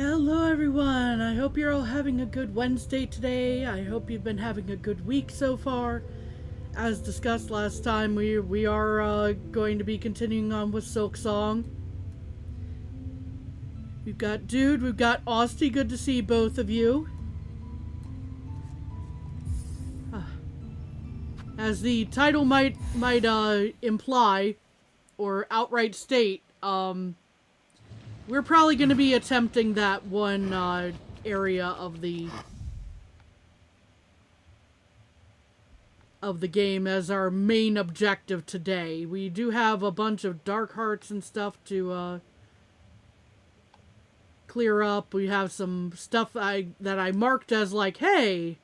Hello everyone, I hope you're all having a good Wednesday today. I hope you've been having a good week so far. As discussed last time, we are going to be continuing on with Silksong. We've got Dude, we've got Austie, good to see both of you. As the title might imply, or outright state, we're probably going to be attempting that one area of the game as our main objective today. We do have a bunch of dark hearts and stuff to clear up. We have some stuff that I marked as like, hey,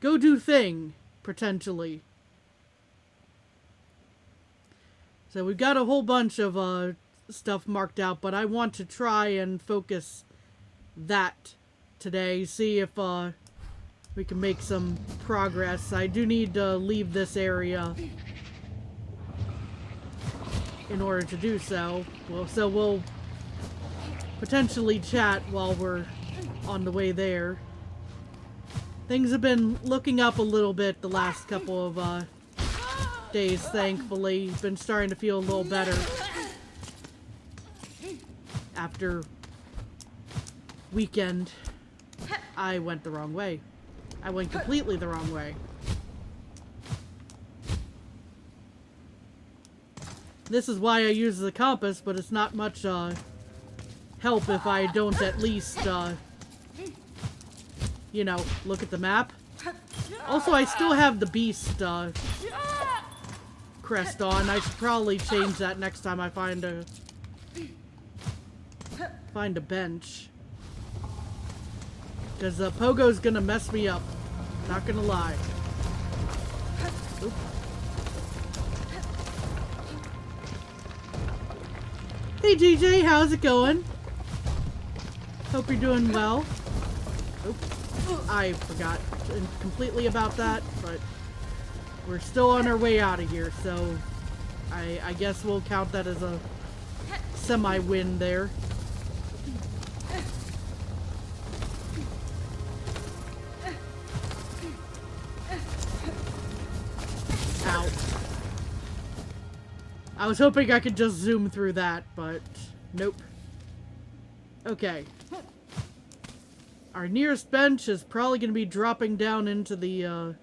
go do thing, potentially. So we've got a whole bunch of stuff marked out, but I want to try and focus that today, see if we can make some progress. I do need to leave this area in order to do so. Well, so we'll potentially chat while we're on the way there. Things have been looking up a little bit the last couple of days, thankfully. Been starting to feel a little better after weekend. I went the wrong way. I went completely the wrong way. This is why I use the compass, but it's not much help if I don't at least you know, look at the map. Also, I still have the beast crest on. I should probably change that next time I find a bench. Because Pogo's gonna mess me up. Not gonna lie. Oop. Hey DJ, how's it going? Hope you're doing well. Oop. I forgot completely about that, but we're still on our way out of here, so I guess we'll count that as a semi-win there. Ow. I was hoping I could just zoom through that, but nope. Okay. Our nearest bench is probably going to be dropping down into the,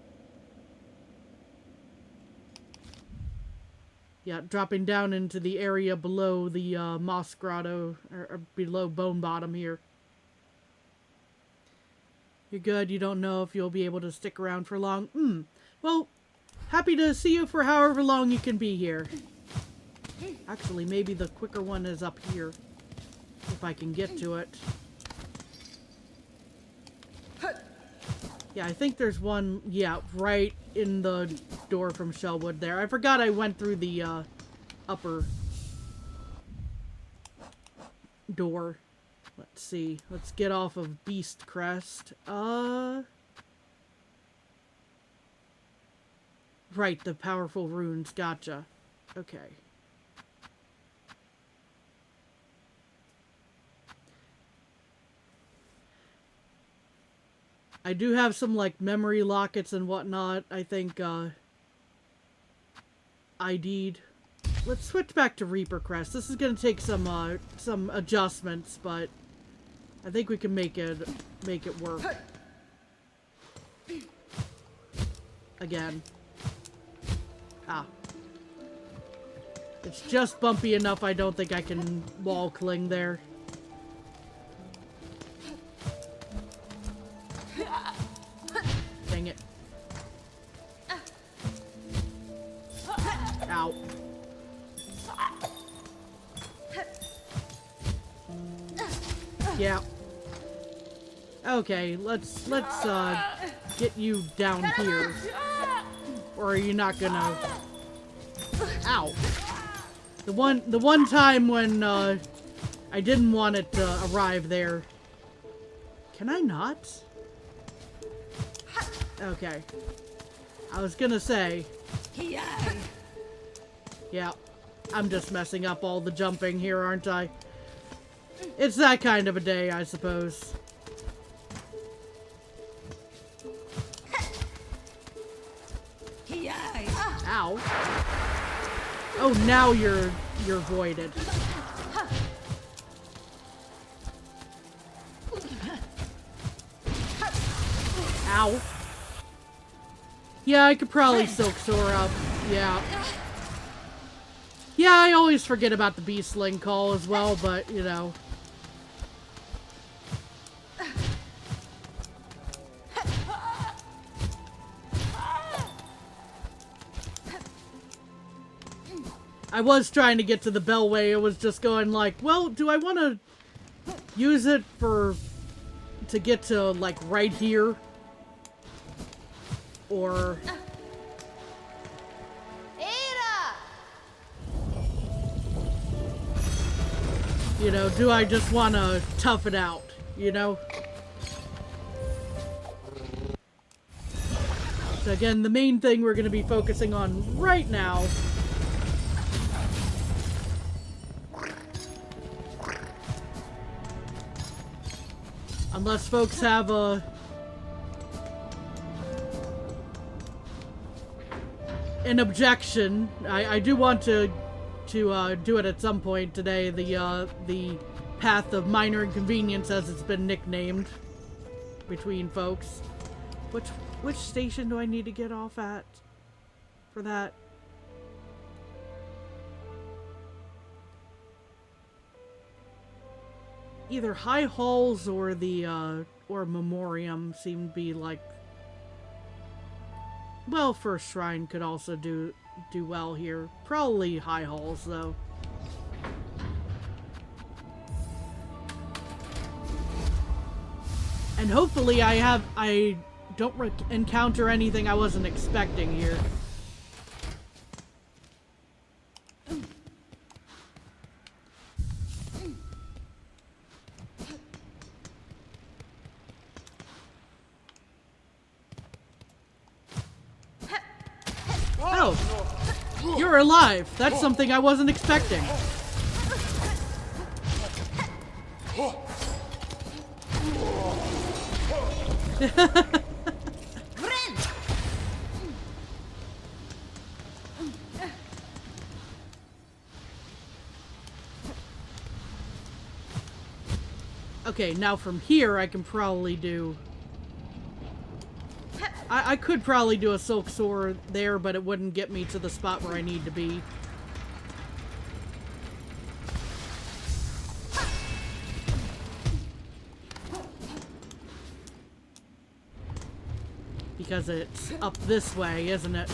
yeah, dropping down into the area below the, Moss Grotto, or below Bone Bottom here. You're good, you don't know if you'll be able to stick around for long? Well, happy to see you for however long you can be here. Actually, maybe the quicker one is up here, if I can get to it. Yeah, I think there's one, yeah, right in the door from Shellwood there. I forgot I went through the, upper door. Let's see. Let's get off of Beast Crest. Right, the powerful runes. Gotcha. Okay. I do have some, like, memory lockets and whatnot, I think, ID'd. Let's switch back to Reaper Crest. This is gonna take some adjustments, but I think we can make it work. Again. Ah. It's just bumpy enough I don't think I can wall cling there. Dang it. Ow. Yeah. Okay, let's get you down here. Or are you not gonna... Ow. The one time when I didn't want it to arrive there. Can I not? Okay. I was gonna say. Yeah. I'm just messing up all the jumping here, aren't I? It's that kind of a day, I suppose. Ow. Oh, now you're voided. Ow. Yeah, I could probably silk soar up. Yeah. Yeah, I always forget about the beastling call as well, but, you know. I was trying to get to the bellway. It was just going like, well, do I want to use it to get to, like, right here? Or... You know, do I just want to tough it out, you know? So again, the main thing we're going to be focusing on right now unless folks have an objection. I do want to do it at some point today. The path of minor inconvenience, as it's been nicknamed between folks. Which station do I need to get off at for that? Either High Halls or the or Memoriam seem to be like, well, First Shrine could also do well here. Probably High Halls, though. And hopefully I don't encounter anything I wasn't expecting here. Oh, you're alive. That's something I wasn't expecting. Okay, now from here I can probably do... I could probably do a Silk Soar there, but it wouldn't get me to the spot where I need to be. Because it's up this way, isn't it?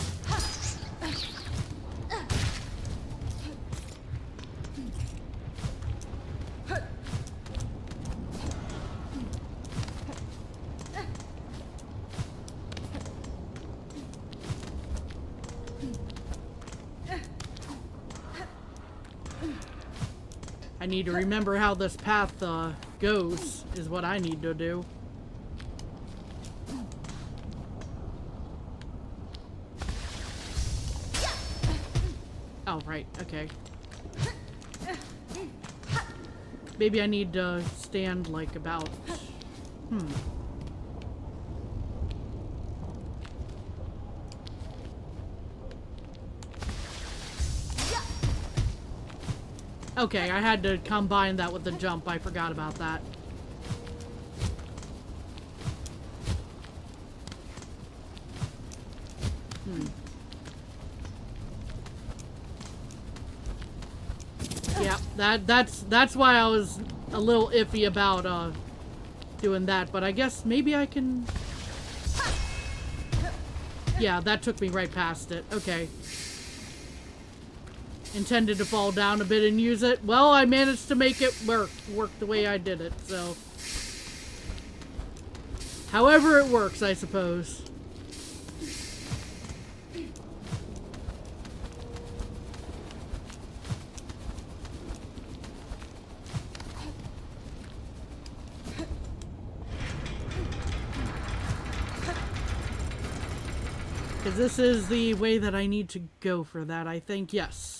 I need to remember how this path goes, is what I need to do. Oh, right, okay. Maybe I need to stand, like, about... Okay, I had to combine that with the jump. I forgot about that. Yeah, that's why I was a little iffy about doing that, but I guess maybe I can... Yeah, that took me right past it. Okay. Intended to fall down a bit and use it. Well, I managed to make it work the way I did it, so... However it works, I suppose. Because this is the way that I need to go for that, I think. Yes.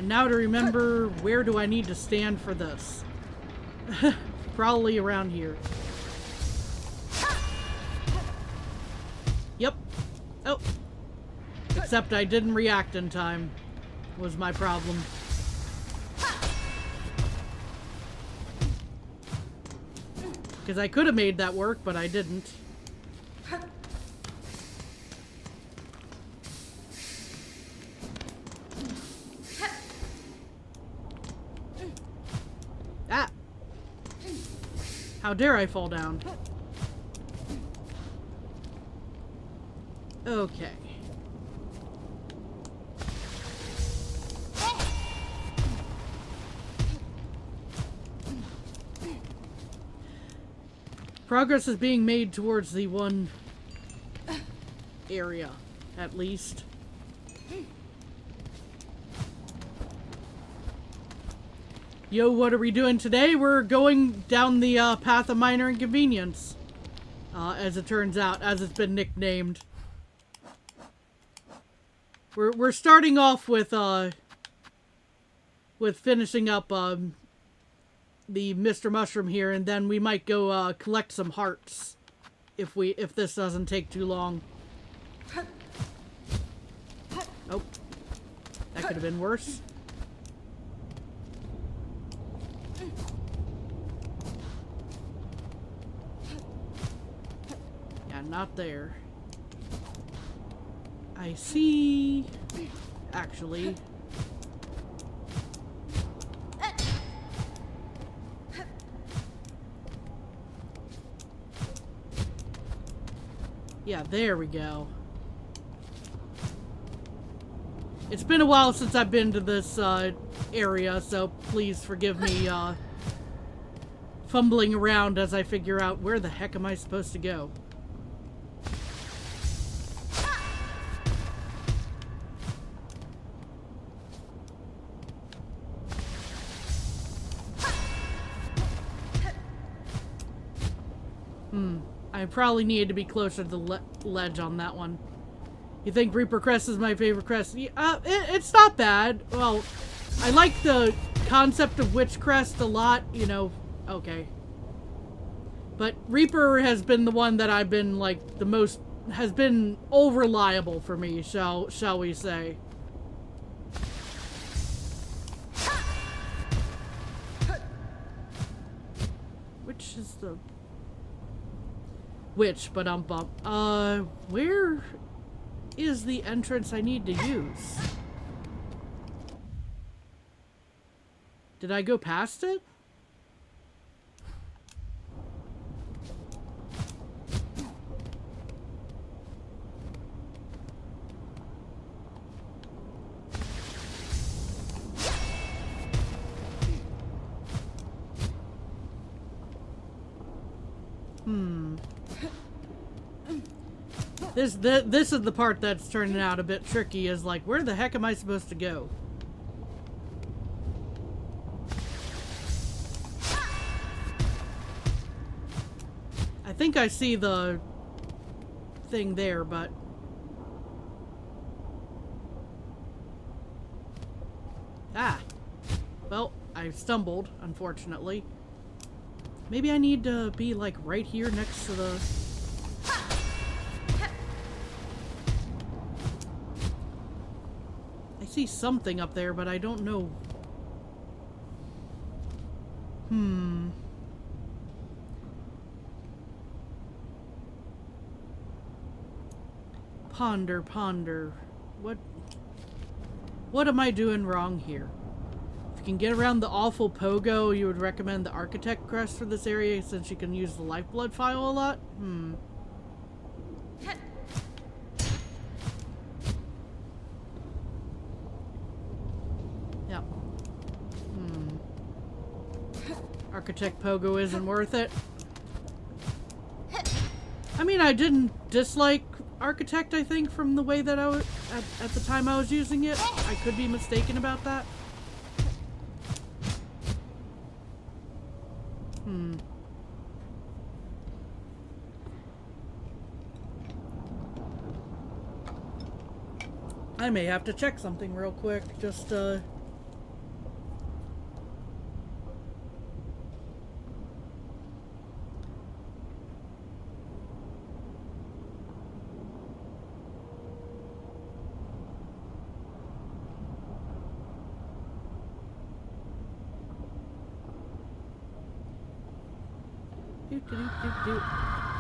And now to remember, where do I need to stand for this? Probably around here. Yep. Oh. Except I didn't react in time, was my problem. Because I could have made that work, but I didn't. Ah! How dare I fall down? Okay. Progress is being made towards the one area, at least. Yo, what are we doing today? We're going down the path of minor inconvenience. As it turns out, as it's been nicknamed. We're starting off with finishing up the Mr. Mushroom here, and then we might go collect some hearts if this doesn't take too long. Oh, that could have been worse. Yeah, not there. I see. Actually. Yeah, there we go. It's been a while since I've been to this area, so please forgive me fumbling around as I figure out where the heck am I supposed to go. I probably needed to be closer to the ledge on that one. You think Reaper Crest is my favorite crest? It's not bad. Well, I like the concept of Witch Crest a lot, you know. Okay. But Reaper has been the one that I've been, like, the most... has been all-reliable for me, shall we say. Which is the... Which, but where is the entrance I need to use? Did I go past it? This is the part that's turning out a bit tricky, is like, where the heck am I supposed to go? I think I see the thing there, but... Ah! Well, I stumbled, unfortunately. Maybe I need to be, like, right here next to the... I see something up there, but I don't know. Ponder. What am I doing wrong here? If you can get around the awful pogo, you would recommend the Architect Crest for this area since you can use the Lifeblood file a lot? Yep. Architect Pogo isn't worth it. I mean, I didn't dislike Architect, I think, from the way that I was at the time I was using it. I could be mistaken about that. I may have to check something real quick, just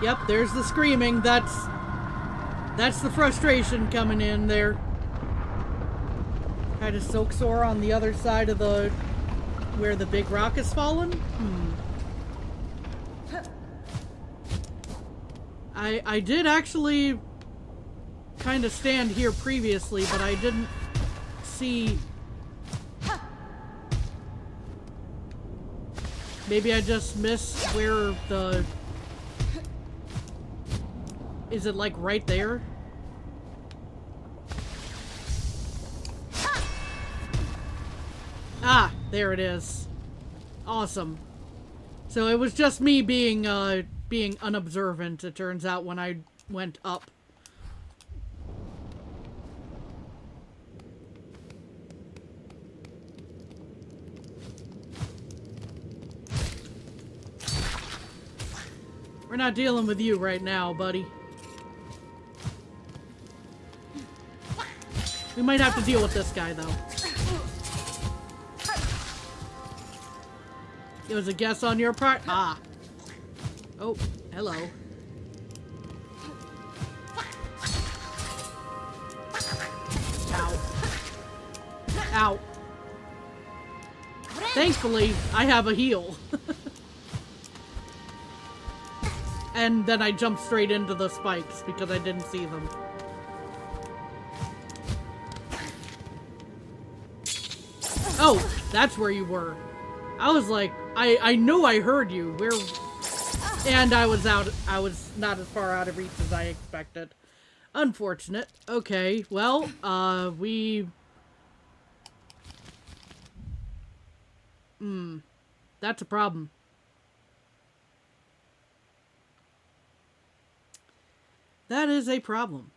Yep, there's the screaming. That's the frustration coming in there. Kind of Silksong on the other side of the where the big rock has fallen. I did actually kind of stand here previously, but I didn't see. Maybe I just missed where the... Is it like right there? Ah, there it is. Awesome. So it was just me being unobservant, it turns out, when I went up. We're not dealing with you right now, buddy. We might have to deal with this guy, though. It was a guess on your part? Ah. Oh, hello. Ow. Ow. Thankfully, I have a heal. And then I jumped straight into the spikes because I didn't see them. Oh, that's where you were. I was like, I know I heard you. Where? And I was not as far out of reach as I expected. Unfortunate. Okay, well, that's a problem. That is a problem.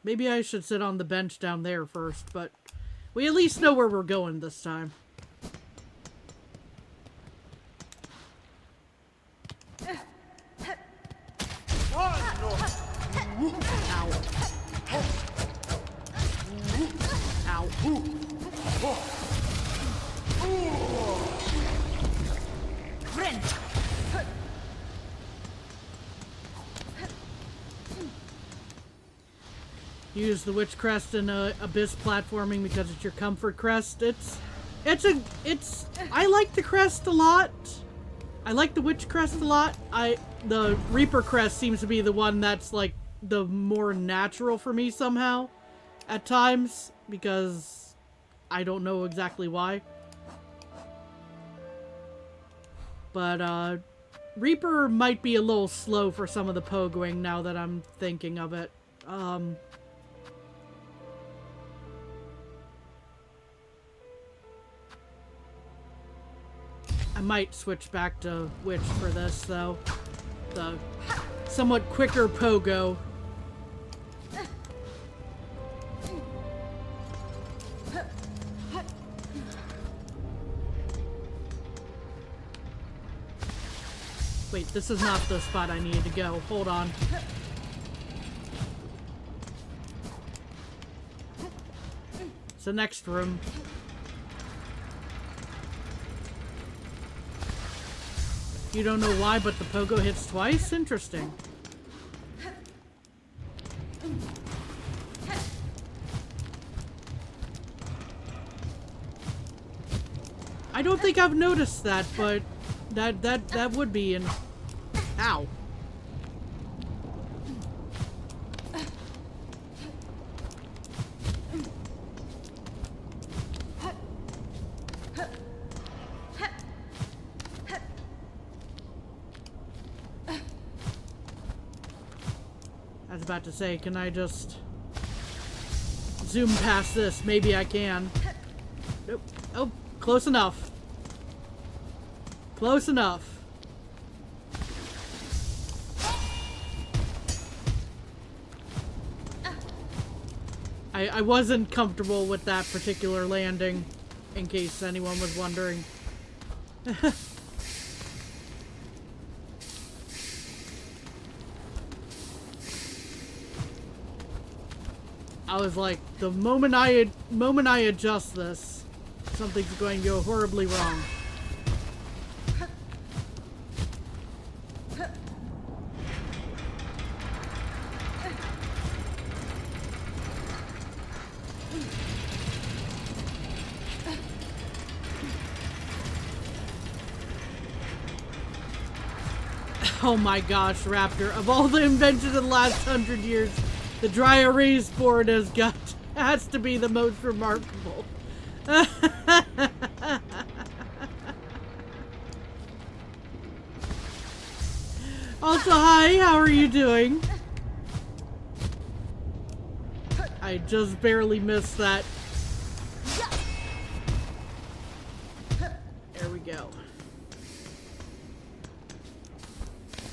Maybe I should sit on the bench down there first, but we at least know where we're going this time. Ow. Use the witch crest in abyss platforming because it's your comfort crest. I like the crest a lot. I like the witch crest a lot. The reaper crest seems to be the one that's like the more natural for me somehow at times, because I don't know exactly why. But reaper might be a little slow for some of the pogoing now that I'm thinking of it. I might switch back to witch for this, though. The somewhat quicker pogo. Wait, this is not the spot I need to go. Hold on. It's the next room. You don't know why, but the pogo hits twice? Interesting. I don't think I've noticed that, but that would be an... Ow. I was about to say, can I just zoom past this? Maybe I can. Nope. Oh, close enough. Close enough. I wasn't comfortable with that particular landing, in case anyone was wondering. I was like, the moment I adjust this, something's going to go horribly wrong. Oh my gosh, Raptor. Of all the inventions in the last 100 years, the dry erase board has to be the most remarkable. Also, hi, how are you doing? I just barely missed that. There we go.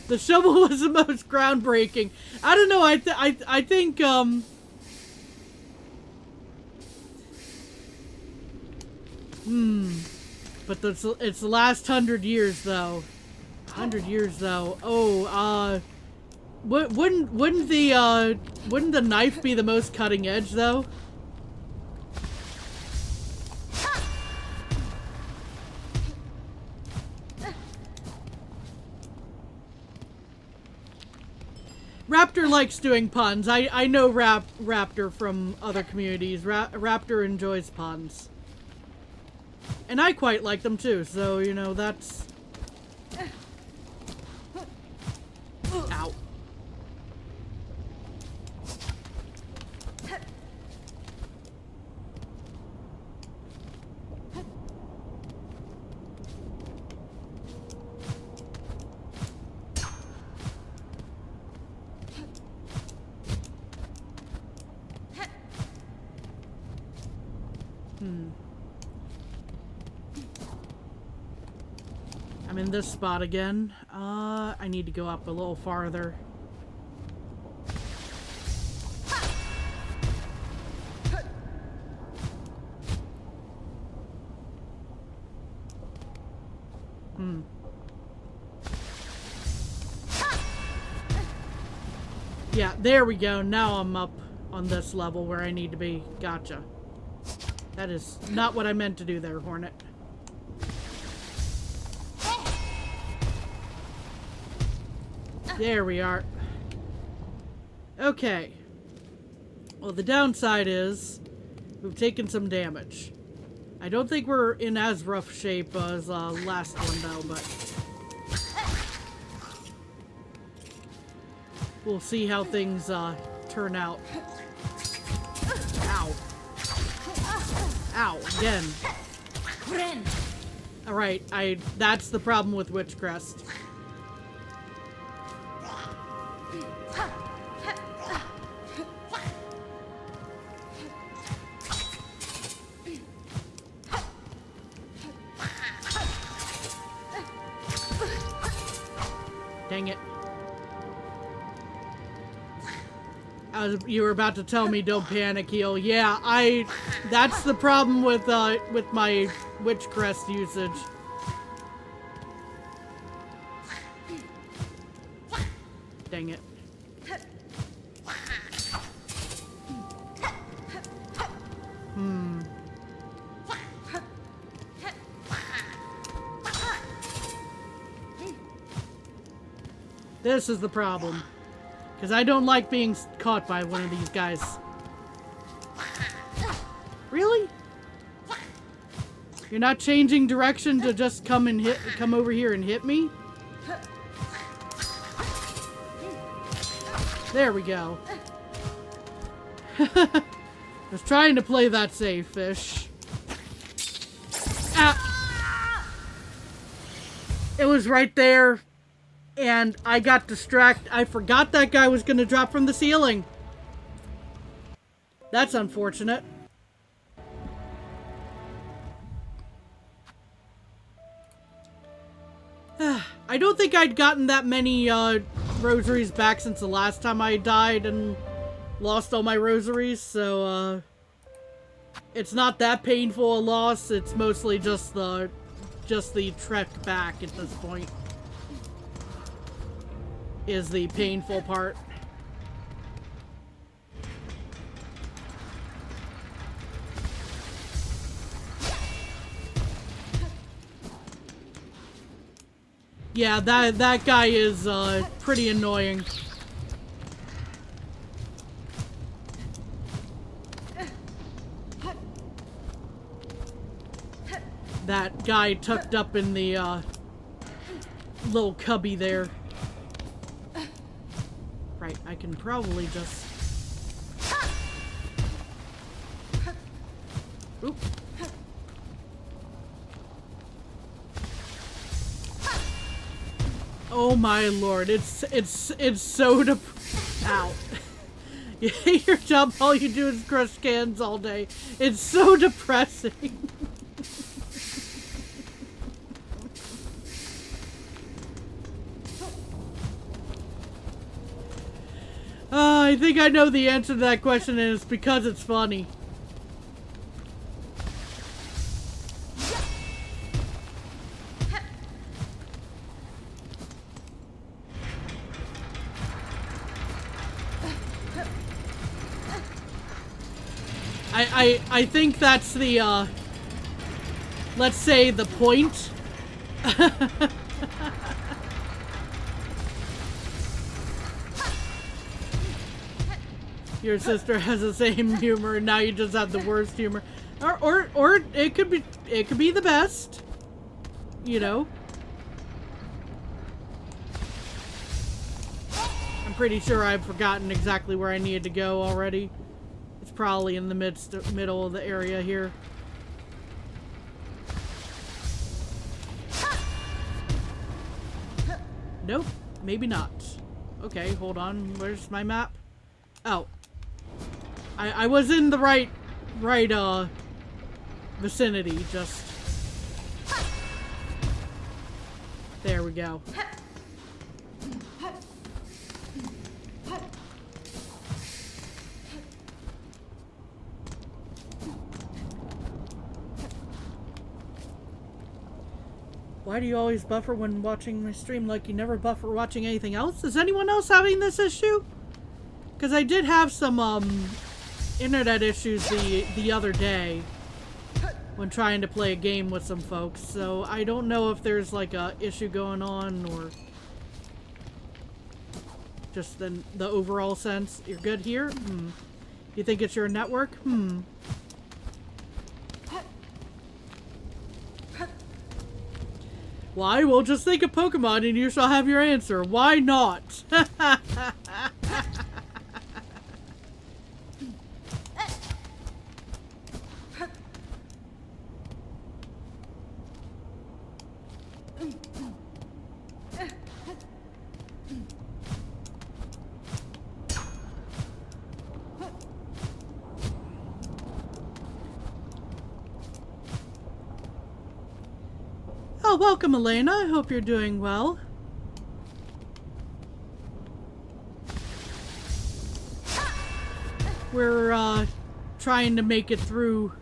The shovel was the most groundbreaking. I don't know, I think, but it's the last 100 years, though. 100 years, though. Oh, wouldn't the knife be the most cutting edge, though? Raptor likes doing puns. I know Raptor from other communities. Raptor enjoys puns. And I quite like them too, so, you know, that's... Ow. I'm in this spot again. I need to go up a little farther. Yeah, there we go. Now I'm up on this level where I need to be. Gotcha. That is not what I meant to do there, Hornet. There we are. Okay. Well, the downside is we've taken some damage. I don't think we're in as rough shape as last one, though, but we'll see how things turn out. Ow. Ow, again. Alright, that's the problem with Witchcrest. Dang it. You were about to tell me don't panic heal. Yeah, that's the problem with my Witchcrest usage. Dang it. This is the problem. Because I don't like being caught by one of these guys. Really? You're not changing direction to just come over here and hit me? There we go. I was trying to play that safe, fish. Ah! It was right there. And I got distracted. I forgot that guy was going to drop from the ceiling. That's unfortunate. I don't think I'd gotten that many rosaries back since the last time I died and lost all my rosaries, so it's not that painful a loss. It's mostly just the trek back at this point is the painful part. Yeah, that guy is pretty annoying. That guy tucked up in the little cubby there. Right, I can probably just... Oop. Oh my lord, it's so Ow. You hate your job, all you do is crush cans all day. It's so depressing. I think I know the answer to that question, and it's because it's funny. I think that's the, let's say the point. Your sister has the same humor, and now you just have the worst humor. Or it could be the best. You know? I'm pretty sure I've forgotten exactly where I needed to go already. It's probably in the middle of the area here. Nope, maybe not. Okay, hold on. Where's my map? Oh. I was in the right vicinity, just... There we go. Why do you always buffer when watching my stream like you never buffer watching anything else? Is anyone else having this issue? Because I did have some, internet issues the other day when trying to play a game with some folks, so I don't know if there's like a issue going on or just the overall sense. You're good here? You think it's your network? Why? Well, just think of Pokemon and you shall have your answer. Why not? Oh, welcome, Elena. I hope you're doing well. We're, trying to make it through.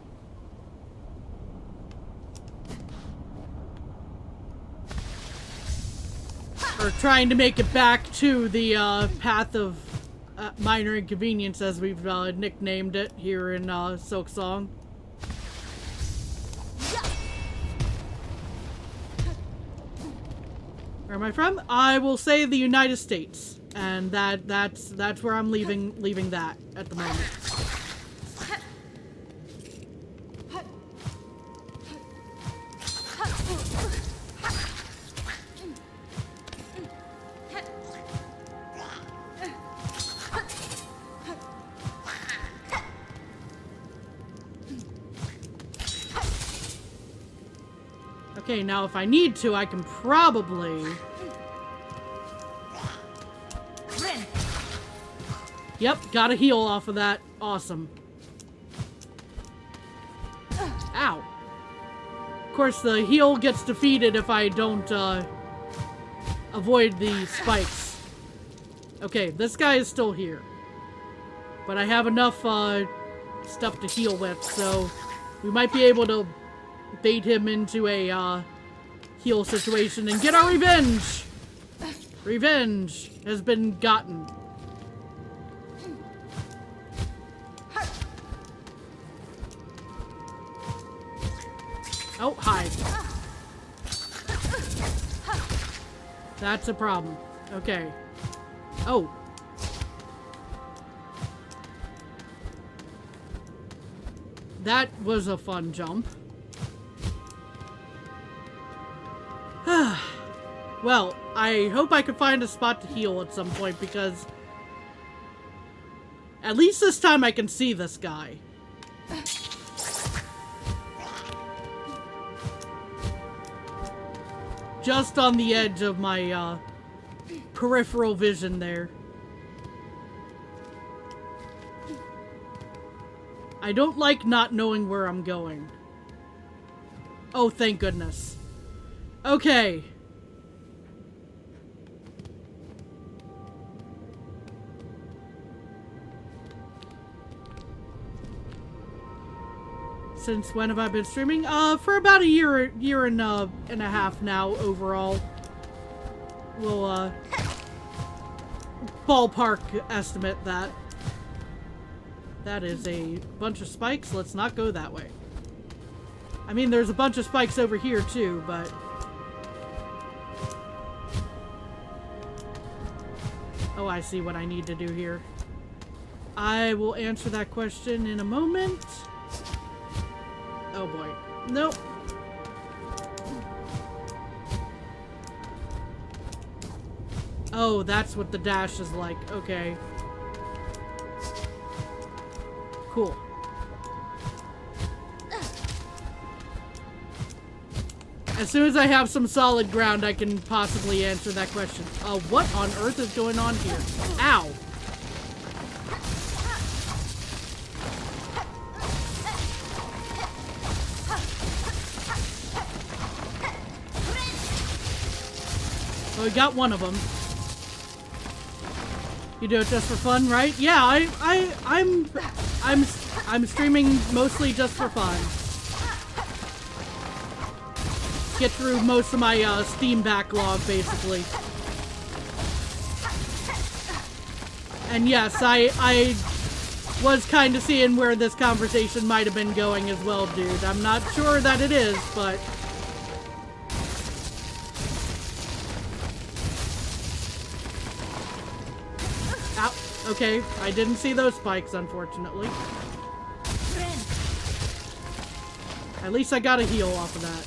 Or trying to make it back to the, path of minor inconvenience, as we've, nicknamed it here in, Silksong. Where am I from? I will say the United States, and that's where I'm leaving that at the moment. Okay, now if I need to, I can probably... Yep, got a heal off of that. Awesome. Ow. Of course, the heal gets defeated if I don't, avoid the spikes. Okay, this guy is still here. But I have enough, stuff to heal with, so we might be able to bait him into a, heal situation and get our revenge! Revenge has been gotten. Oh, hi. That's a problem. Okay. Oh. That was a fun jump. Well, I hope I can find a spot to heal at some point because At least this time I can see this guy. Just on the edge of my peripheral vision there. I don't like not knowing where I'm going. Oh, thank goodness. Okay. Since when have I been streaming? For about a year and a half now overall. We'll, ballpark estimate that. That is a bunch of spikes. Let's not go that way. I mean, there's a bunch of spikes over here too, but... Oh, I see what I need to do here. I will answer that question in a moment. Oh boy. Nope. Oh, that's what the dash is like. Okay. Cool. As soon as I have some solid ground, I can possibly answer that question. What on earth is going on here? Ow! Well, we got one of them. You do it just for fun, right? Yeah, I'm streaming mostly just for fun. Get through most of my Steam backlog, basically. And yes, I was kind of seeing where this conversation might have been going as well, dude. I'm not sure that it is, but... Ow. Okay, I didn't see those spikes, unfortunately. At least I got a heal off of that.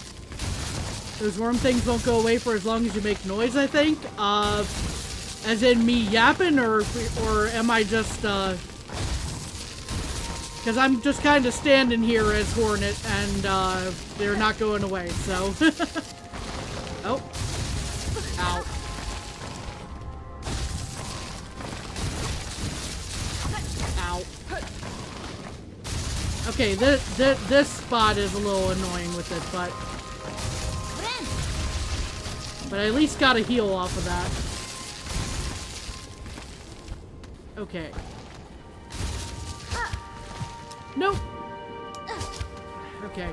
Those worm things won't go away for as long as you make noise, I think. As in me yapping, or am I just, because I'm just kind of standing here as Hornet, and, they're not going away, so. Oh. Ow. Ow. Okay, this spot is a little annoying with it, but at least got a heal off of that. Okay. Nope. Okay.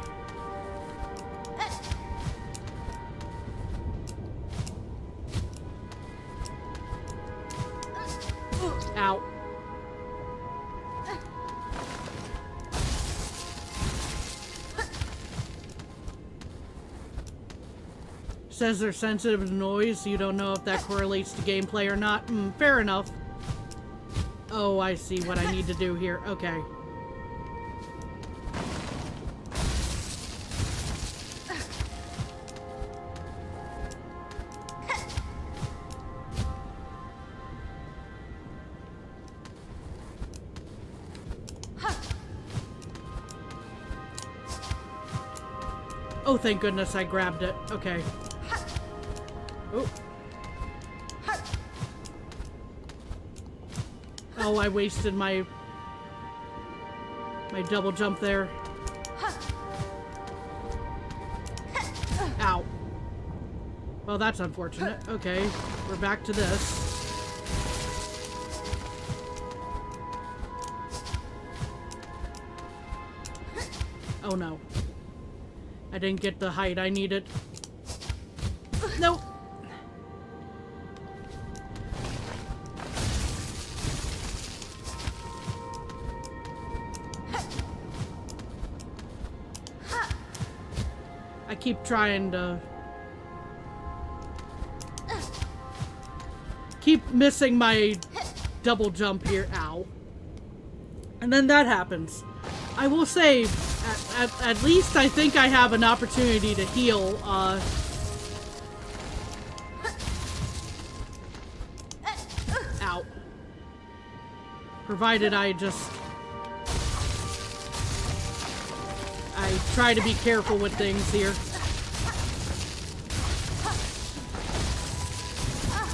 Ow. Says they're sensitive to noise, so you don't know if that correlates to gameplay or not. Fair enough. Oh, I see what I need to do here. Okay. Oh, thank goodness I grabbed it. Okay. Oh. Oh, I wasted my double jump there. Ow. Well, that's unfortunate. Okay, we're back to this. Oh no. I didn't get the height I needed. Nope. I keep trying to... keep missing my double jump here. Ow. And then that happens. I will say, at least I think I have an opportunity to heal, Provided I try to be careful with things here.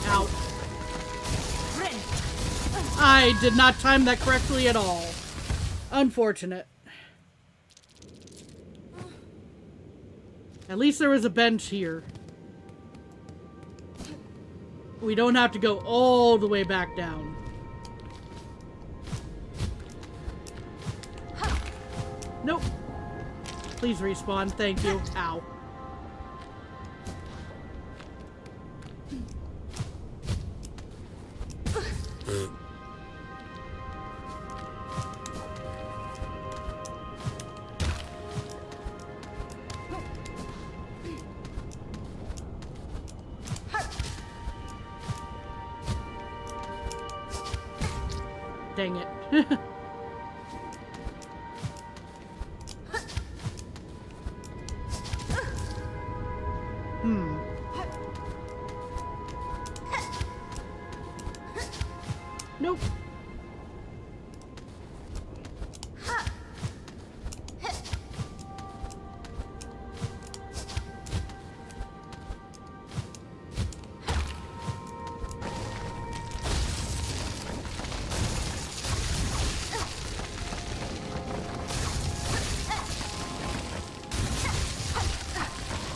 Ow. I did not time that correctly at all. Unfortunate. At least there was a bench here. We don't have to go all the way back down. Nope. Please respawn. Thank you. Ow. Dang it. Nope.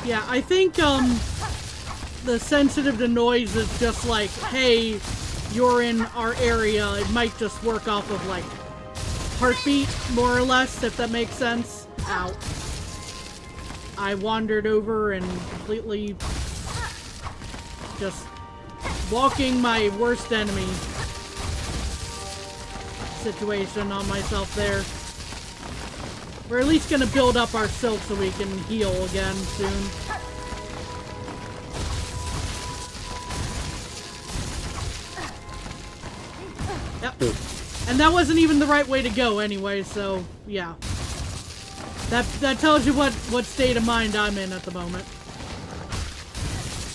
Yeah, I think, the sensitive to noise is just like, hey, you're in our area. It might just work off of, like, heartbeat, more or less, if that makes sense. Ow. I wandered over and completely just walking my worst enemy situation on myself there. We're at least gonna build up our silk so we can heal again soon. Yep. And that wasn't even the right way to go anyway, so yeah. That tells you what state of mind I'm in at the moment.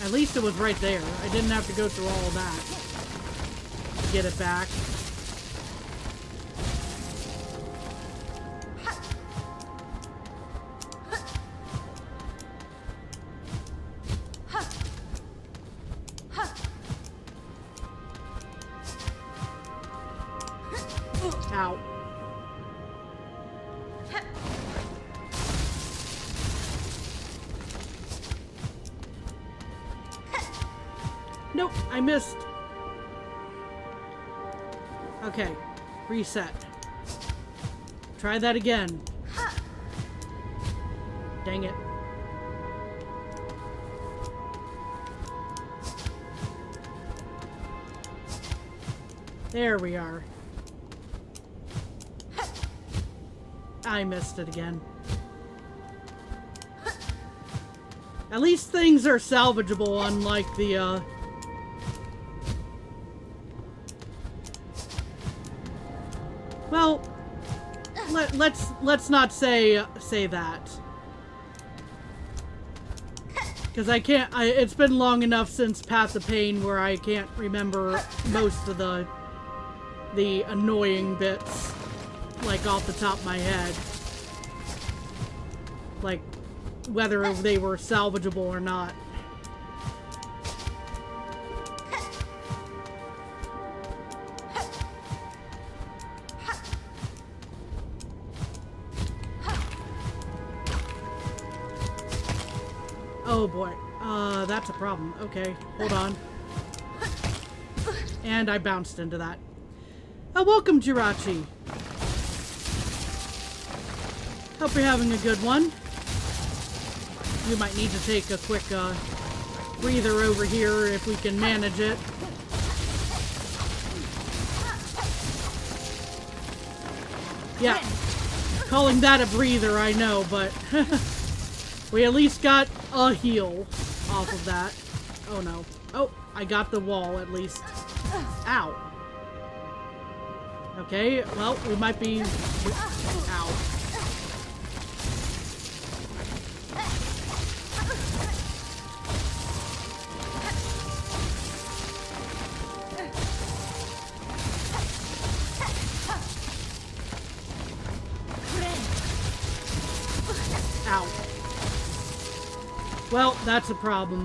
At least it was right there. I didn't have to go through all of that to get it back. Ow. Nope, I missed. Okay, reset. Try that again. Dang it. There we are. I missed it again. At least things are salvageable, unlike the, well, let's not say that. Because I can't, it's been long enough since Path of Pain where I can't remember most of the annoying bits, like, off the top of my head. Like, whether they were salvageable or not. Oh boy. That's a problem. Okay, hold on. And I bounced into that. Oh, welcome, Jirachi. Hope you're having a good one. You might need to take a quick breather over here if we can manage it. Yeah, calling that a breather, I know, but we at least got a heal off of that. Oh no. Oh, I got the wall at least. Ow. Okay, well, we might be... Ow. Well, that's a problem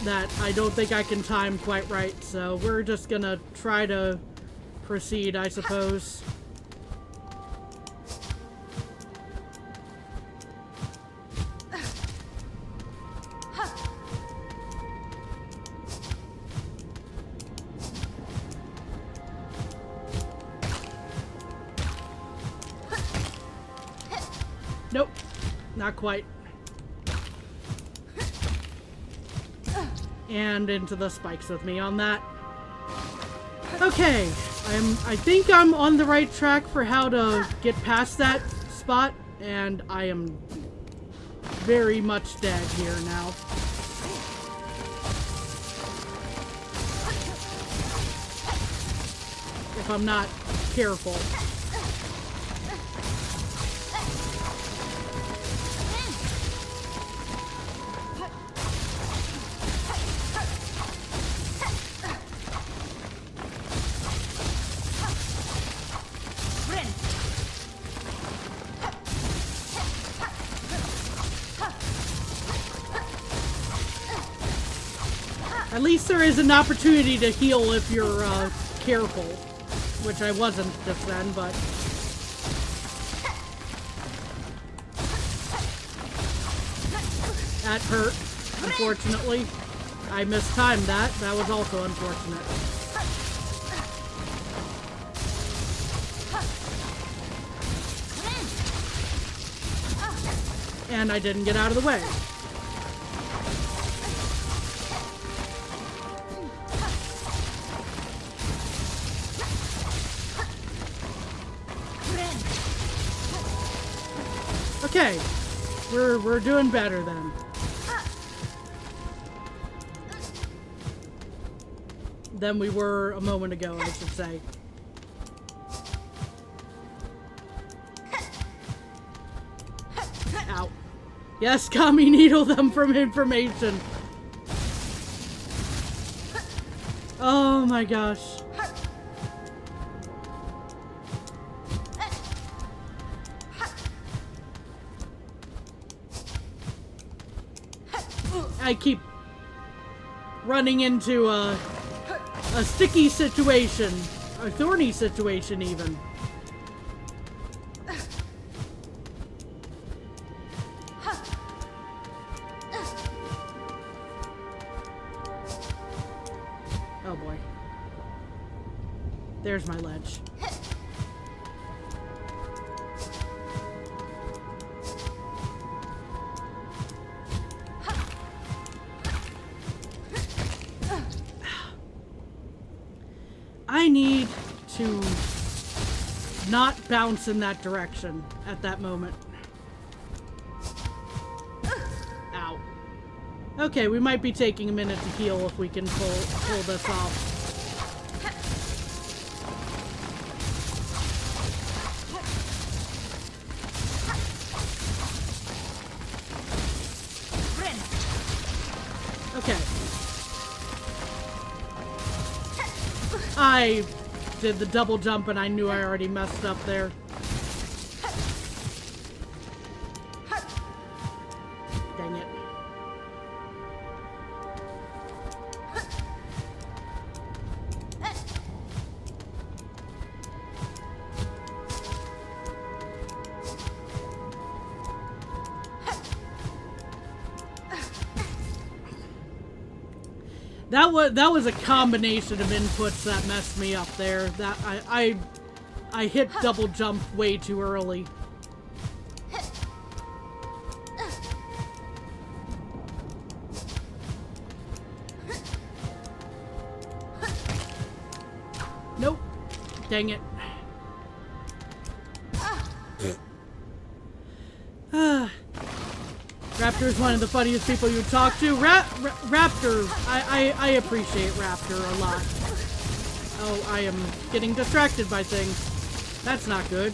that I don't think I can time quite right, so we're just gonna try to proceed, I suppose. Nope, not quite. And into the spikes with me on that. Okay, I think I'm on the right track for how to get past that spot, and I am very much dead here now. If I'm not careful. At least there is an opportunity to heal if you're careful, which I wasn't just then, but... That hurt, unfortunately. I mistimed that. That was also unfortunate. And I didn't get out of the way. Okay, we're doing better then. Than we were a moment ago, I should say. Ow. Yes, Kami, needle them from information. Oh my gosh. I keep running into a sticky situation, a thorny situation even. Oh boy. There's my ledge. I need to not bounce in that direction at that moment. Ow. Okay, we might be taking a minute to heal if we can pull this off. Okay. I did the double jump and I knew I already messed up there. Dang it. That was a combination of inputs that messed me up there. That I hit double jump way too early. Nope. Dang it. Raptor's one of the funniest people you talk to. Raptor, I appreciate Raptor a lot. Oh, I am getting distracted by things. That's not good.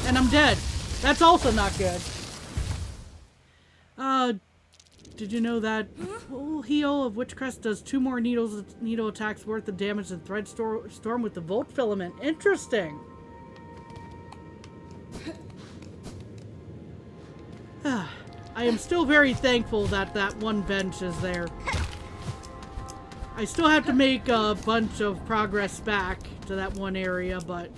And I'm dead. That's also not good. Did you know that full heal of Witchcrest does 2 more needle attacks worth of damage than Thread Storm with the Volt Filament? Interesting. I am still very thankful that that one bench is there. I still have to make a bunch of progress back to that one area, but...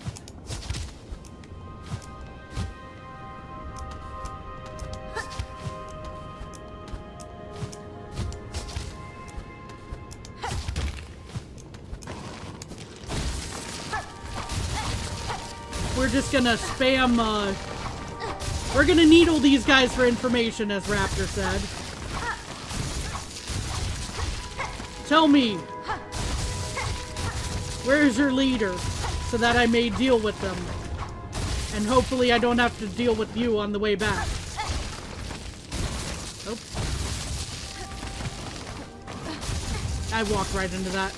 we're just gonna spam, we're gonna needle these guys for information, as Raptor said. Tell me, where's your leader, so that I may deal with them. And hopefully I don't have to deal with you on the way back. Oh. I walked right into that.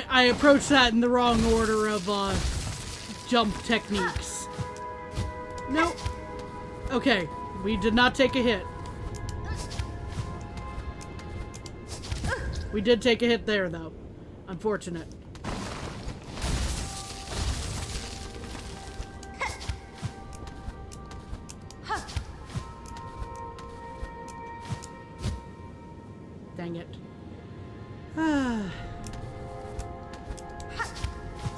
I approached that in the wrong order of, jump techniques. Nope. Okay, we did not take a hit. We did take a hit there, though. Unfortunate. Dang it.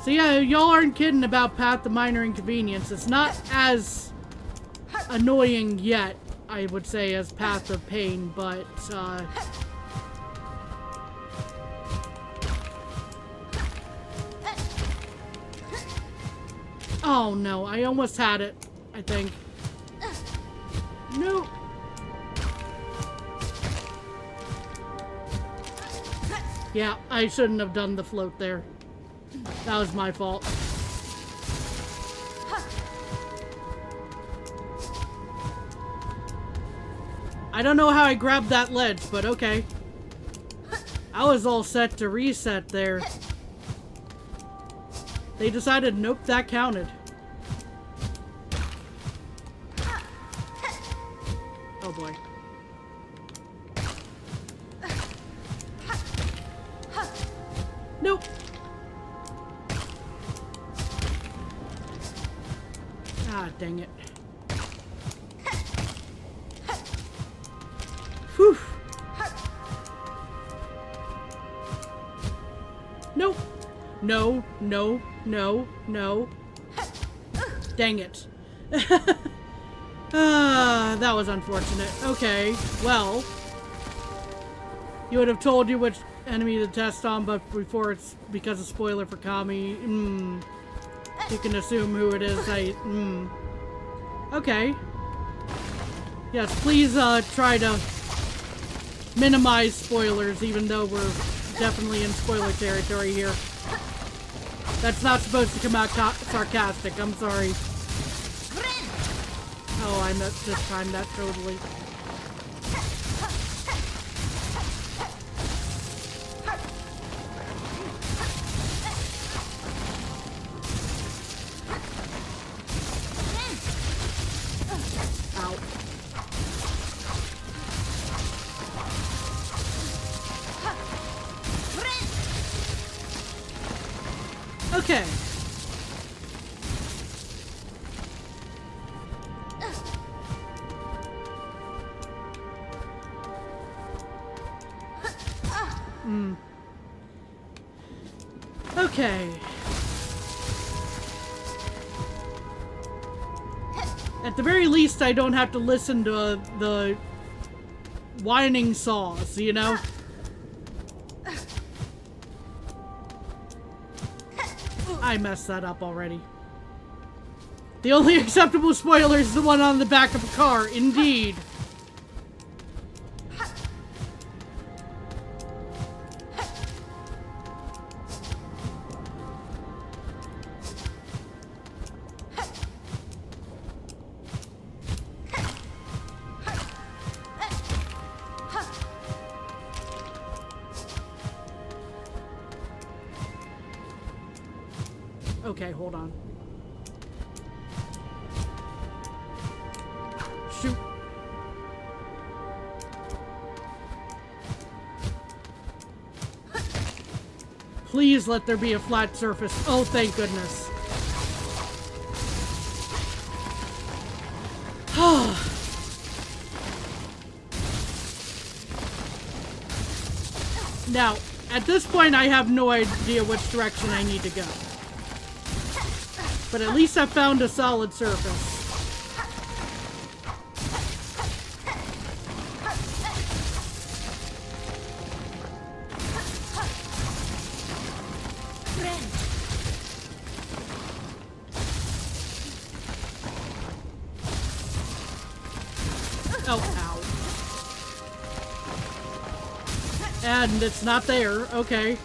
So yeah, y'all aren't kidding about Path of Minor Inconvenience. It's not as annoying yet, I would say, as Path of Pain, but, oh no, I almost had it, I think. Nope. Yeah, I shouldn't have done the float there. That was my fault. I don't know how I grabbed that ledge, but okay. I was all set to reset there. They decided, nope, that counted. Oh boy. Nope. Ah, dang it. Whew. Nope. No, no, no, no. Dang it. That was unfortunate. Okay, well. You would have told you which enemy to test on, but before it's because of spoiler for Kami. You can assume who it is. Okay. Yes, please try to minimize spoilers, even though we're definitely in spoiler territory here. That's not supposed to come out sarcastic. I'm sorry. Oh, I just timed that totally. Okay. Okay. At the very least, I don't have to listen to the whining saws, you know? I messed that up already. The only acceptable spoiler is the one on the back of a car, indeed. Okay, hold on. Shoot. Please let there be a flat surface. Oh, thank goodness. Now, at this point, I have no idea which direction I need to go. But at least I found a solid surface. Oh, ow. And it's not there. Okay.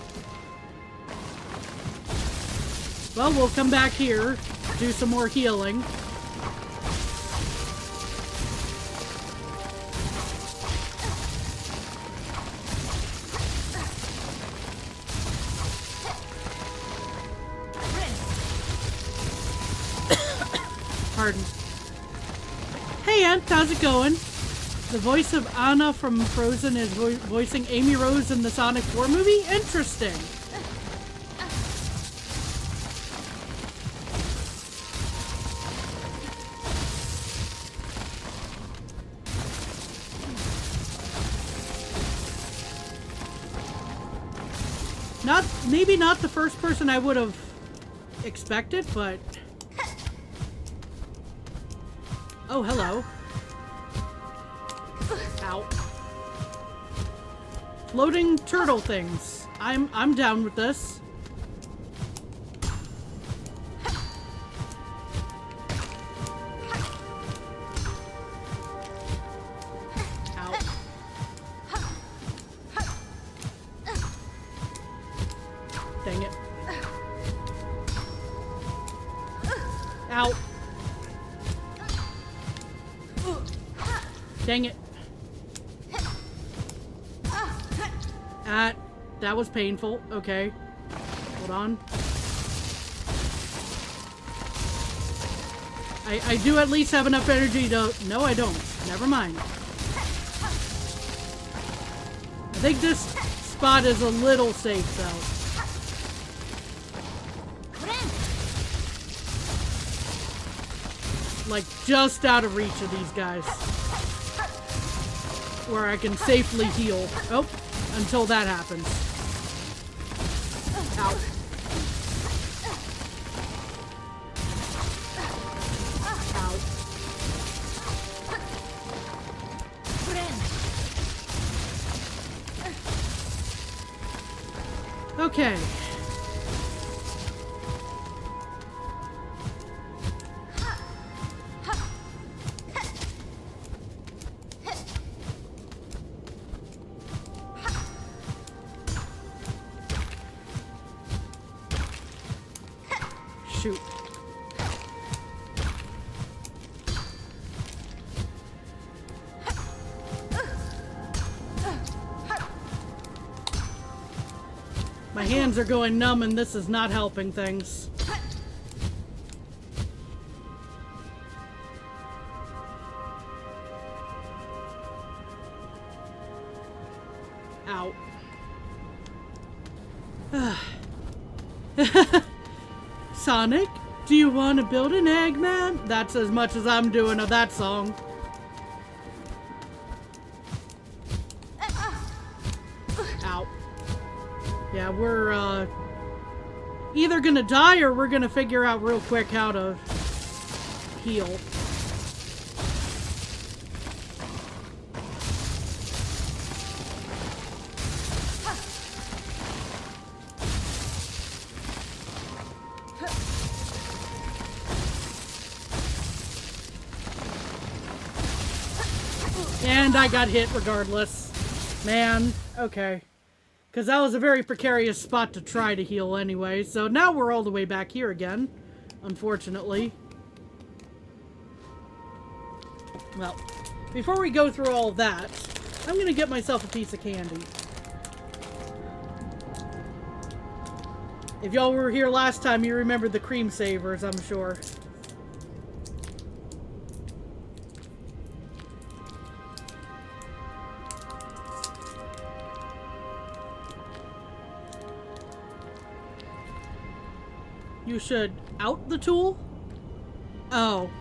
Well, we'll come back here, do some more healing. Pardon. Hey, Aunt, how's it going? The voice of Anna from Frozen is voicing Amy Rose in the Sonic 4 movie? Interesting. Maybe not the first person I would have expected, but... Oh, hello. Ow. Floating turtle things. I'm down with this. Ow. Dang it. Ow. Dang it. That was painful. Okay. Hold on. I do at least have enough energy to... No, I don't. Never mind. I think this spot is a little safe, though. Like, just out of reach of these guys. Where I can safely heal. Oh, until that happens. Ow. Ow. Okay. Shoot. My hands are going numb and this is not helping things. Ow. Sonic, do you want to build an Eggman? That's as much as I'm doing of that song. Ow. Yeah, we're either gonna die or we're gonna figure out real quick how to heal. And I got hit regardless. Man, okay. Because that was a very precarious spot to try to heal anyway. So now we're all the way back here again, unfortunately. Well, before we go through all that, I'm going to get myself a piece of candy. If y'all were here last time, you remember the cream savers, I'm sure. You should out the tool? Oh.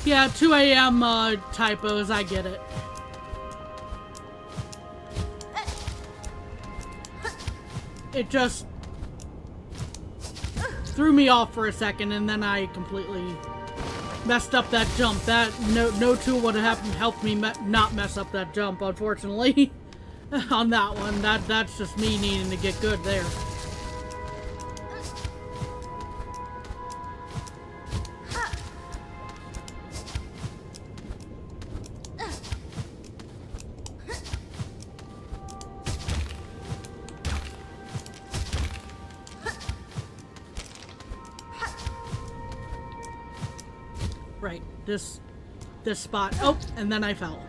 Yeah, 2 a.m. Typos, I get it. It just threw me off for a second, and then I completely messed up that jump. That no tool would have helped me not mess up that jump, unfortunately. On that one, that's just me needing to get good there. Right, this spot. Oh, and then I fell.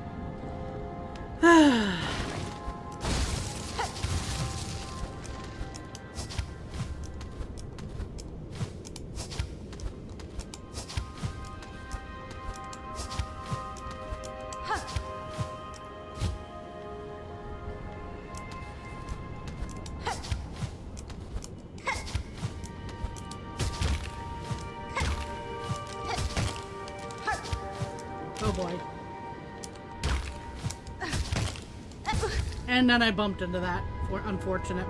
Oh boy. And then I bumped into that. Unfortunate.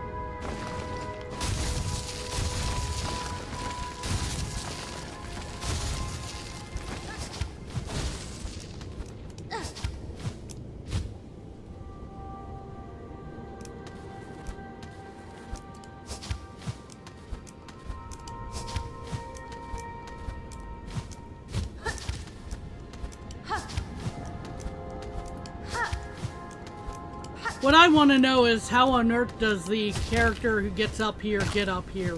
What I want to know is how on earth does the character who gets up here get up here?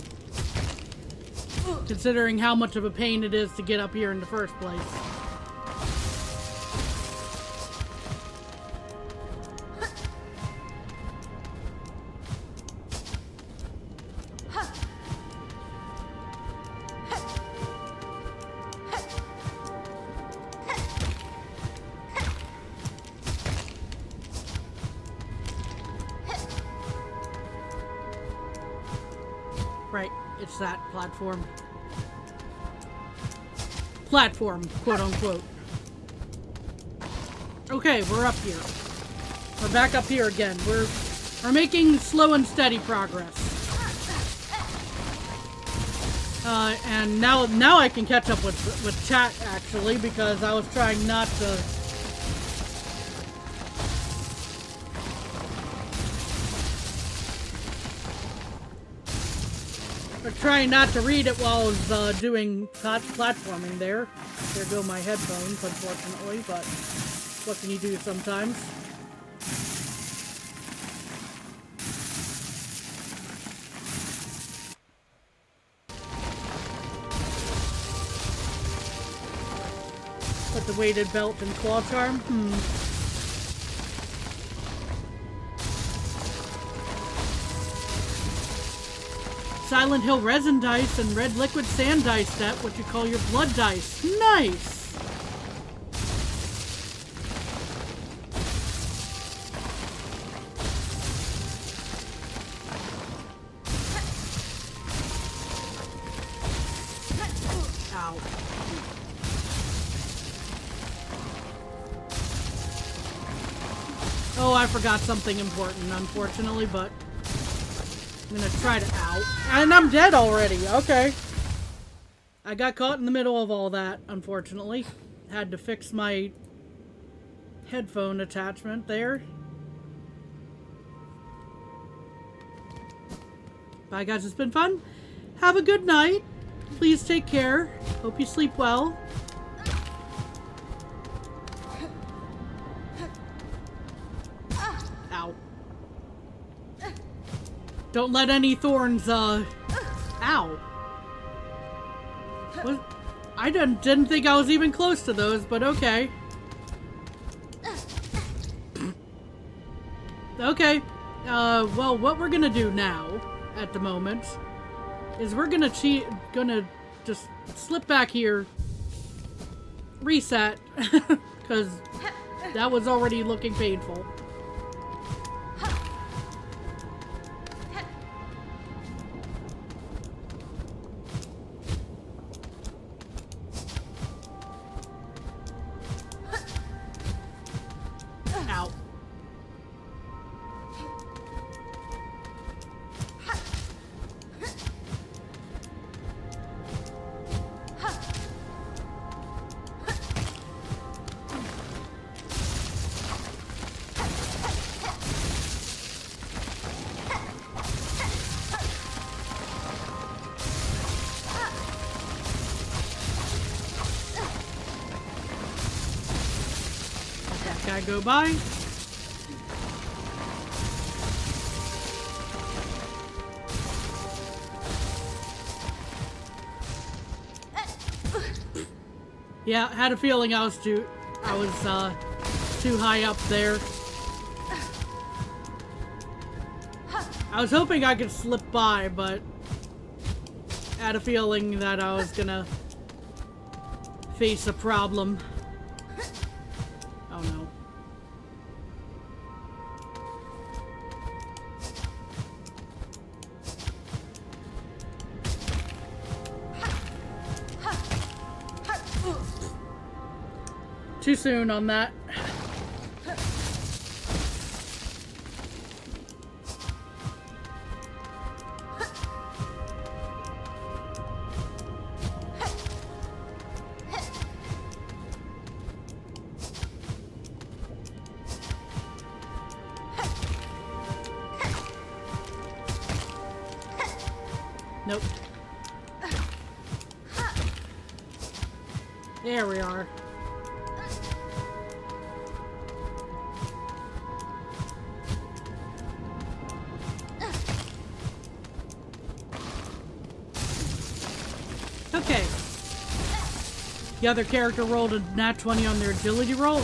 Considering how much of a pain it is to get up here in the first place. Right, it's that platform. Platform, quote unquote. Okay, we're up here. We're back up here again. We're making slow and steady progress. And now I can catch up with chat actually, because I was trying not to. Trying not to read it while I was doing platforming there. There go my headphones, unfortunately, but what can you do sometimes? Put the weighted belt and claw charm? Silent Hill resin dice and red liquid sand dice set, what you call your blood dice. Nice! Ow. Oh, I forgot something important, unfortunately, but I'm gonna try to out. And I'm dead already. Okay. I got caught in the middle of all that, unfortunately. Had to fix my headphone attachment there. Bye guys, it's been fun. Have a good night. Please take care. Hope you sleep well. Ow. Don't let any thorns, ow. What? I didn't think I was even close to those, but okay. Okay. Well, what we're gonna do now, at the moment, is we're gonna just slip back here, reset, because that was already looking painful. Ow. Guy go by. Yeah, had a feeling I was too high up there. I was hoping I could slip by, but had a feeling that I was gonna face a problem. Oh no. Too soon on that. Nope. There we are. Okay. The other character rolled a nat 20 on their agility roll.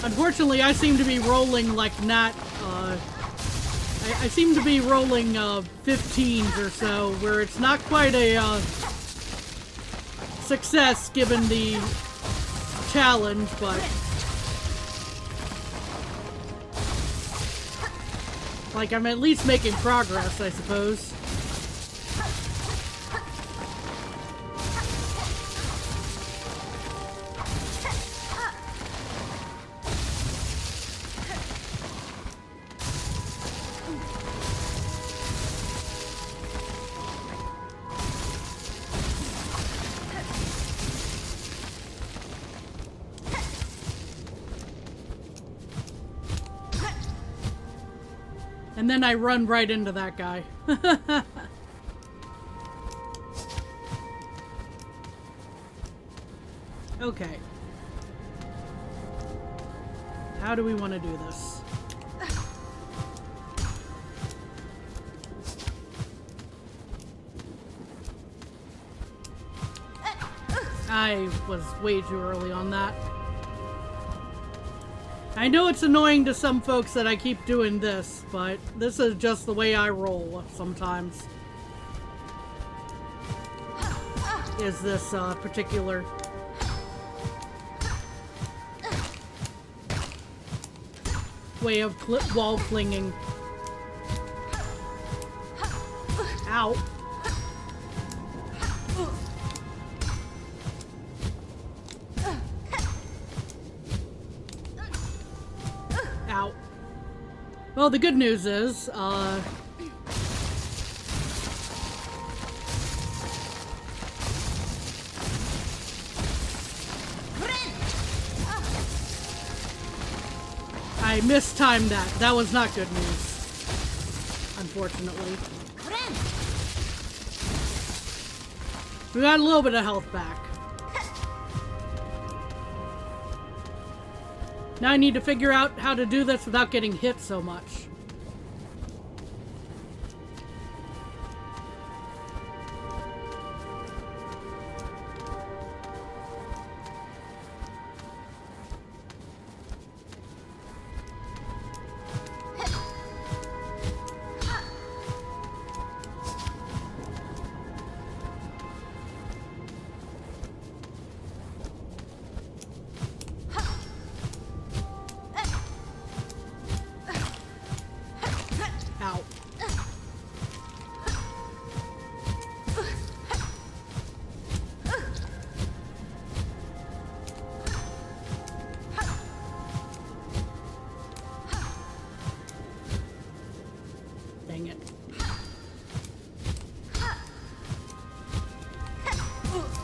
Unfortunately, I seem to be rolling like not, I seem to be rolling 15s or so, where it's not quite a success given the challenge, but like I'm at least making progress, I suppose. And then I run right into that guy. Okay. How do we want to do this? I was way too early on that. I know it's annoying to some folks that I keep doing this, but this is just the way I roll sometimes. Is this particular way of wall clinging. Ow. Well, the good news is, I mistimed that. That was not good news. Unfortunately. We got a little bit of health back. Now I need to figure out how to do this without getting hit so much.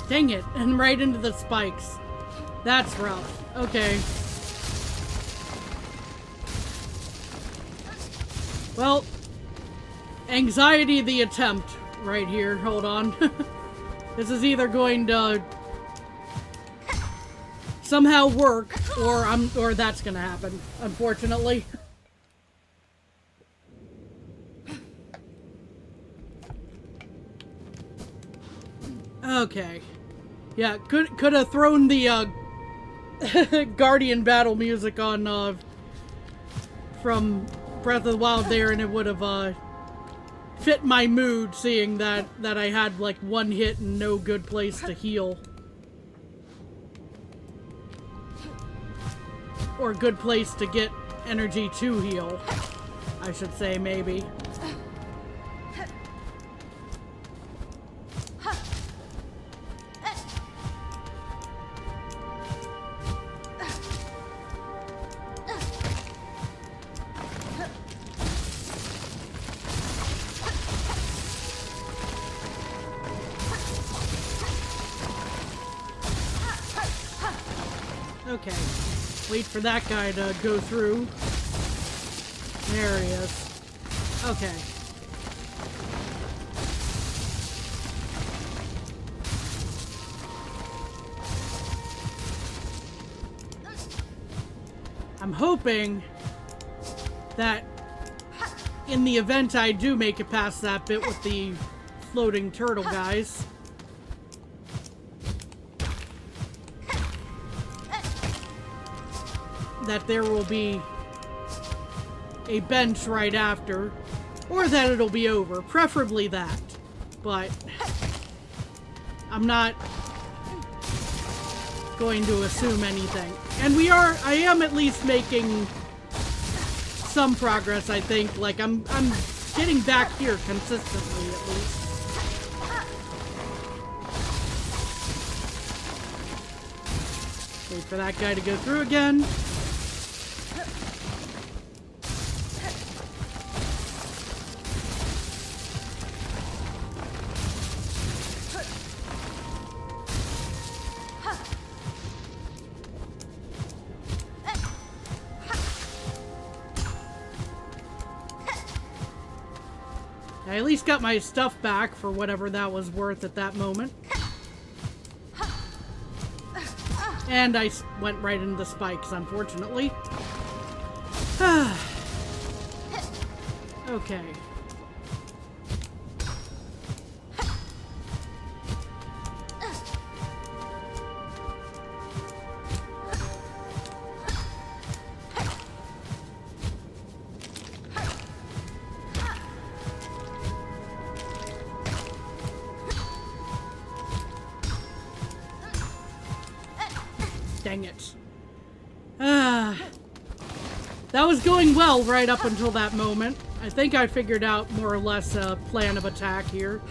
Dang it, and right into the spikes. That's rough. Okay. Well, anxiety the attempt right here. Hold on. This is either going to somehow work, or that's gonna happen, unfortunately. Okay. Yeah, could have thrown the Guardian battle music on from Breath of the Wild there, and it would have fit my mood, seeing that I had like one hit and no good place to heal. Or a good place to get energy to heal, I should say, maybe. Okay, wait for that guy to go through. There he is. Okay. I'm hoping that in the event I do make it past that bit with the floating turtle guys, that there will be a bench right after, or that it'll be over. Preferably that, but I'm not going to assume anything. And I am at least making some progress, I think. Like, I'm getting back here consistently, at least. Wait for that guy to go through again. I at least got my stuff back for whatever that was worth at that moment. And I went right into the spikes, unfortunately. Okay. Dang it. That was going well right up until that moment. I think I figured out more or less a plan of attack here.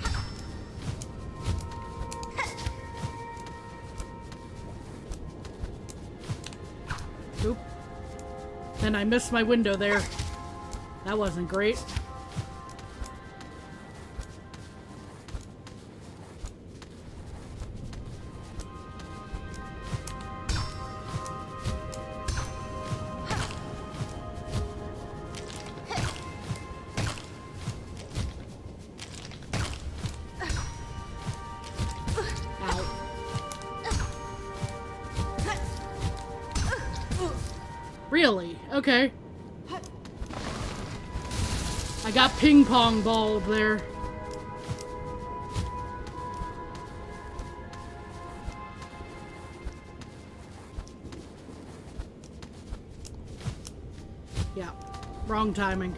Oop. And I missed my window there. That wasn't great. Really? Okay. I got ping pong balled there. Yeah, wrong timing.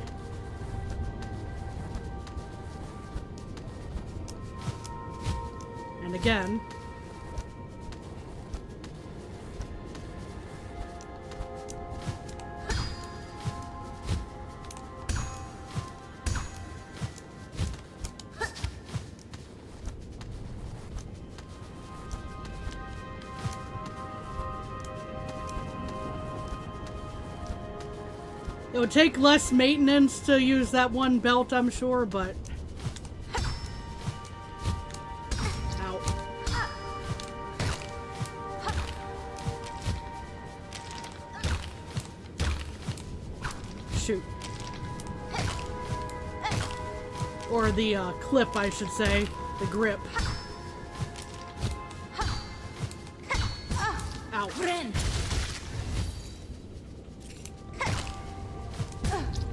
And again. It would take less maintenance to use that one belt, I'm sure, but... Ow. Shoot. Or the clip, I should say. The grip. Ow.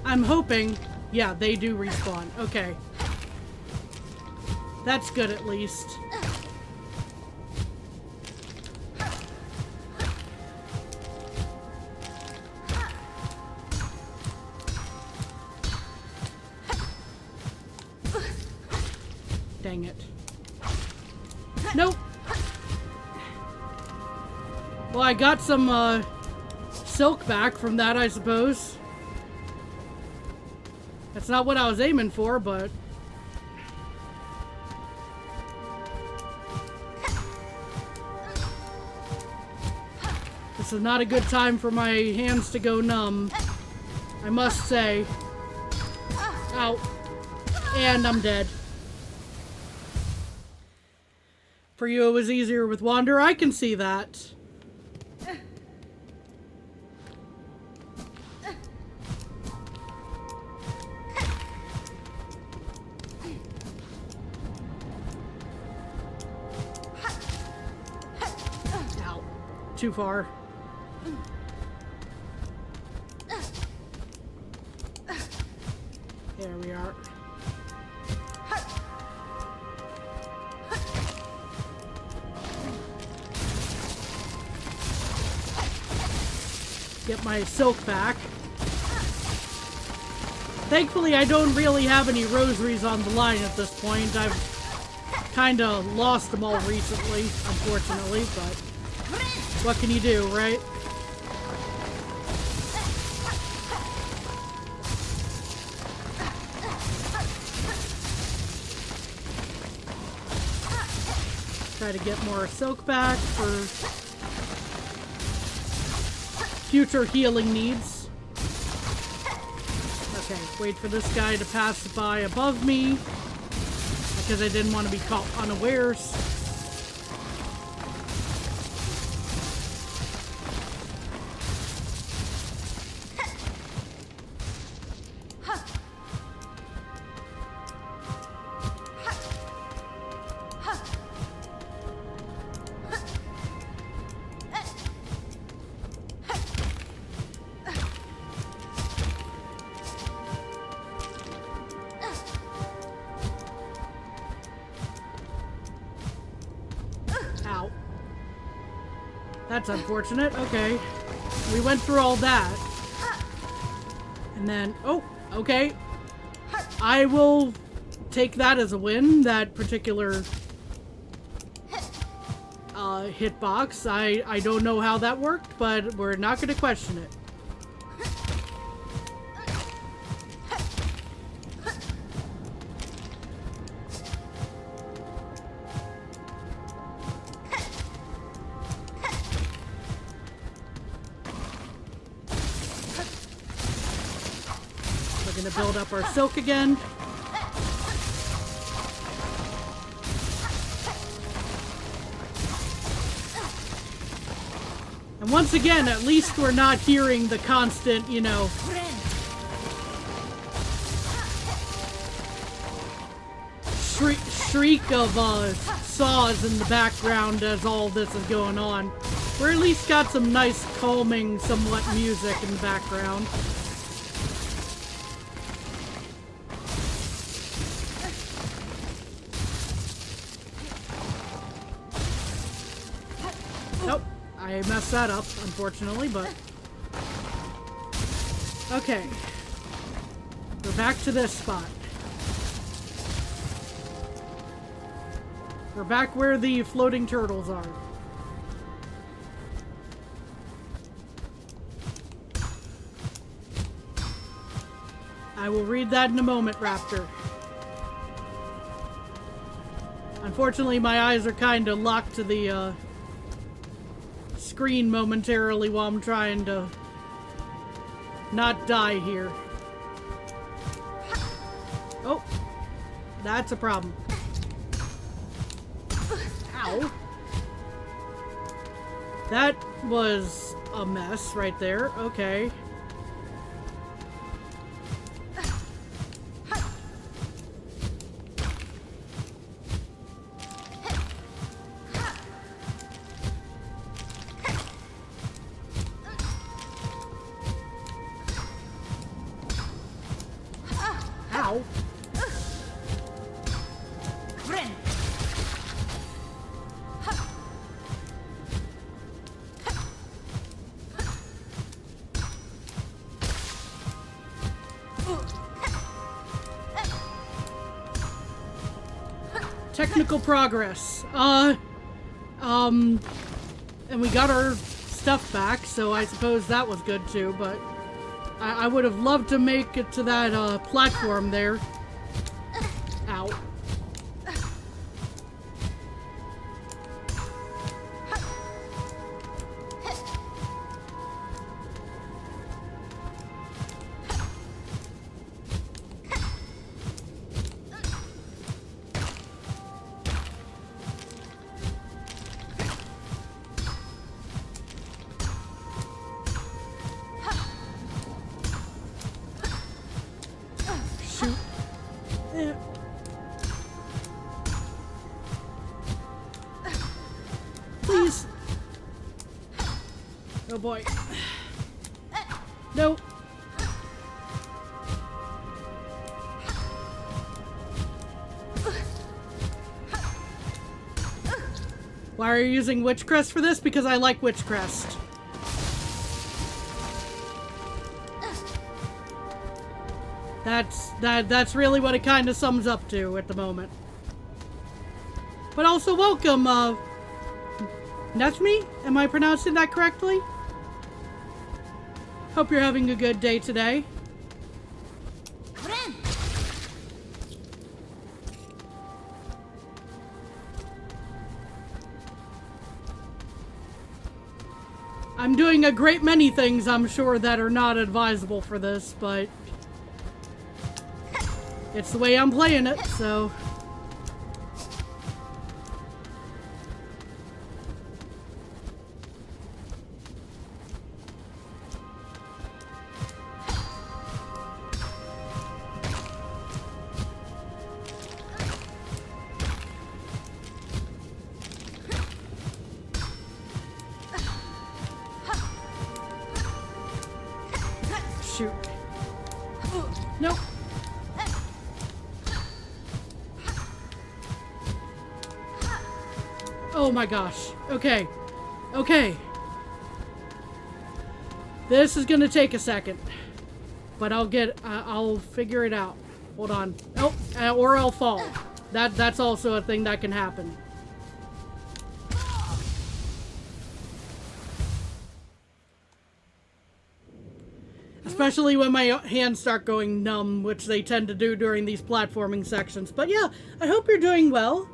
I'm hoping... Yeah, they do respawn. Okay. That's good at least. Dang it. Nope. Well, I got some, silk back from that, I suppose. That's not what I was aiming for, but... This is not a good time for my hands to go numb, I must say. Ow. And I'm dead. For you, it was easier with Wander. I can see that. Ow. Too far. There we are. Get my silk back. Thankfully, I don't really have any rosaries on the line at this point. I've kind of lost them all recently, unfortunately, but what can you do, right? Try to get more silk back for future healing needs. Okay, wait for this guy to pass by above me because I didn't want to be caught unawares. Ow. That's unfortunate. Okay. We went through all that. And then... Oh, okay. I will take that as a win, that particular hitbox. I don't know how that worked, but we're not going to question it. We're gonna build up our silk again. And once again, at least we're not hearing the constant, you know, shriek of saws in the background as all this is going on. We're at least got some nice, calming, somewhat music in the background. Nope, I messed that up, unfortunately, but... Okay. We're back to this spot. We're back where the floating turtles are. I will read that in a moment, Raptor. Unfortunately, my eyes are kind of locked to the screen momentarily while I'm trying to not die here. Oh, that's a problem. Ow. That was a mess right there. Okay. Ow. Technical progress. And we got our stuff back, so I suppose that was good too, but I would have loved to make it to that platform there. Ow. Please. Oh boy. No. Why are you using Witchcrest for this? Because I like Witchcrest. That's really what it kind of sums up to at the moment. But also welcome, Nefmi? Am I pronouncing that correctly? Hope you're having a good day today. I'm doing a great many things, I'm sure, that are not advisable for this, but it's the way I'm playing it, so... Shoot. Nope. Oh my gosh. Okay. Okay. This is gonna take a second. But I'll figure it out. Hold on. Oh, or I'll fall. That's also a thing that can happen. Especially when my hands start going numb, which they tend to do during these platforming sections. But yeah, I hope you're doing well.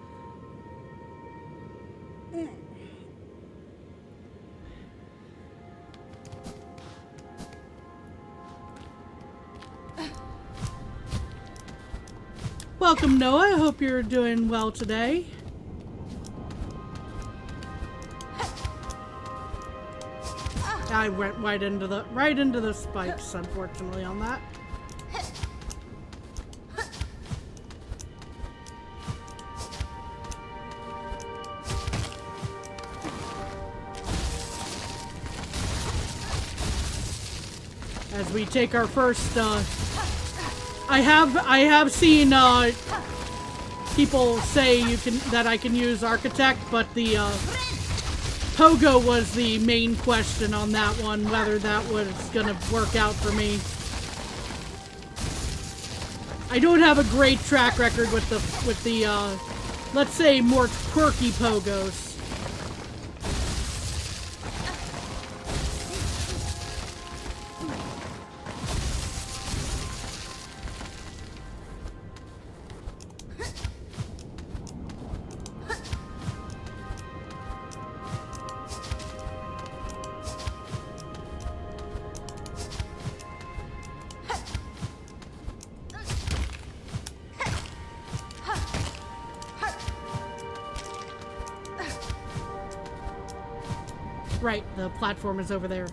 Welcome, Noah. I hope you're doing well today. I went right into the spikes, unfortunately, on that. As we take our first, I have seen people say that I can use Architect, but the Pogo was the main question on that one, whether that was gonna work out for me. I don't have a great track record with the let's say more quirky Pogos. Right, the platform is over there.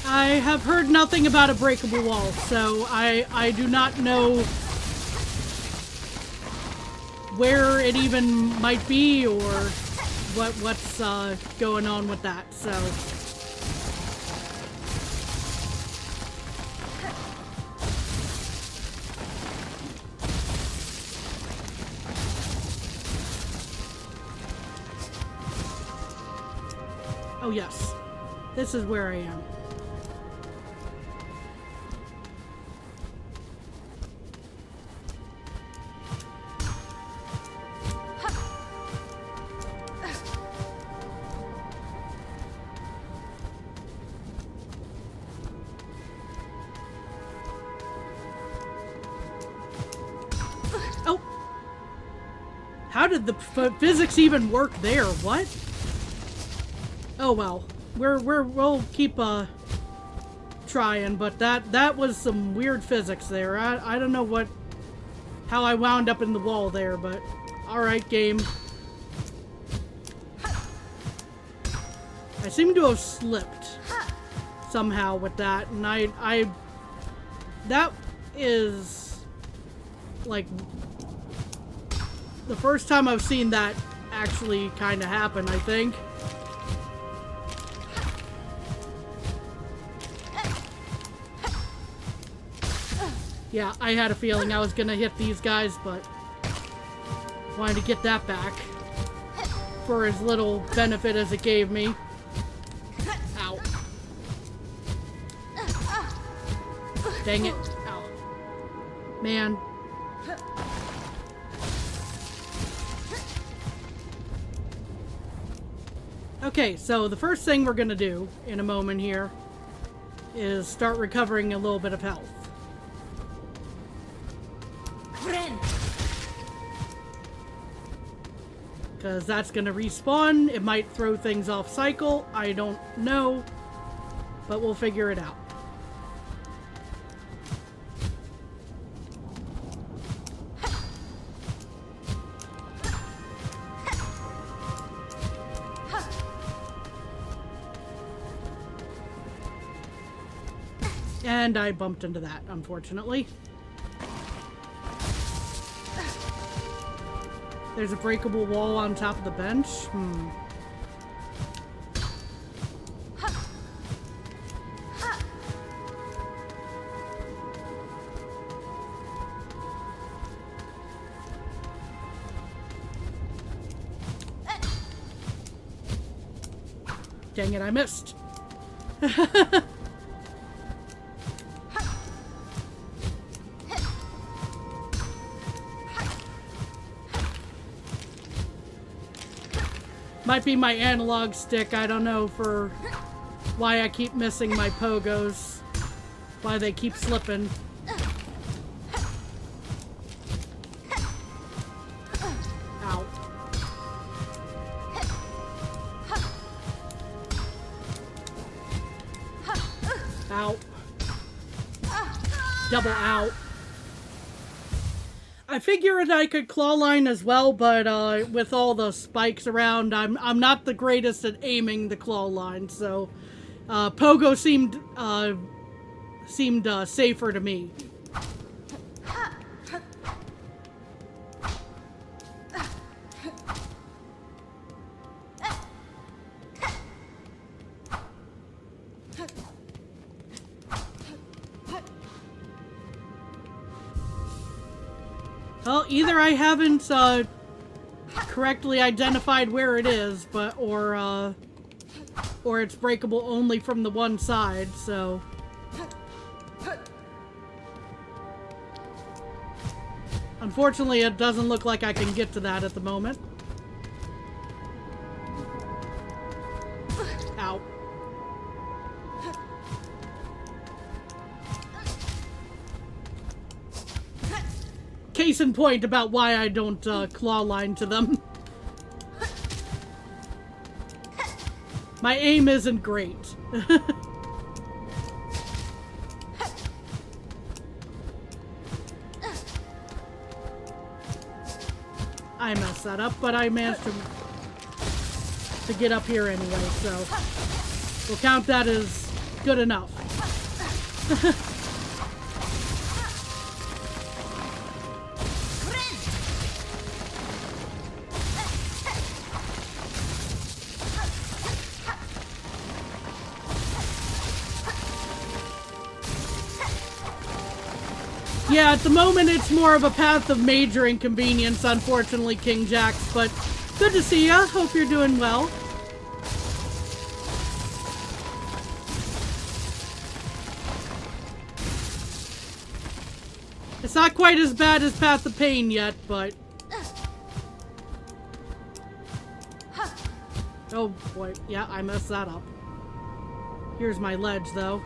I have heard nothing about a breakable wall, so I do not know where it even might be or what's going on with that, so. Oh yes, this is where I am. How did the physics even work there? What? Oh well, we'll keep trying, but that was some weird physics there. I don't know how I wound up in the wall there, but all right, game. I seem to have slipped somehow with that, and that is like the first time I've seen that actually kind of happen, I think. Yeah, I had a feeling I was gonna hit these guys, but wanted to get that back for as little benefit as it gave me. Ow. Dang it. Ow. Man. Okay, so the first thing we're gonna do in a moment here is start recovering a little bit of health. Because that's gonna respawn. It might throw things off cycle. I don't know, but we'll figure it out. And I bumped into that, unfortunately. There's a breakable wall on top of the bench. Dang it, I missed. Might be my analog stick, I don't know, for why I keep missing my pogos. Why they keep slipping. double out. I figured I could claw line as well, but with all the spikes around, I'm not the greatest at aiming the claw line, so Pogo seemed safer to me. Well, either I haven't correctly identified where it is, or it's breakable only from the one side, so. Unfortunately, it doesn't look like I can get to that at the moment. Ow. Case in point about why I don't claw line to them. My aim isn't great. I messed that up, but I managed to get up here anyway, so we'll count that as good enough. Yeah, at the moment it's more of a path of major inconvenience, unfortunately, King Jax, but good to see ya. Hope you're doing well. It's not quite as bad as Path of Pain yet, but... Oh boy, yeah, I messed that up. Here's my ledge, though.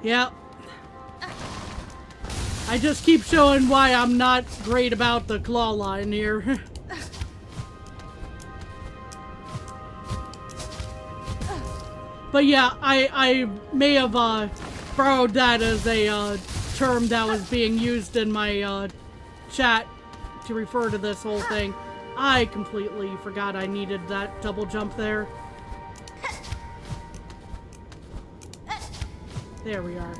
Yeah. I just keep showing why I'm not great about the claw line here. But yeah, I may have borrowed that as a term that was being used in my chat to refer to this whole thing. I completely forgot I needed that double jump there. There we are.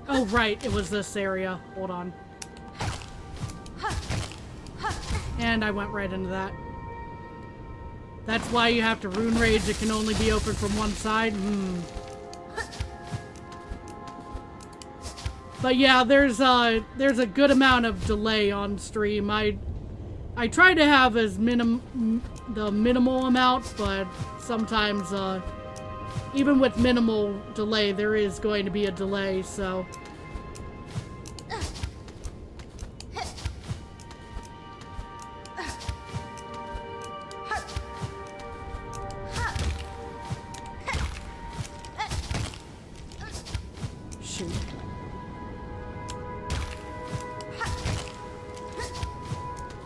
Oh, right, it was this area. Hold on. And I went right into that. That's why you have to Rune Rage. It can only be open from one side. But yeah, there's a good amount of delay on stream. I try to have as the minimal amount, but sometimes even with minimal delay, there is going to be a delay, so. Shoot.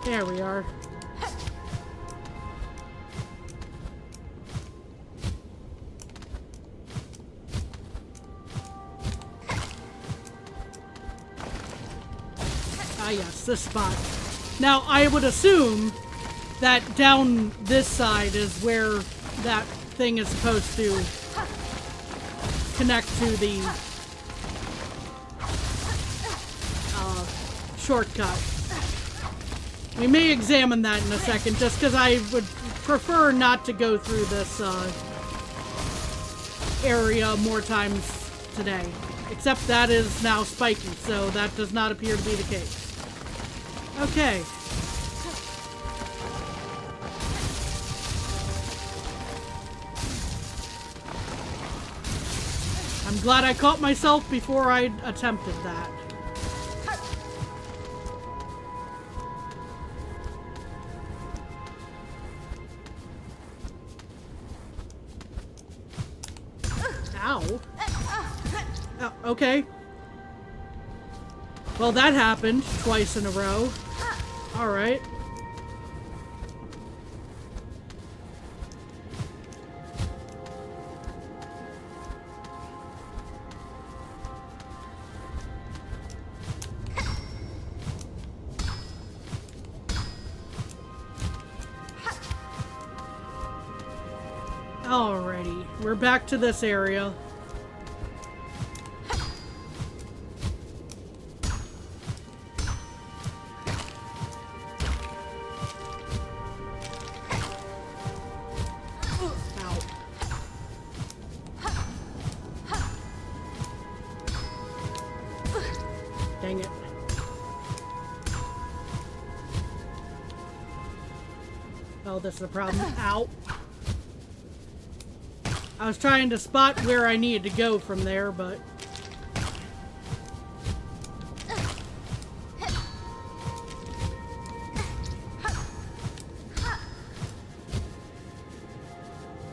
There we are. Ah yes, this spot. Now, I would assume that down this side is where that thing is supposed to connect to the shortcut. We may examine that in a second, just because I would prefer not to go through this area more times today. Except that is now spiky, so that does not appear to be the case. Okay. I'm glad I caught myself before I attempted that. Ow. Okay. Well, that happened twice in a row. Alright. Alrighty, we're back to this area. Ow. Dang it. Oh, this is a problem. Ow. I was trying to spot where I needed to go from there, but...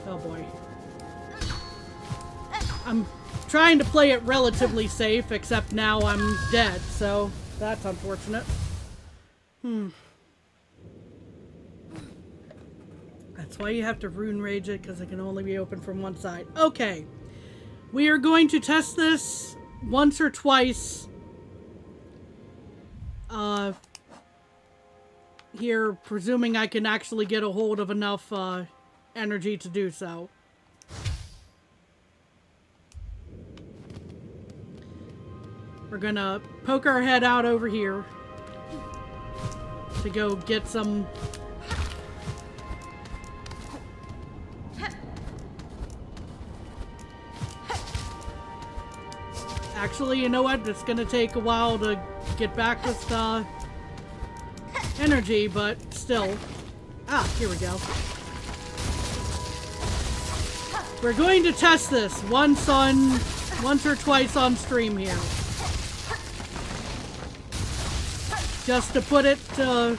Oh boy. I'm trying to play it relatively safe, except now I'm dead, so that's unfortunate. That's why you have to rune rage it, because it can only be open from one side. Okay. We are going to test this once or twice. Here, presuming I can actually get a hold of enough energy to do so. We're gonna poke our head out over here to go get some... Actually, you know what? It's gonna take a while to get back with energy, but still. Ah, here we go. We're going to test this once or twice on stream here. Just to put it to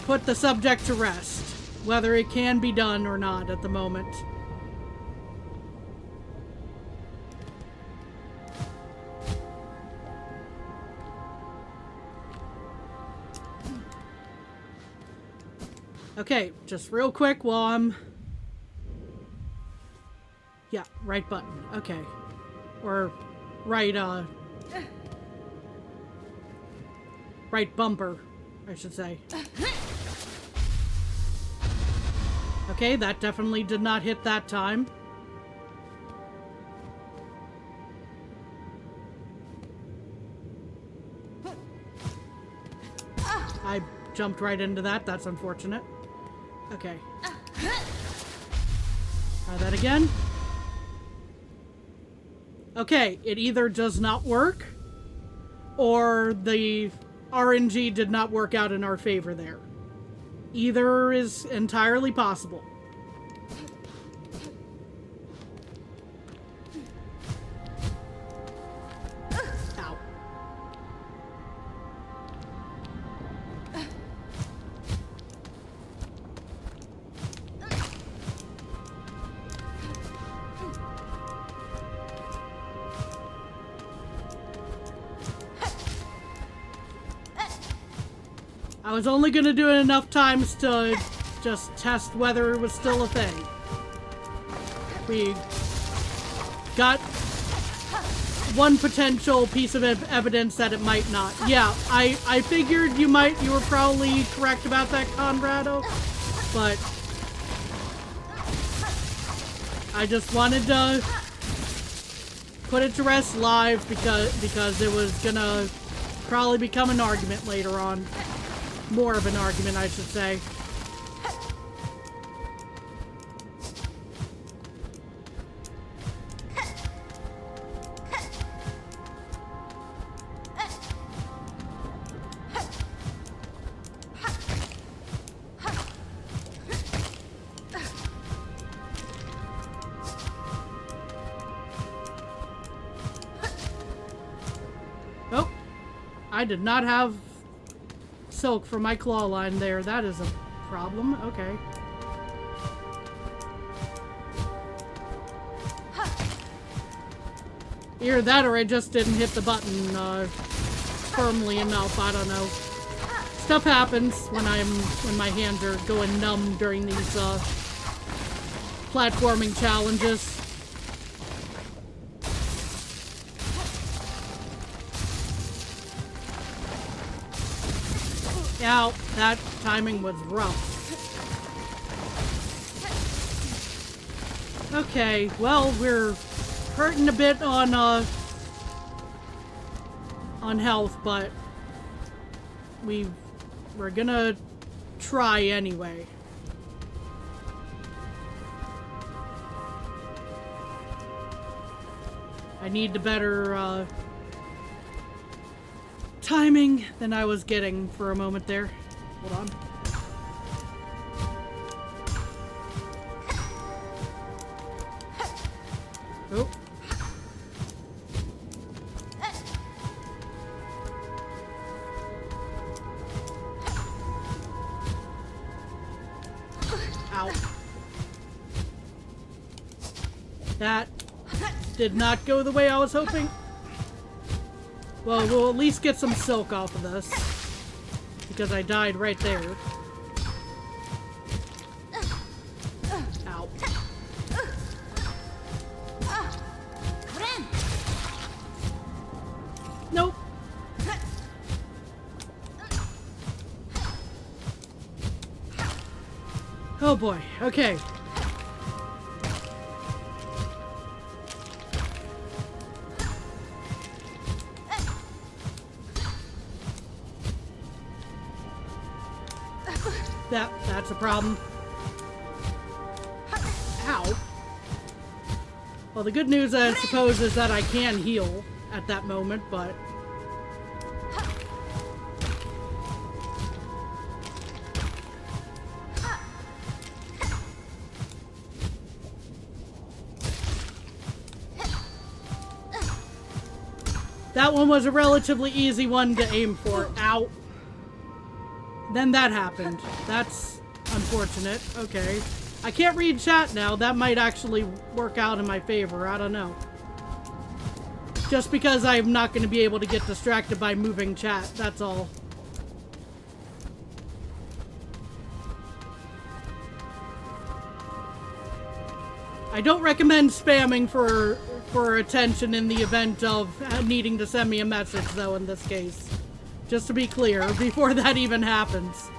put the subject to rest, whether it can be done or not at the moment. Okay, just real quick while I'm... Yeah, right button. Okay. Or right, right bumper, I should say. Okay, that definitely did not hit that time. I jumped right into that. That's unfortunate. Okay. Try that again. Okay, it either does not work, or the RNG did not work out in our favor there. Either is entirely possible. Ow. I was only going to do it enough times to just test whether it was still a thing. We got one potential piece of evidence that it might not. Yeah, I figured you were probably correct about that, Conrado, but I just wanted to put it to rest live because it was gonna probably become an argument later on. More of an argument, I should say. Oh, I did not have silk for my claw line there. That is a problem. Okay. Either that or I just didn't hit the button firmly enough. I don't know. Stuff happens when my hands are going numb during these platforming challenges. Ow, that timing was rough. Okay, well, we're hurting a bit on health, but we're gonna try anyway. I need the better timing than I was getting for a moment there. Hold on. Oh. Ow. That did not go the way I was hoping. Well, we'll at least get some silk off of this. Because I died right there. Ow. Nope. Oh boy, okay. That's a problem. Ow. Well, the good news, I suppose, is that I can heal at that moment, but... that one was a relatively easy one to aim for. Ow. Then that happened. That's unfortunate. Okay. I can't read chat now. That might actually work out in my favor. I don't know. Just because I'm not going to be able to get distracted by moving chat. That's all. I don't recommend spamming for attention in the event of needing to send me a message, though, in this case. Just to be clear, before that even happens.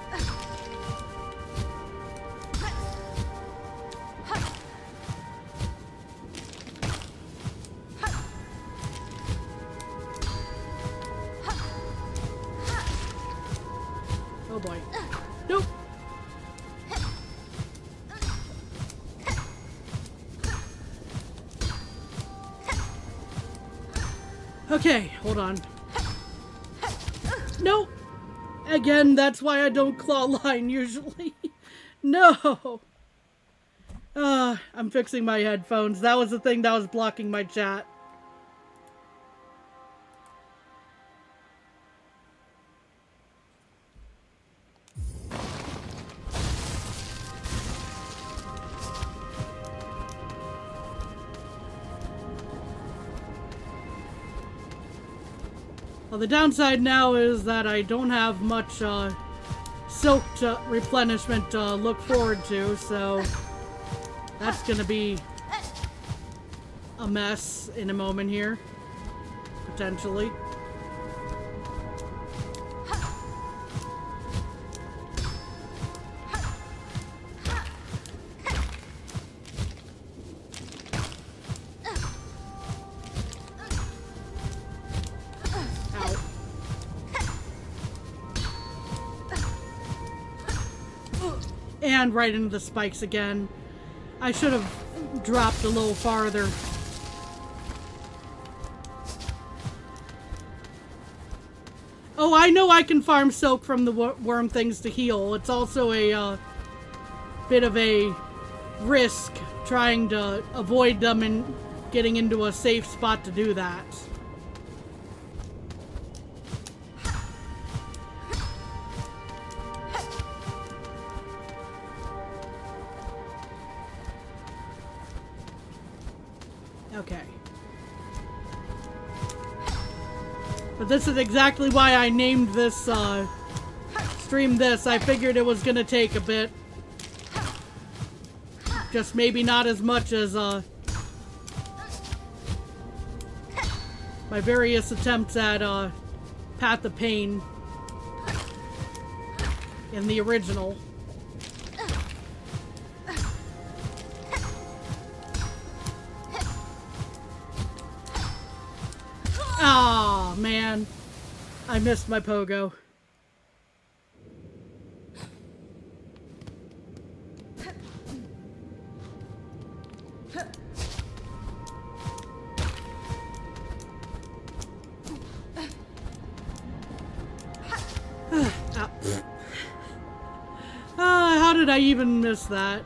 Oh boy. Nope. Okay, hold on. Nope. Again, that's why I don't claw line usually. No. I'm fixing my headphones. That was the thing that was blocking my chat. Well, the downside now is that I don't have much silk replenishment to look forward to, so that's gonna be a mess in a moment here, potentially. And right into the spikes again. I should have dropped a little farther. Oh, I know I can farm silk from the worm things to heal. It's also a bit of a risk trying to avoid them and getting into a safe spot to do that. Okay. But this is exactly why I named this, stream this. I figured it was gonna take a bit. Just maybe not as much as, my various attempts at, Path of Pain in the original. Oh man, I missed my pogo. How did I even miss that?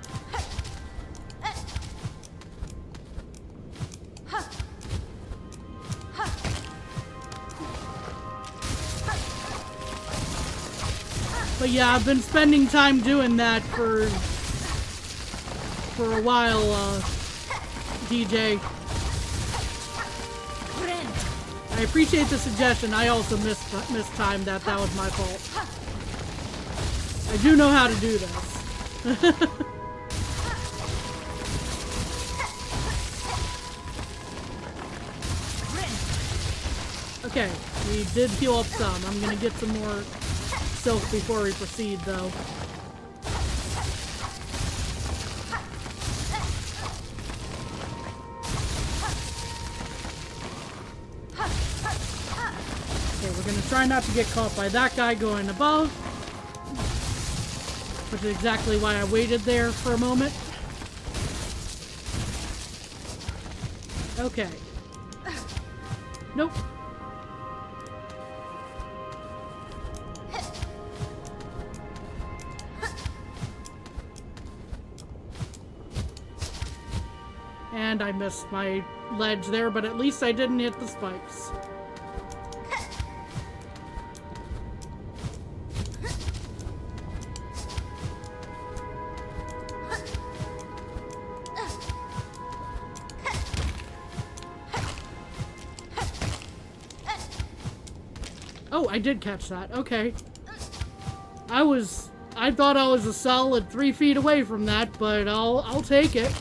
But yeah, I've been spending time doing that for a while, DJ. I appreciate the suggestion. I also mistimed that. That was my fault. I do know how to do this. Okay, we did heal up some. I'm gonna get some more silk before we proceed, though. Okay, we're gonna try not to get caught by that guy going above. Which is exactly why I waited there for a moment. Okay. Nope. And I missed my ledge there, but at least I didn't hit the spikes. Oh, I did catch that. Okay. I thought I was a solid 3 feet away from that, but I'll take it.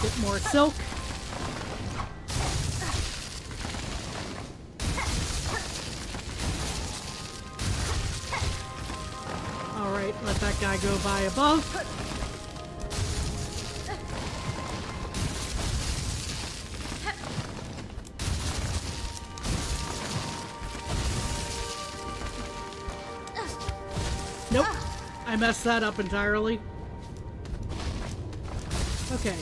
Get more silk. Alright, let that guy go by above. Nope, I messed that up entirely. Okay.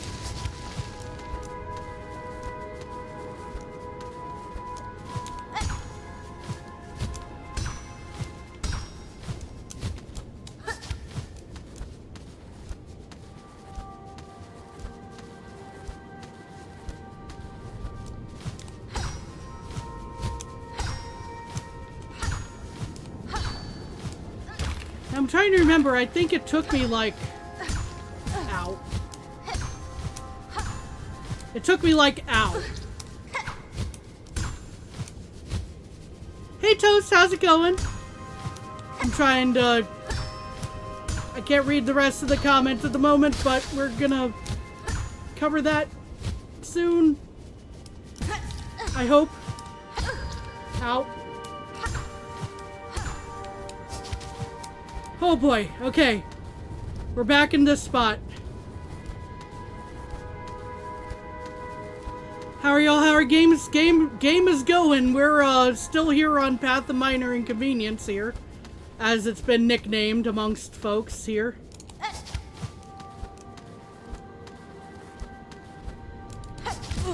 I'm trying to remember, I think it took me like... Ow. It took me like... Ow. Hey Toast, how's it going? I'm trying to... I can't read the rest of the comments at the moment, but we're gonna cover that soon. I hope. Ow. Oh boy, okay. We're back in this spot. How are y'all? How are game is going? We're still here on Path of Minor Inconvenience here, as it's been nicknamed amongst folks here.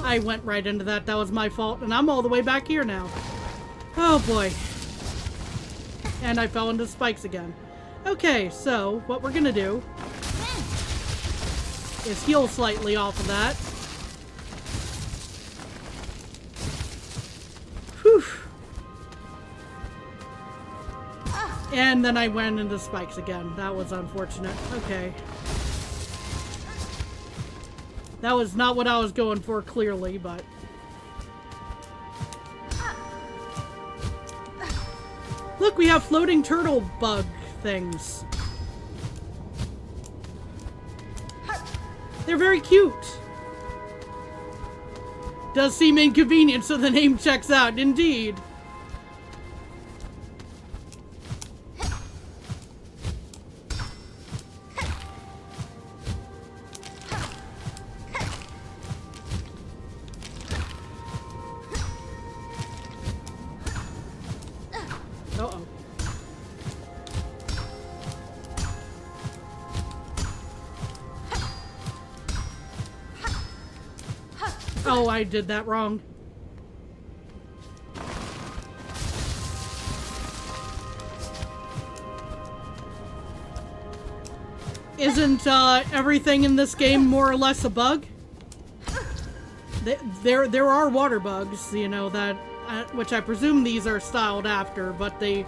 I went right into that. That was my fault, and I'm all the way back here now. Oh boy. And I fell into spikes again. Okay, so what we're gonna do is heal slightly off of that. Whew. And then I went into spikes again. That was unfortunate. Okay. That was not what I was going for, clearly, but... Look, we have floating turtle bug things. They're very cute. Does seem inconvenient, so the name checks out. Indeed. Uh-oh. Oh, I did that wrong. Isn't everything in this game more or less a bug? There are water bugs, you know, that which I presume these are styled after, but they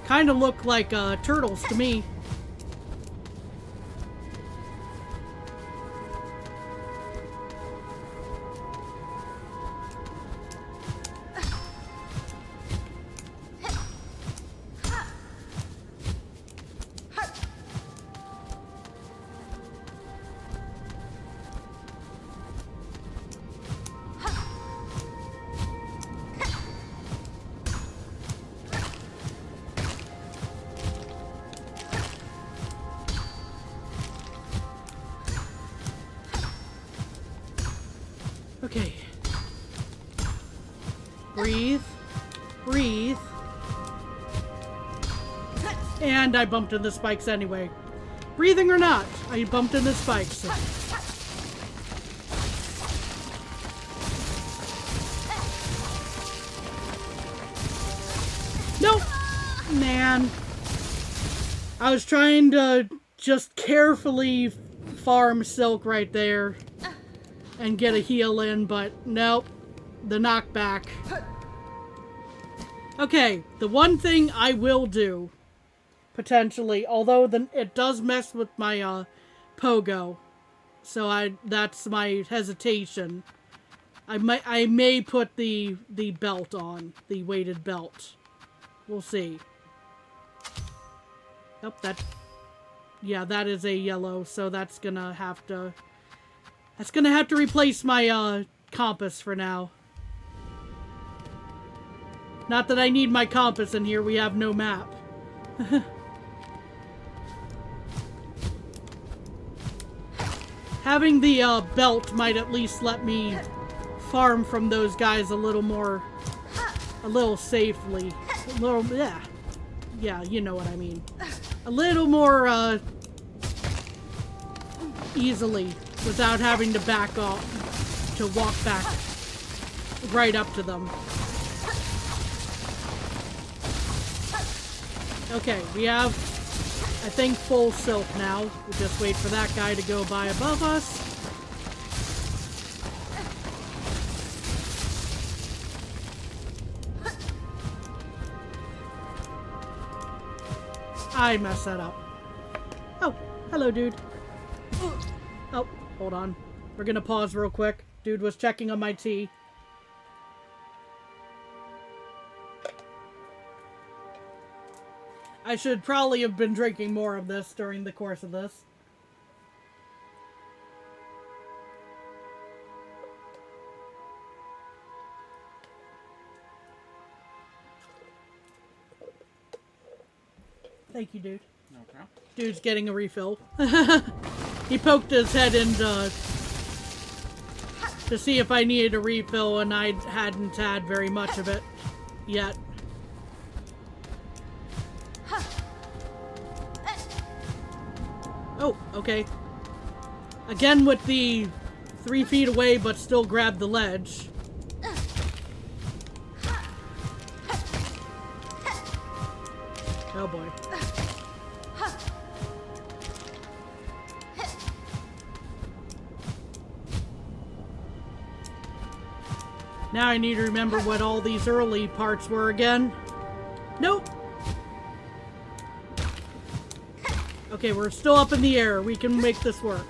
kind of look like turtles to me. Okay. Breathe. Breathe. And I bumped into spikes anyway. Breathing or not, I bumped into spikes. Nope! Man. I was trying to just carefully farm Silk right there and get a heal in, but nope. The knockback. Okay, the one thing I will do, potentially, although it does mess with my pogo, so that's my hesitation. I may put the belt on, the weighted belt. We'll see. Nope, yeah, that is a yellow, so that's gonna have to replace my compass for now. Not that I need my compass in here, we have no map. Having the belt might at least let me farm from those guys a little safely. Yeah, you know what I mean. A little more easily without having to back off, to walk back right up to them. Okay, we have, I think, full Silk now. We'll just wait for that guy to go by above us. I messed that up. Oh, hello, dude. Oh, hold on. We're gonna pause real quick. Dude was checking on my tea. I should probably have been drinking more of this during the course of this. Thank you, dude. No problem. Dude's getting a refill. He poked his head in to see if I needed a refill, and I hadn't had very much of it yet. Oh, okay. Again with the 3 feet away, but still grab the ledge. Oh boy. Now I need to remember what all these early parts were again. Nope. Okay, we're still up in the air. We can make this work.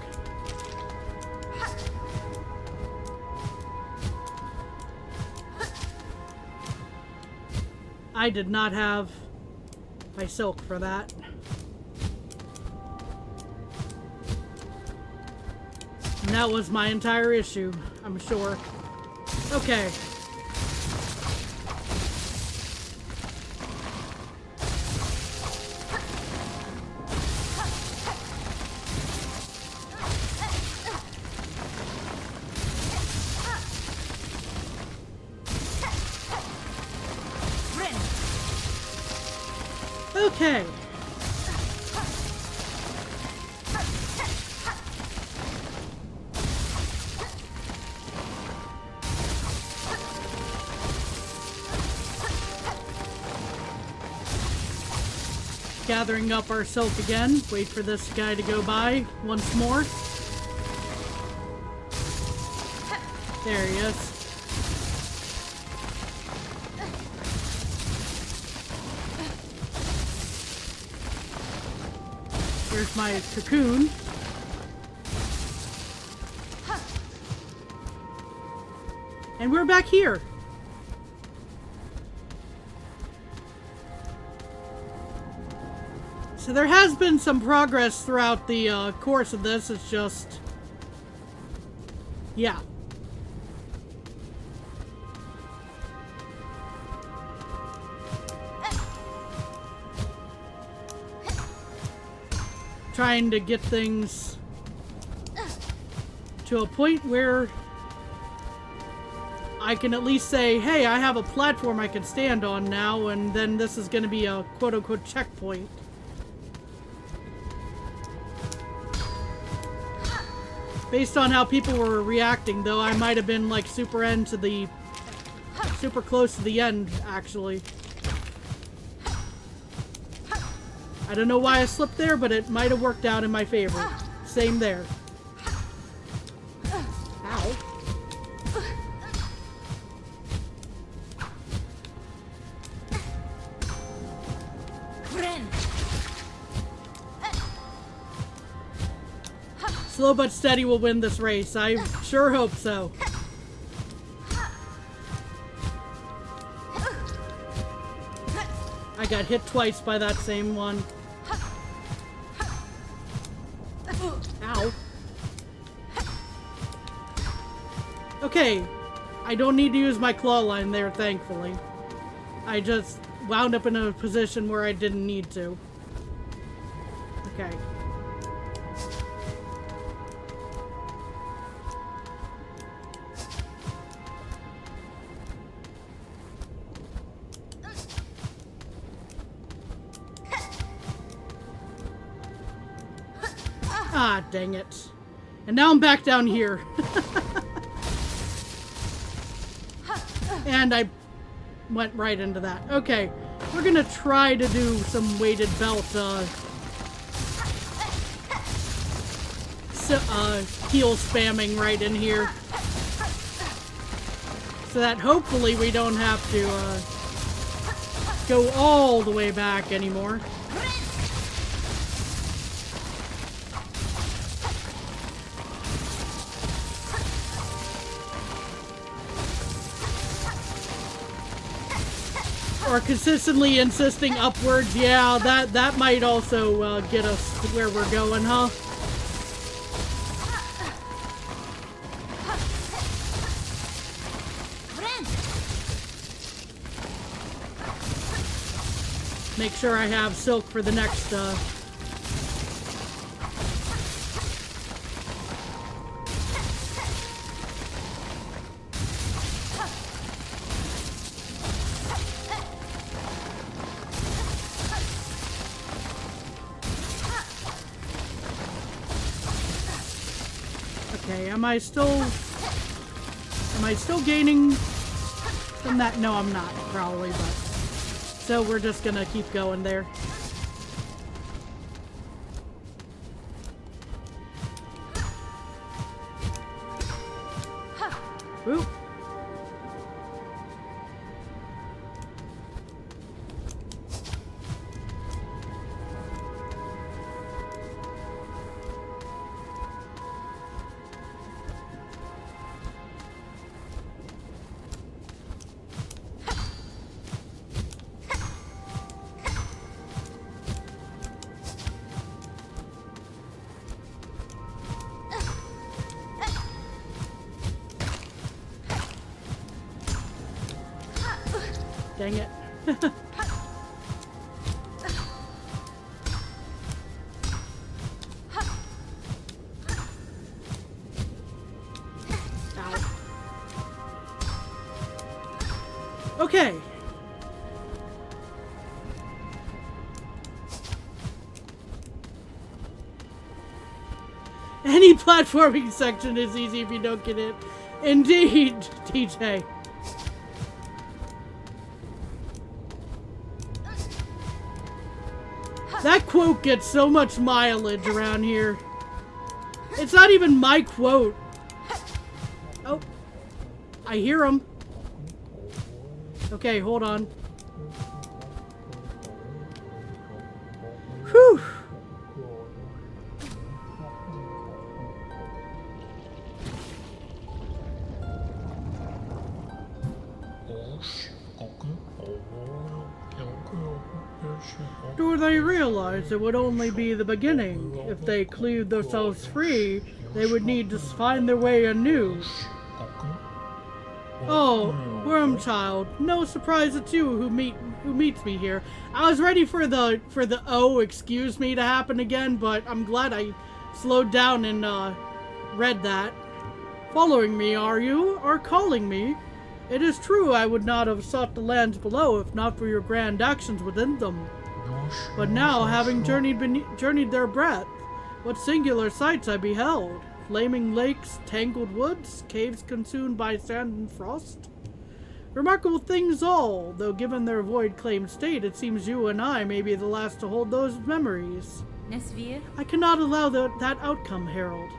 I did not have my silk for that. And that was my entire issue, I'm sure. Okay. Okay. Gathering up our silk again. Wait for this guy to go by once more. There he is. Here's my cocoon. And we're back here. So there has been some progress throughout the course of this. It's just... yeah. Trying to get things to a point where I can at least say, hey, I have a platform I can stand on now, and then this is going to be a quote-unquote checkpoint. Based on how people were reacting, though, I might have been like super close to the end, actually. I don't know why I slipped there, but it might have worked out in my favor. Same there. Ow. Slow but steady will win this race. I sure hope so. I got hit twice by that same one. Ow. Okay. I don't need to use my claw line there, thankfully. I just wound up in a position where I didn't need to. Okay. Ah, dang it. And now I'm back down here. And I went right into that. Okay, we're gonna try to do some weighted belt, heal spamming right in here. So that hopefully we don't have to, go all the way back anymore. Or consistently insisting upwards, yeah, that might also get us to where we're going, huh? Make sure I have silk for the next, Okay, am I still gaining from that? No, I'm not, probably, but... So we're just gonna keep going there. Oop. Dang it. Ow. Okay. Any platforming section is easy if you don't get it. Indeed, DJ. That quote gets so much mileage around here. It's not even my quote. Oh. I hear him. Okay, hold on. Whew. Do they realize it would only be the beginning? If they cleared themselves free, they would need to find their way anew. Oh, Wormchild, no surprise it's you who meets me here. I was ready for the oh, excuse me to happen again, but I'm glad I slowed down and read that. Following me, are you? Or calling me? It is true I would not have sought the lands below if not for your grand actions within them. But now, having journeyed their breadth, what singular sights I beheld. Flaming lakes, tangled woods, caves consumed by sand and frost. Remarkable things all, though given their void-claimed state, it seems you and I may be the last to hold those memories. I cannot allow that outcome, Herald.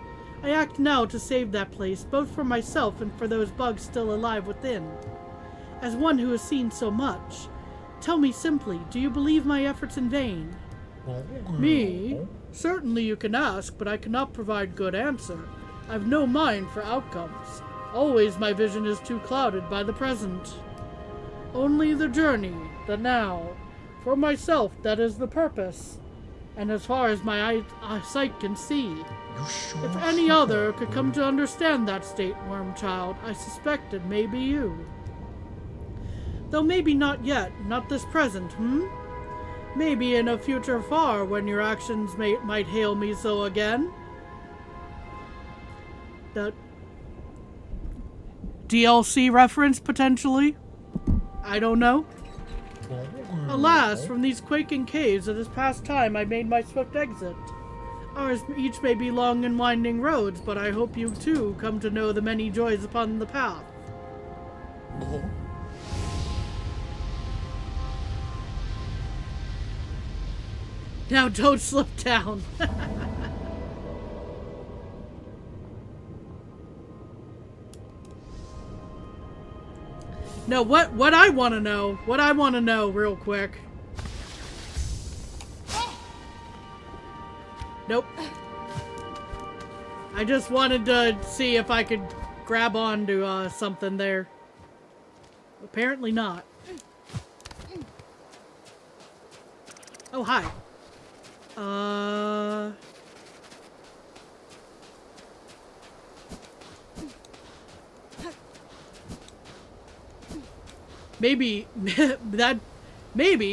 I act now to save that place, both for myself and for those bugs still alive within. As one who has seen so much, tell me simply, do you believe my efforts in vain? Me? Certainly you can ask, but I cannot provide good answer. I've no mind for outcomes. Always my vision is too clouded by the present. Only the journey, the now. For myself, that is the purpose. And as far as my eyesight can see. If any other could come to understand that state, Wormchild, I suspect it may be you. Though maybe not yet, not this present, Maybe in a future far, when your actions might hail me so again. That DLC reference, potentially? I don't know. Alas, from these quaking caves, it is past time I made my swift exit. Ours each may be long and winding roads, but I hope you too come to know the many joys upon the path. Now don't slip down. No, what I want to know real quick. Nope. I just wanted to see if I could grab onto something there. Apparently not. Oh, hi. Maybe,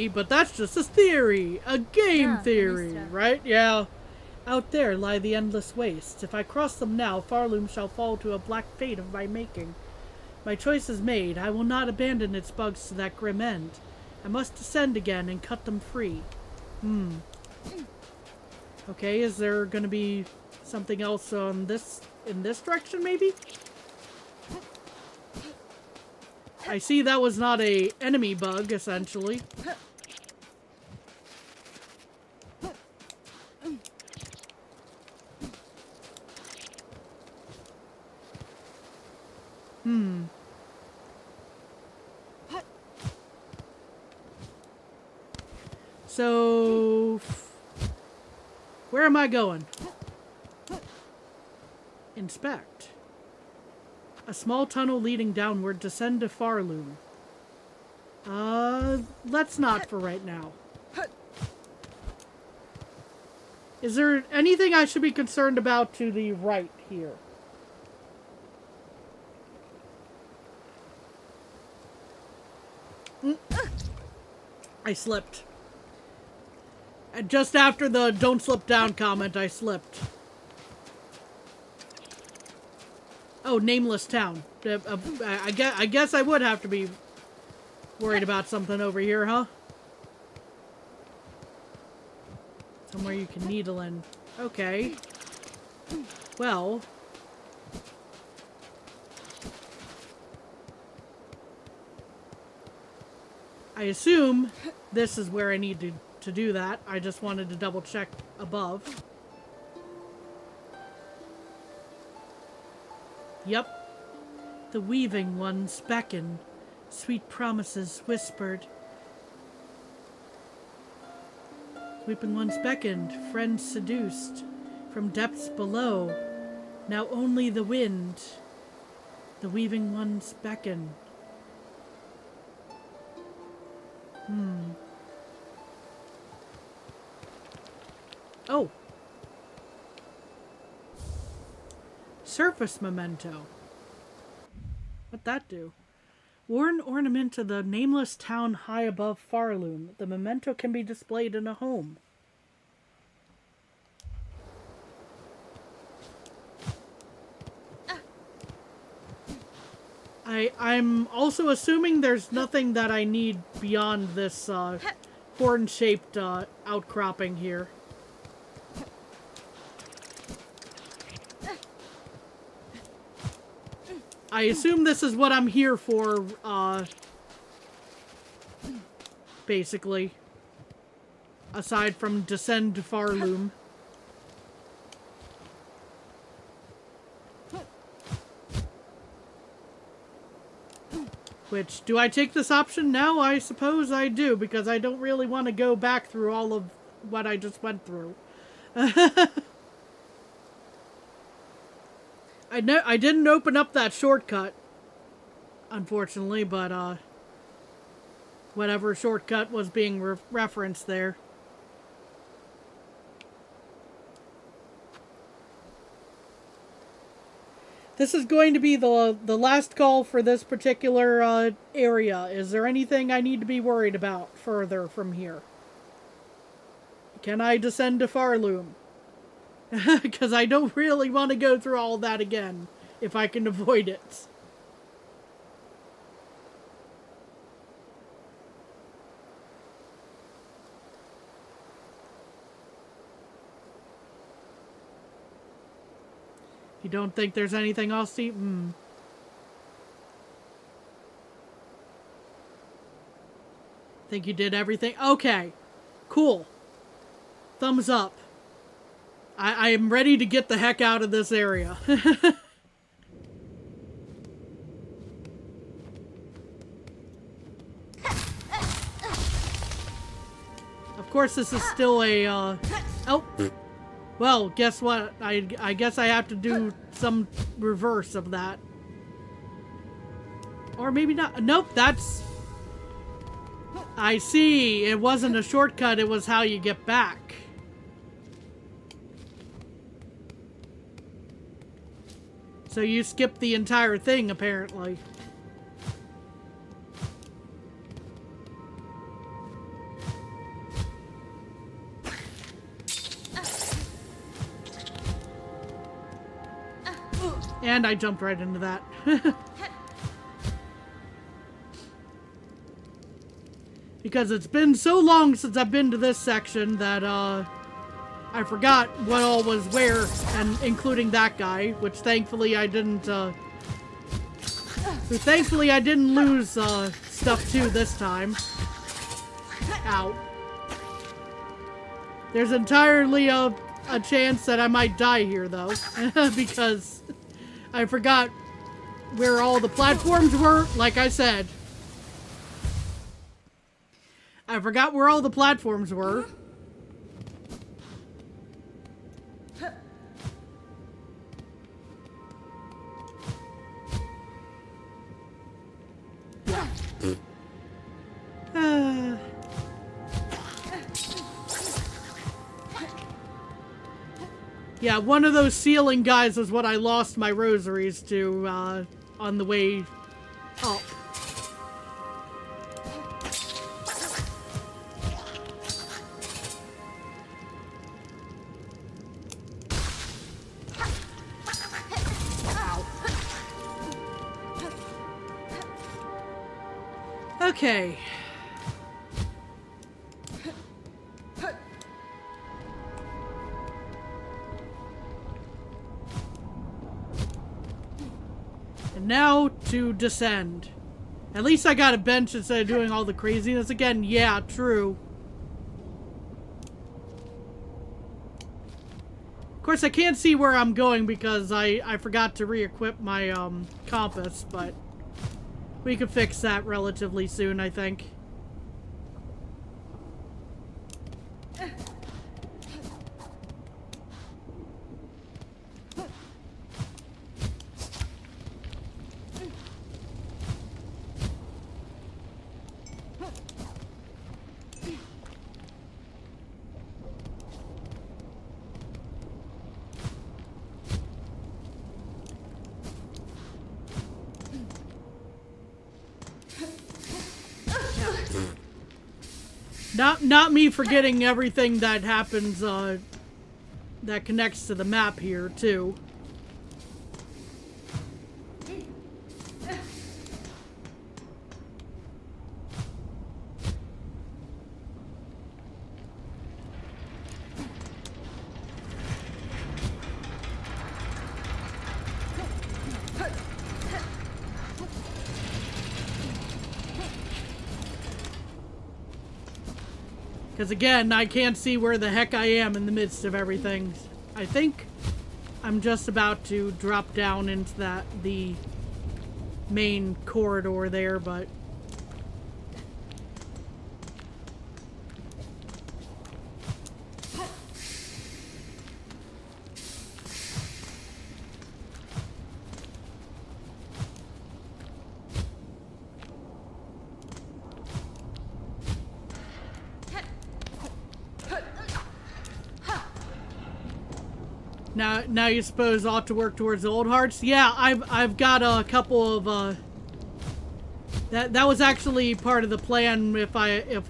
but that's just a theory, a game theory, right? Yeah. Out there lie the endless wastes. If I cross them now, Farloom shall fall to a black fate of my making. My choice is made. I will not abandon its bugs to that grim end. I must descend again and cut them free. Okay, is there gonna be something else on this, in this direction, maybe? I see that was not a enemy bug, essentially. So, where am I going? Inspect. A small tunnel leading downward. Descend to Farloom. Let's not for right now. Is there anything I should be concerned about to the right here? I slipped. And just after the don't slip down comment, I slipped. Oh, nameless town. I guess I would have to be worried about something over here, huh? Somewhere you can needle in. Okay. Well. I assume this is where I need to do that. I just wanted to double check above. Yep. The weaving ones beckon. Sweet promises whispered. Weeping ones beckoned, friends seduced. From depths below, now only the wind. The weaving ones beckon. Oh. Surface memento. What'd that do? Worn ornament of the nameless town high above Farloom. The memento can be displayed in a home. I'm also assuming there's nothing that I need beyond this horn-shaped outcropping here. I assume this is what I'm here for, basically. Aside from descend to Farloom. Which, do I take this option now? I suppose I do, because I don't really want to go back through all of what I just went through. I didn't open up that shortcut, unfortunately, but, whatever shortcut was being referenced there. This is going to be the last call for this particular area. Is there anything I need to be worried about further from here? Can I descend to Farloom? Because I don't really want to go through all that again, if I can avoid it. You don't think there's anything I'll see? Think you did everything? Okay. Cool. Thumbs up. I am ready to get the heck out of this area. Of course, this is still a, oh. Well, guess what? I guess I have to do some reverse of that. Or maybe not. Nope, that's... I see. It wasn't a shortcut, it was how you get back. So you skipped the entire thing, apparently. And I jumped right into that. Because it's been so long since I've been to this section that, I forgot what all was where, and including that guy, which thankfully I didn't, lose, stuff too this time. Ow. There's entirely a chance that I might die here, though, because I forgot where all the platforms were, like I said. I forgot where all the platforms were. Yeah, one of those ceiling guys is what I lost my rosaries to, on the way up. Okay. And now to descend. At least I got a bench instead of doing all the craziness again. Yeah, true. Of course, I can't see where I'm going because I forgot to re-equip my compass, but we can fix that relatively soon, I think. Not me forgetting everything that happens, that connects to the map here, too. Because again, I can't see where the heck I am in the midst of everything. I think I'm just about to drop down into the main corridor there, but... Now you suppose ought to work towards the old hearts? Yeah, I've got a couple of that was actually part of the plan. If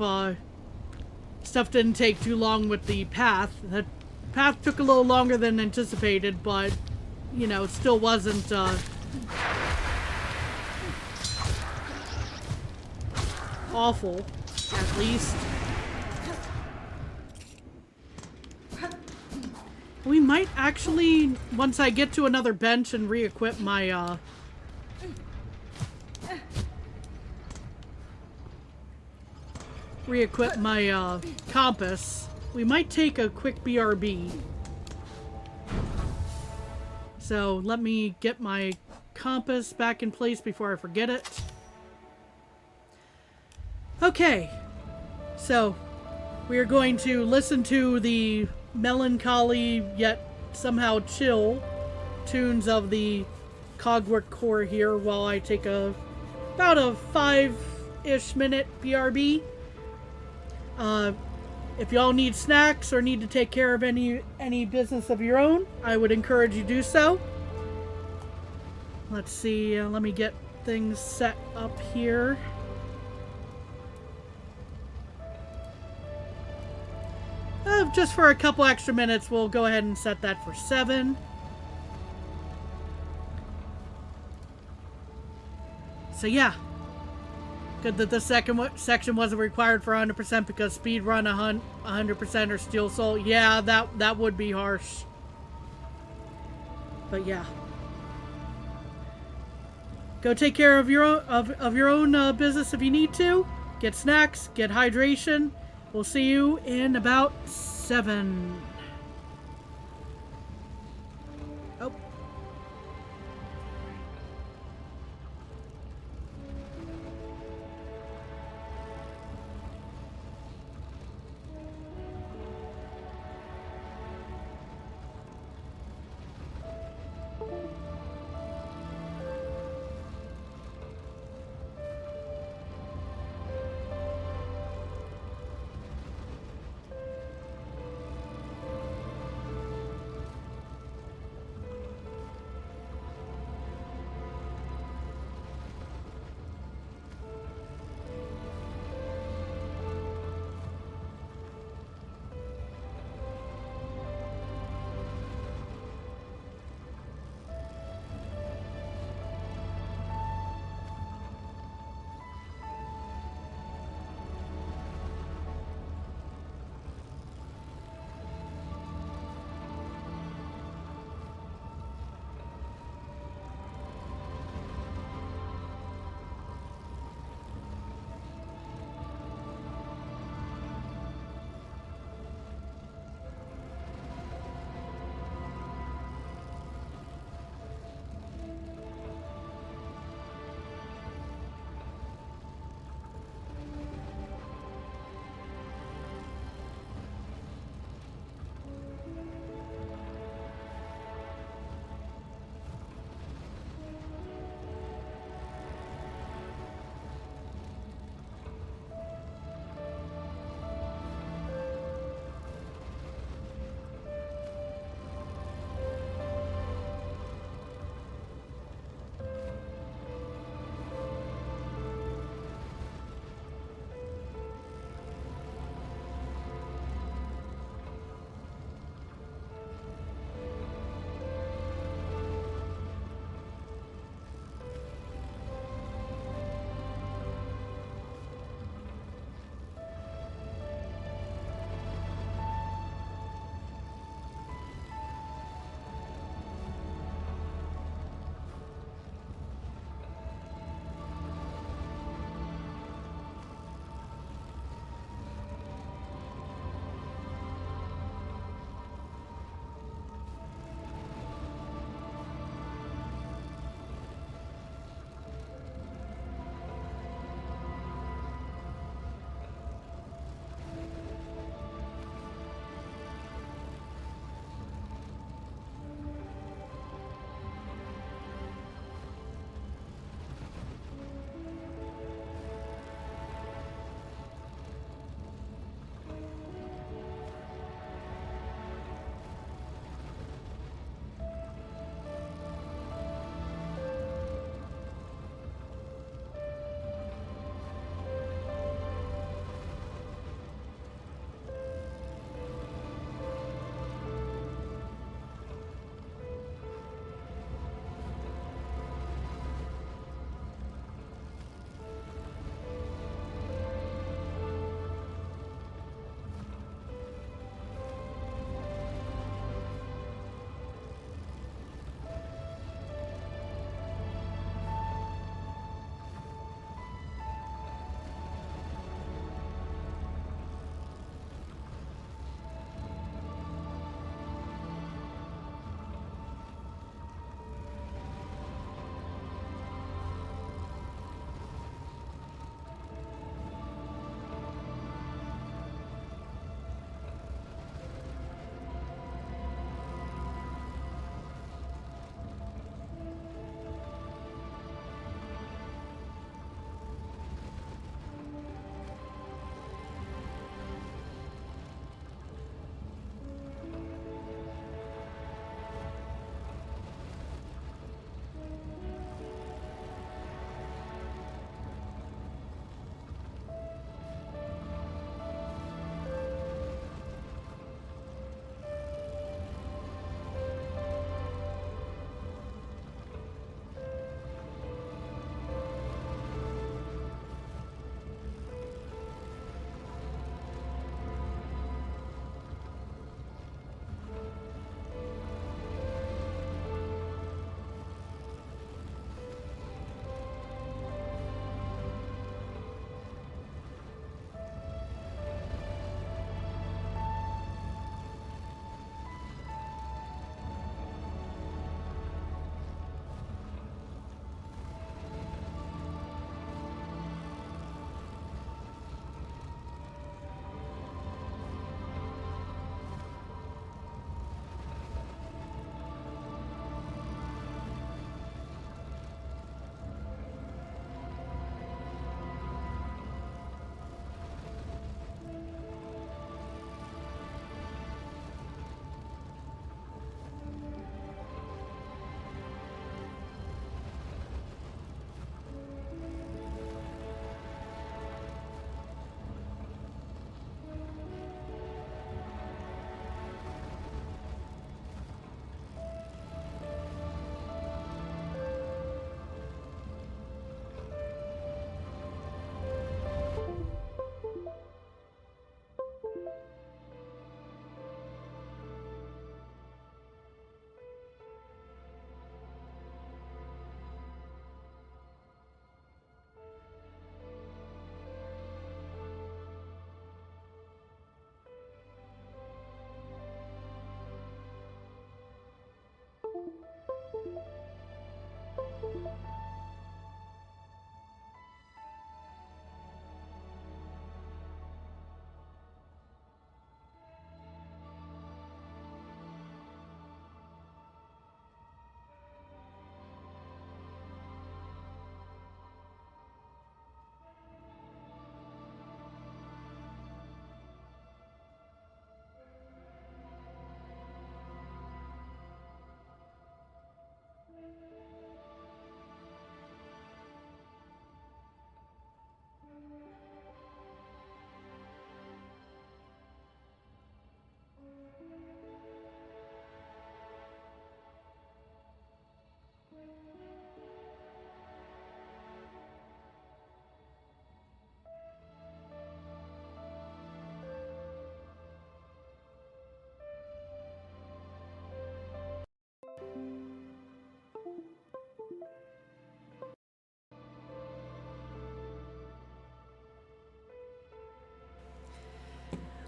stuff didn't take too long with the path. That path took a little longer than anticipated, but you know, it still wasn't awful, at least. We might actually, once I get to another bench and re-equip my, compass, we might take a quick BRB. So let me get my compass back in place before I forget it. Okay, so we are going to listen to the melancholy yet somehow chill tunes of the Cogwork Core here while I take about a 5-ish minute BRB. If y'all need snacks or need to take care of any business of your own, I would encourage you to do so. Let's see, let me get things set up here. Just for a couple extra minutes, we'll go ahead and set that for 7. So yeah. Good that the second section wasn't required for 100% because speedrun 100% or Steel Soul. Yeah, that would be harsh. But yeah. Go take care of your own business if you need to. Get snacks, get hydration. We'll see you in about 7. Oh.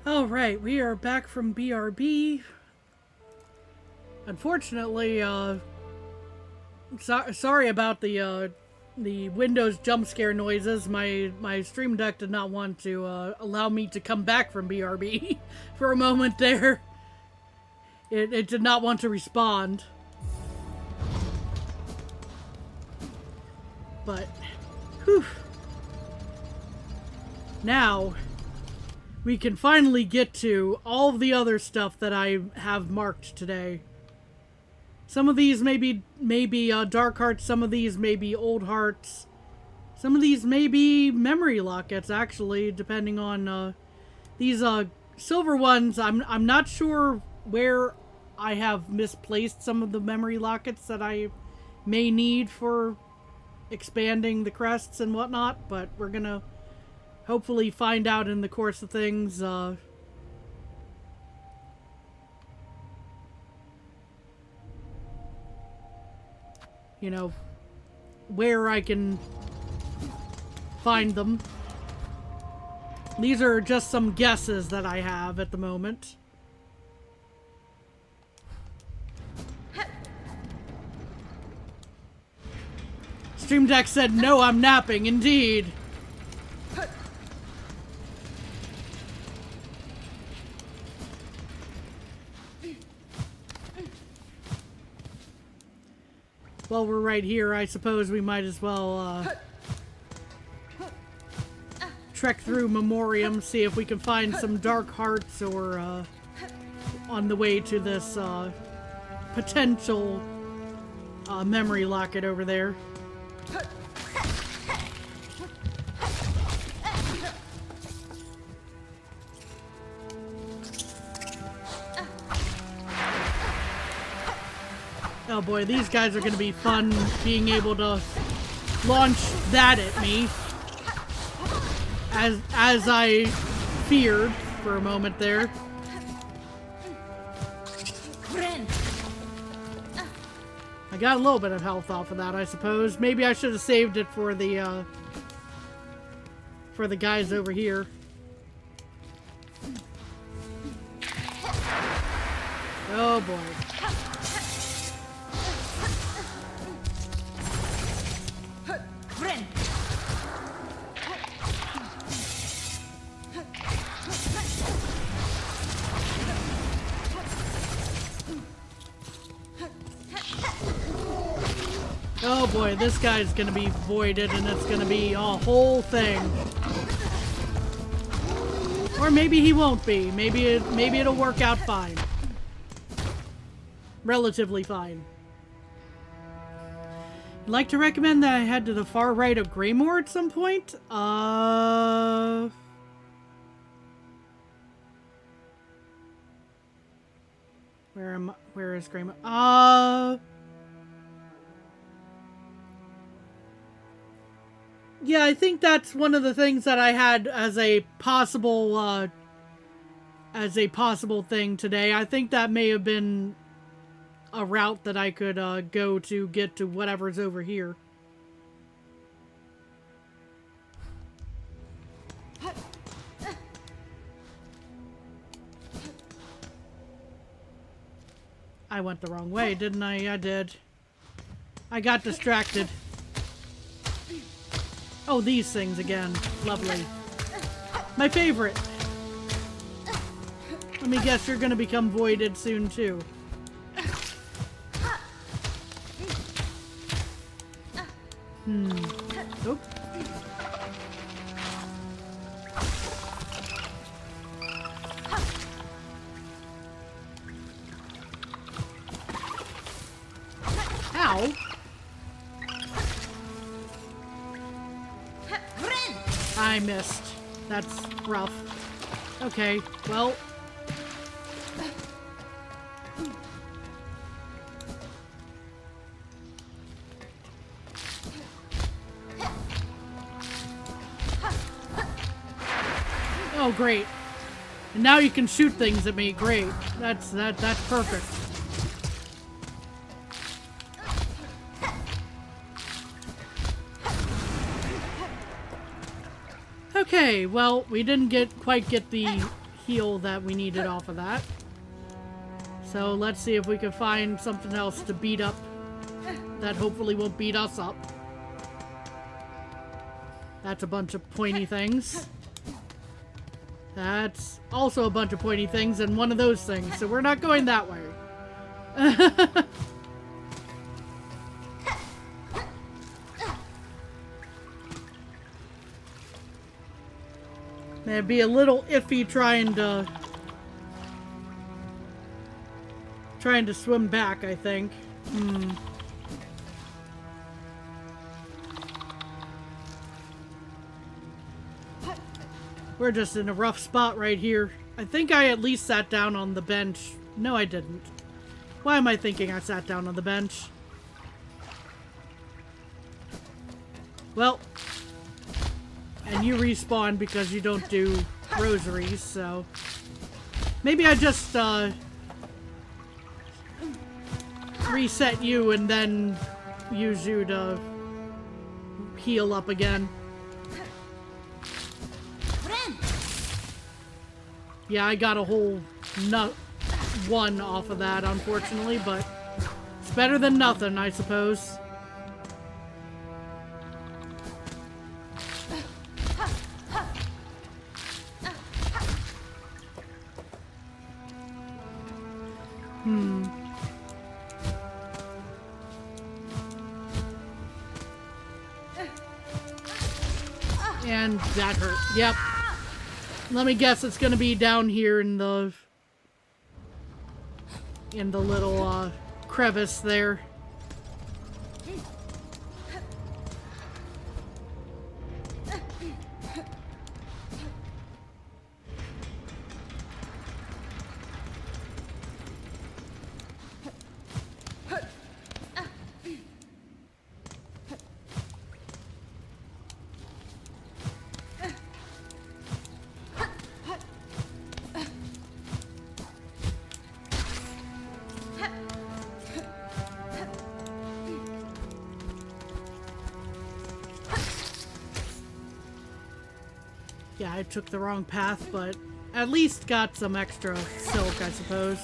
All right, we are back from BRB. Unfortunately, sorry about the Windows jump scare noises. My Stream Deck did not want to allow me to come back from BRB for a moment there. It did not want to respond. But, whew. Now, we can finally get to all of the other stuff that I have marked today. Some of these may be dark hearts, some of these may be old hearts. Some of these may be memory lockets, actually, depending on these silver ones. I'm not sure where I have misplaced some of the memory lockets that I may need for expanding the crests and whatnot, but we're gonna hopefully find out in the course of things. You know, where I can find them. These are just some guesses that I have at the moment. Stream Deck said, "No, I'm napping." Indeed. While we're right here, I suppose we might as well trek through Memoriam, see if we can find some dark hearts or on the way to this potential memory locket over there. Oh boy, these guys are going to be fun, being able to launch that at me. As I feared for a moment there. I got a little bit of health off of that, I suppose. Maybe I should have saved it for the guys over here. Oh boy. Oh boy, this guy's gonna be voided and it's gonna be a whole thing. Or maybe he won't be. Maybe it'll work out fine. Relatively fine. I'd like to recommend that I head to the far right of Greymoor at some point. Where is Greymoor? Yeah, I think that's one of the things that I had as a possible thing today. I think that may have been a route that I could go to get to whatever's over here. I went the wrong way, didn't I? I did. I got distracted. Oh, these things again. Lovely. My favorite. Let me guess, you're gonna become voided soon, too. Oop. Ow. I missed. That's rough. Okay, well. Oh, great. And now you can shoot things at me. Great. That's perfect. Okay, well, we didn't quite get the heal that we needed off of that. So let's see if we can find something else to beat up that hopefully won't beat us up. That's a bunch of pointy things. That's also a bunch of pointy things and one of those things, so we're not going that way. It'd be a little iffy trying to swim back, I think. We're just in a rough spot right here. I think I at least sat down on the bench. No, I didn't. Why am I thinking I sat down on the bench? Well, and you respawn because you don't do rosaries, so maybe I just reset you and then use you to heal up again. Yeah, I got a whole one off of that, unfortunately, but it's better than nothing, I suppose. And that hurt. Yep. Let me guess, it's gonna be down here in the little crevice there. Yeah, I took the wrong path, but at least got some extra silk, I suppose.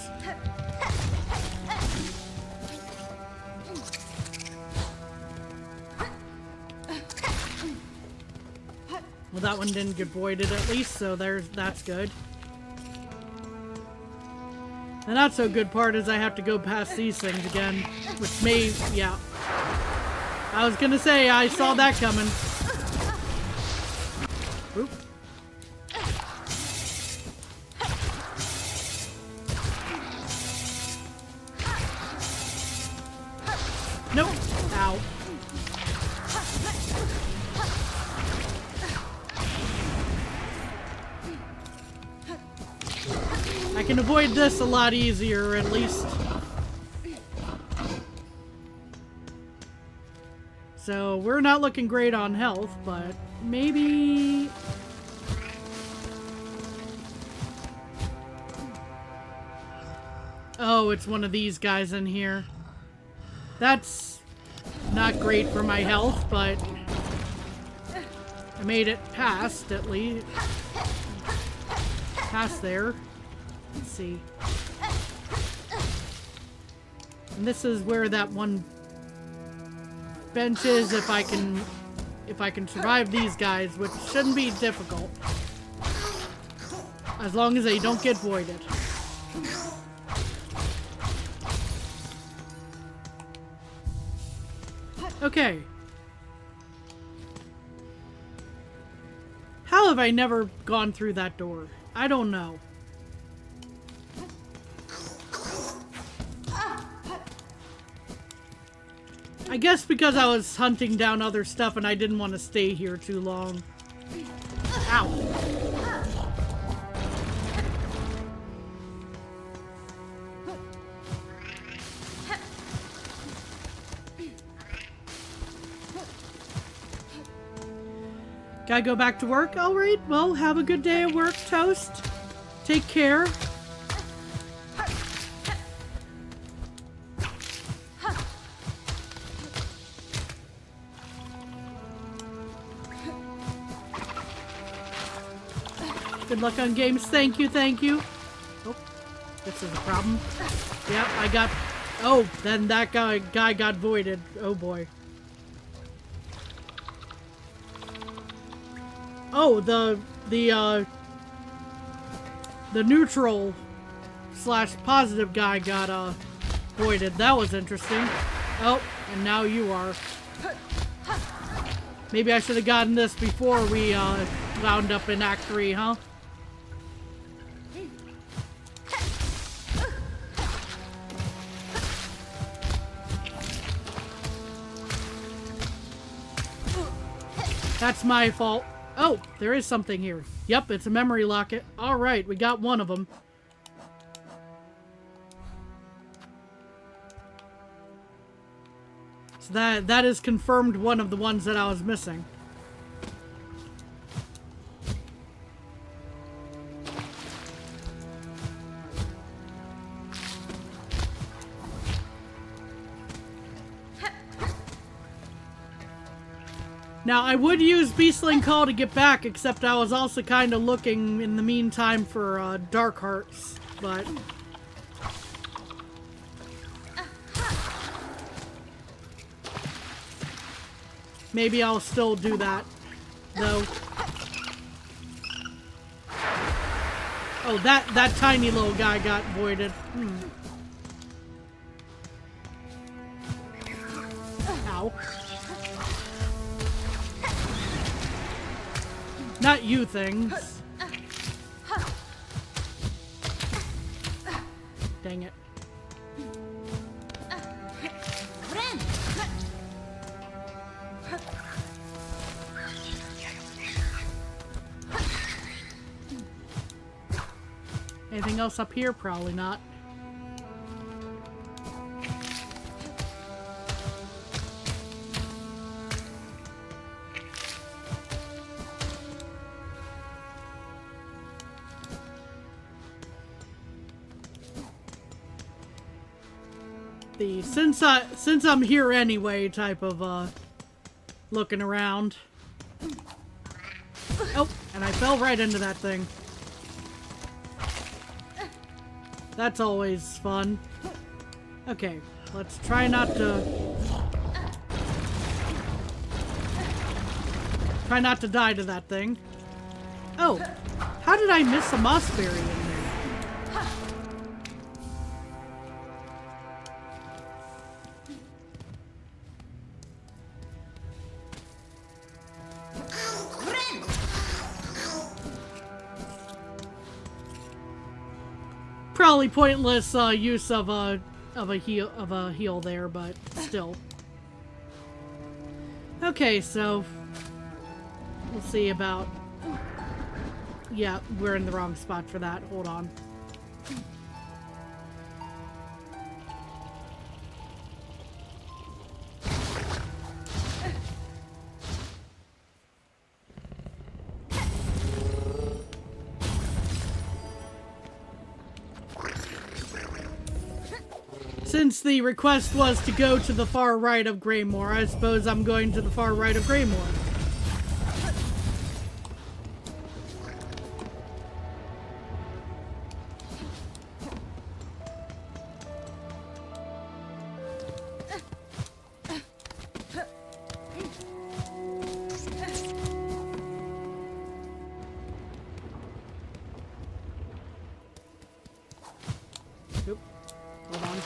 Well, that one didn't get voided at least, so that's good. The not so good part is I have to go past these things again, which may, yeah. I was gonna say, I saw that coming. Oop. Nope. Ow. I can avoid this a lot easier, at least. So, we're not looking great on health, but maybe... Oh, it's one of these guys in here. That's not great for my health, but I made it past, at least. Past there. Let's see. And this is where that one bench is, if I can survive these guys, which shouldn't be difficult. As long as they don't get voided. Okay. How have I never gone through that door? I don't know. I guess because I was hunting down other stuff and I didn't want to stay here too long. Ow. Gotta go back to work? Alright, well, have a good day at work, Toast. Take care. Good luck on games. Thank you, thank you. Oh, this is a problem. Yep, I got... Oh, then that guy got voided. Oh boy. Oh, the neutral / positive guy got voided. That was interesting. Oh, and now you are. Maybe I should have gotten this before we wound up in Act 3, huh? That's my fault. Oh, there is something here. Yep, it's a memory locket. Alright, we got one of them. So that is confirmed one of the ones that I was missing. Now, I would use Beastling Call to get back, except I was also kind of looking in the meantime for Dark Hearts, but... Maybe I'll still do that, though. Oh, that tiny little guy got voided. Ow. Not you things. Dang it. Anything else up here? Probably not. The since I'm here anyway type of looking around. Oh, and I fell right into that thing. That's always fun. Okay, let's try not to die to that thing. Oh, how did I miss a mossberry in there? Probably pointless use of a heal there, but still. Okay, so we'll see about. Yeah, we're in the wrong spot for that. Hold on. Since the request was to go to the far right of Greymoor, I suppose I'm going to the far right of Greymoor. Oop. Hold on.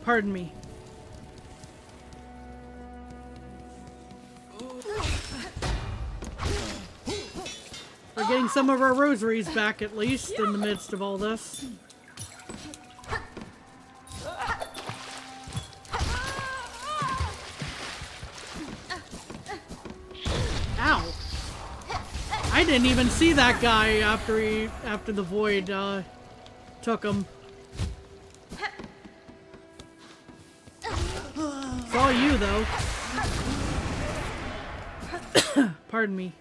Pardon me. We're getting some of our rosaries back, at least, in the midst of all this. Ow! I didn't even see that guy after the void took him. Saw you though. Pardon me.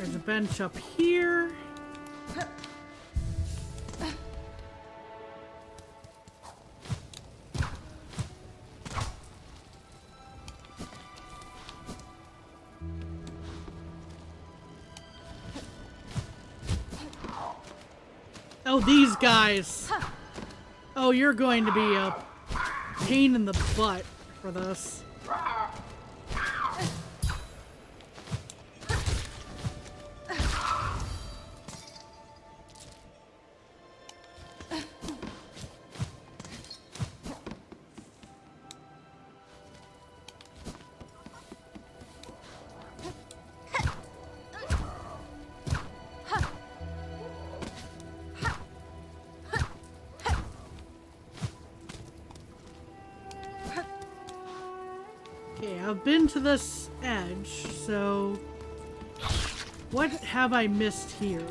There's a bench up here. Oh, these guys. Oh, you're going to be a pain in the butt for this. Okay, I've been to this edge, so what have I missed here?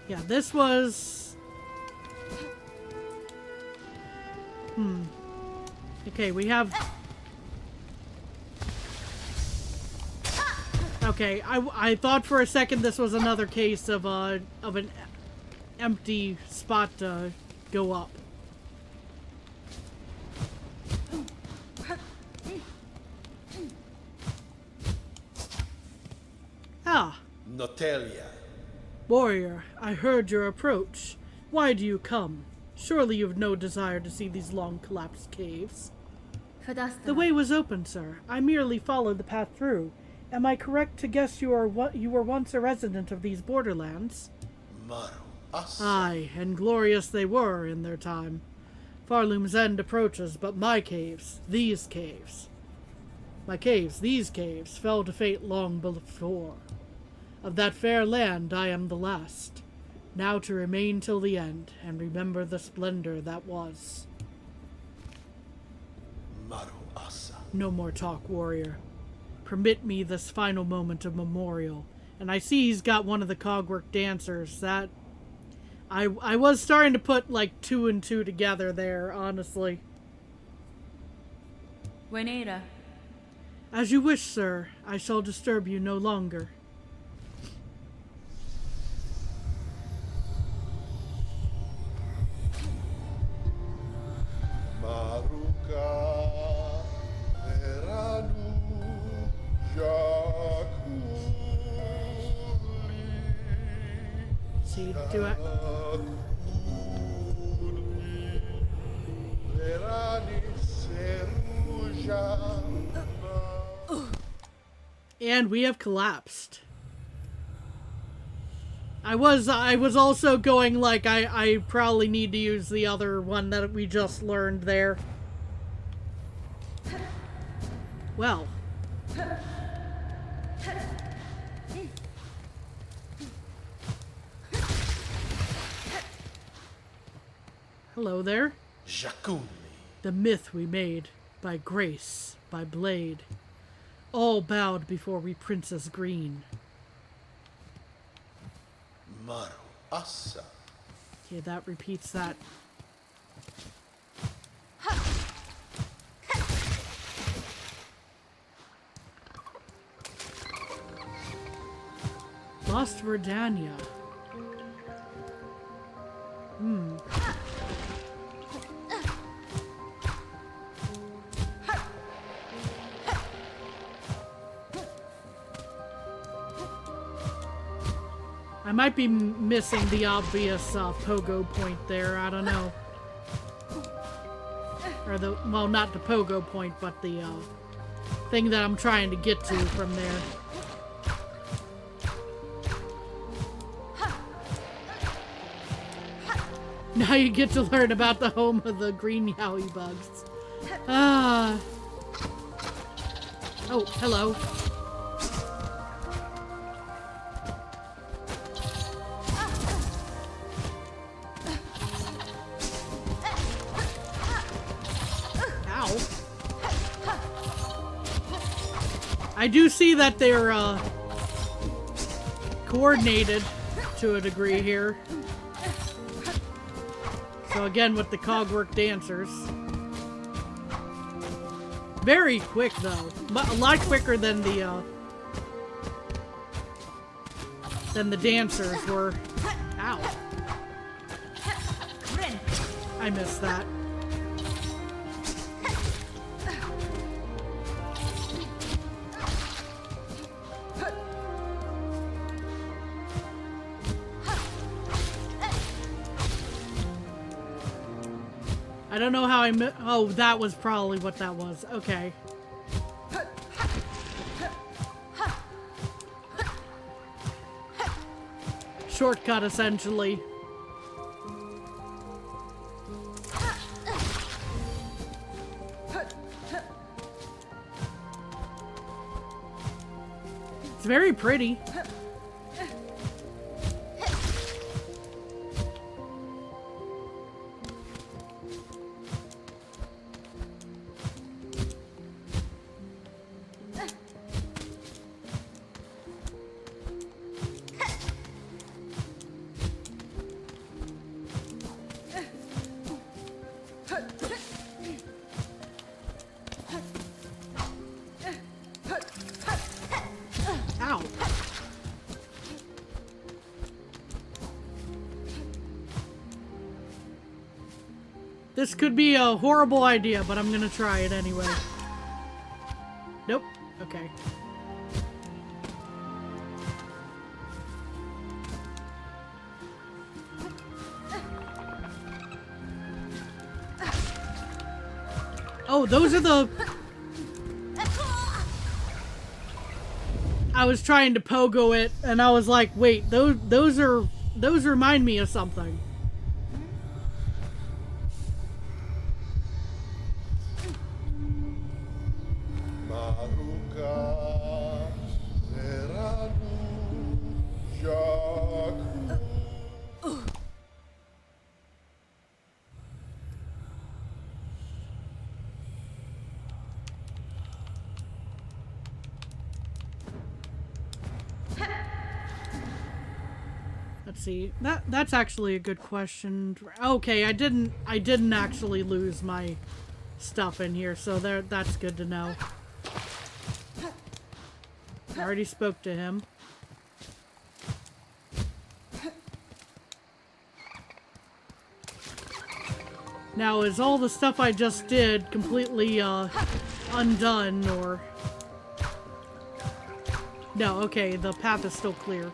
Yeah, this was... Okay, we have... Okay, I thought for a second this was another case of an empty spot to go up. Ah. Notelia. Warrior, I heard your approach. Why do you come? Surely you've no desire to see these long collapsed caves. The way was open, sir. I merely followed the path through. Am I correct to guess you were once a resident of these borderlands? Aye, and glorious they were in their time. Farloom's end approaches, but my caves, these caves, fell to fate long before. Of that fair land I am the last, now to remain till the end, and remember the splendor that was. No more talk, warrior. Permit me this final moment of memorial. And I see he's got one of the cogwork dancers. That... I was starting to put, like, 2 and 2 together there, honestly. Juanita. As you wish, sir. I shall disturb you no longer. See, do I... And we have collapsed. I was also going like I probably need to use the other one that we just learned there. Well. Hello there. The myth we made, by grace, by blade. All bowed before we Princess Green. Okay, that repeats that. Lost Verdania. I might be missing the obvious pogo point there. I don't know. Or the, well, not the pogo point, but the thing that I'm trying to get to from there. Now you get to learn about the home of the green yowie bugs. Ah. Oh, hello. Ow. I do see that they're coordinated to a degree here. So again, with the cogwork dancers. Very quick though, but a lot quicker than the dancers were. Ow. I missed that. I don't know how oh, that was probably what that was. Okay. Shortcut, essentially. It's very pretty. Ow. This could be a horrible idea, but I'm gonna try it anyway. Nope. Okay. Oh, those are the... I was trying to pogo it, and I was like, wait, those remind me of something. Let's see. That's actually a good question. Okay, I didn't actually lose my stuff in here, so that's good to know. I already spoke to him. Now, is all the stuff I just did completely undone, or... No, okay, the path is still clear.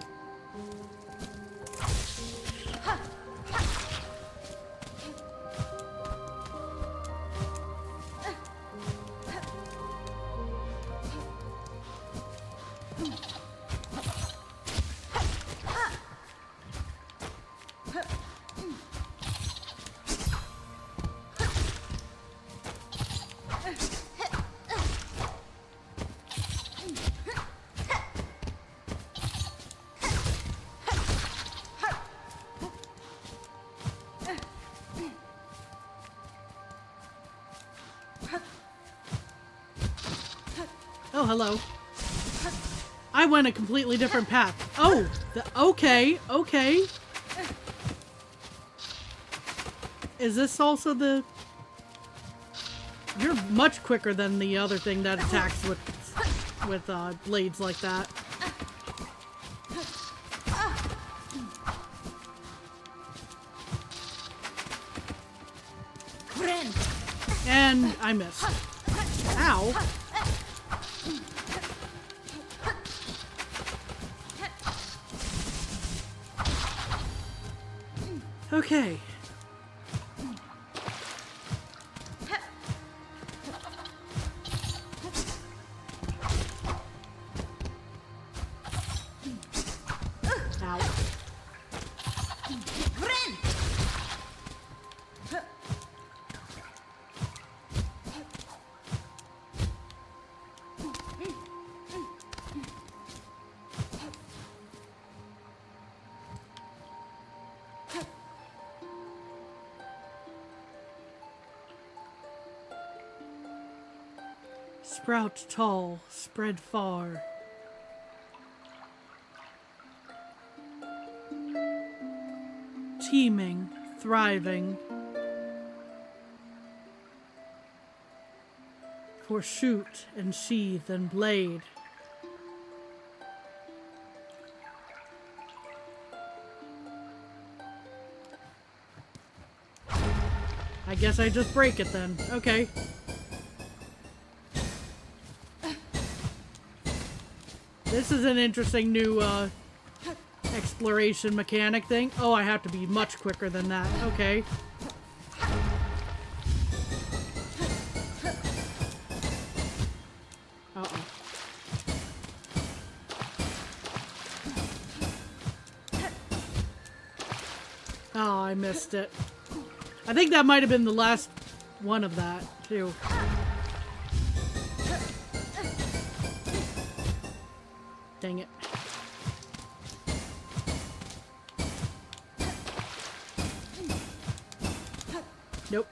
Oh, hello. I went a completely different path. Oh, okay, okay. Is this also the... You're much quicker than the other thing that attacks with blades like that. And I missed. Ow. Okay. Ow. Sprout tall, spread far. Teeming, thriving. for shoot and sheath and blade. I guess I just break it then. Okay. This is an interesting new exploration mechanic thing. Oh, I have to be much quicker than that. Okay. Uh-oh. Oh, I missed it. I think that might have been the last one of that, too. Dang it. Nope.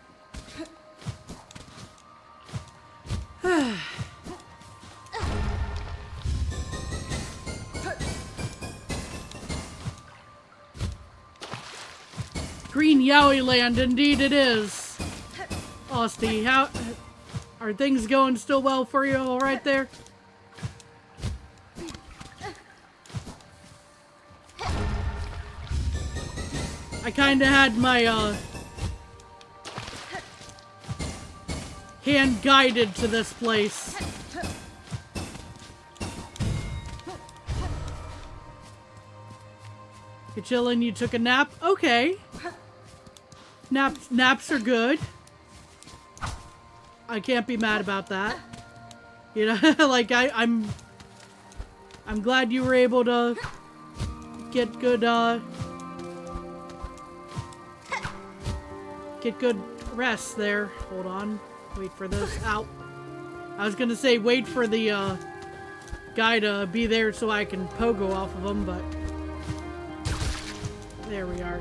Green Yowie Land, indeed it is. Austie, how are things going still well for you all right there? I kinda had my hand guided to this place. You chillin', you took a nap? Okay. Naps are good. I can't be mad about that. You know, like I'm glad you were able to get good rest there. Hold on. Wait for this. Ow. I was gonna say wait for the guy to be there so I can pogo off of him, but there we are.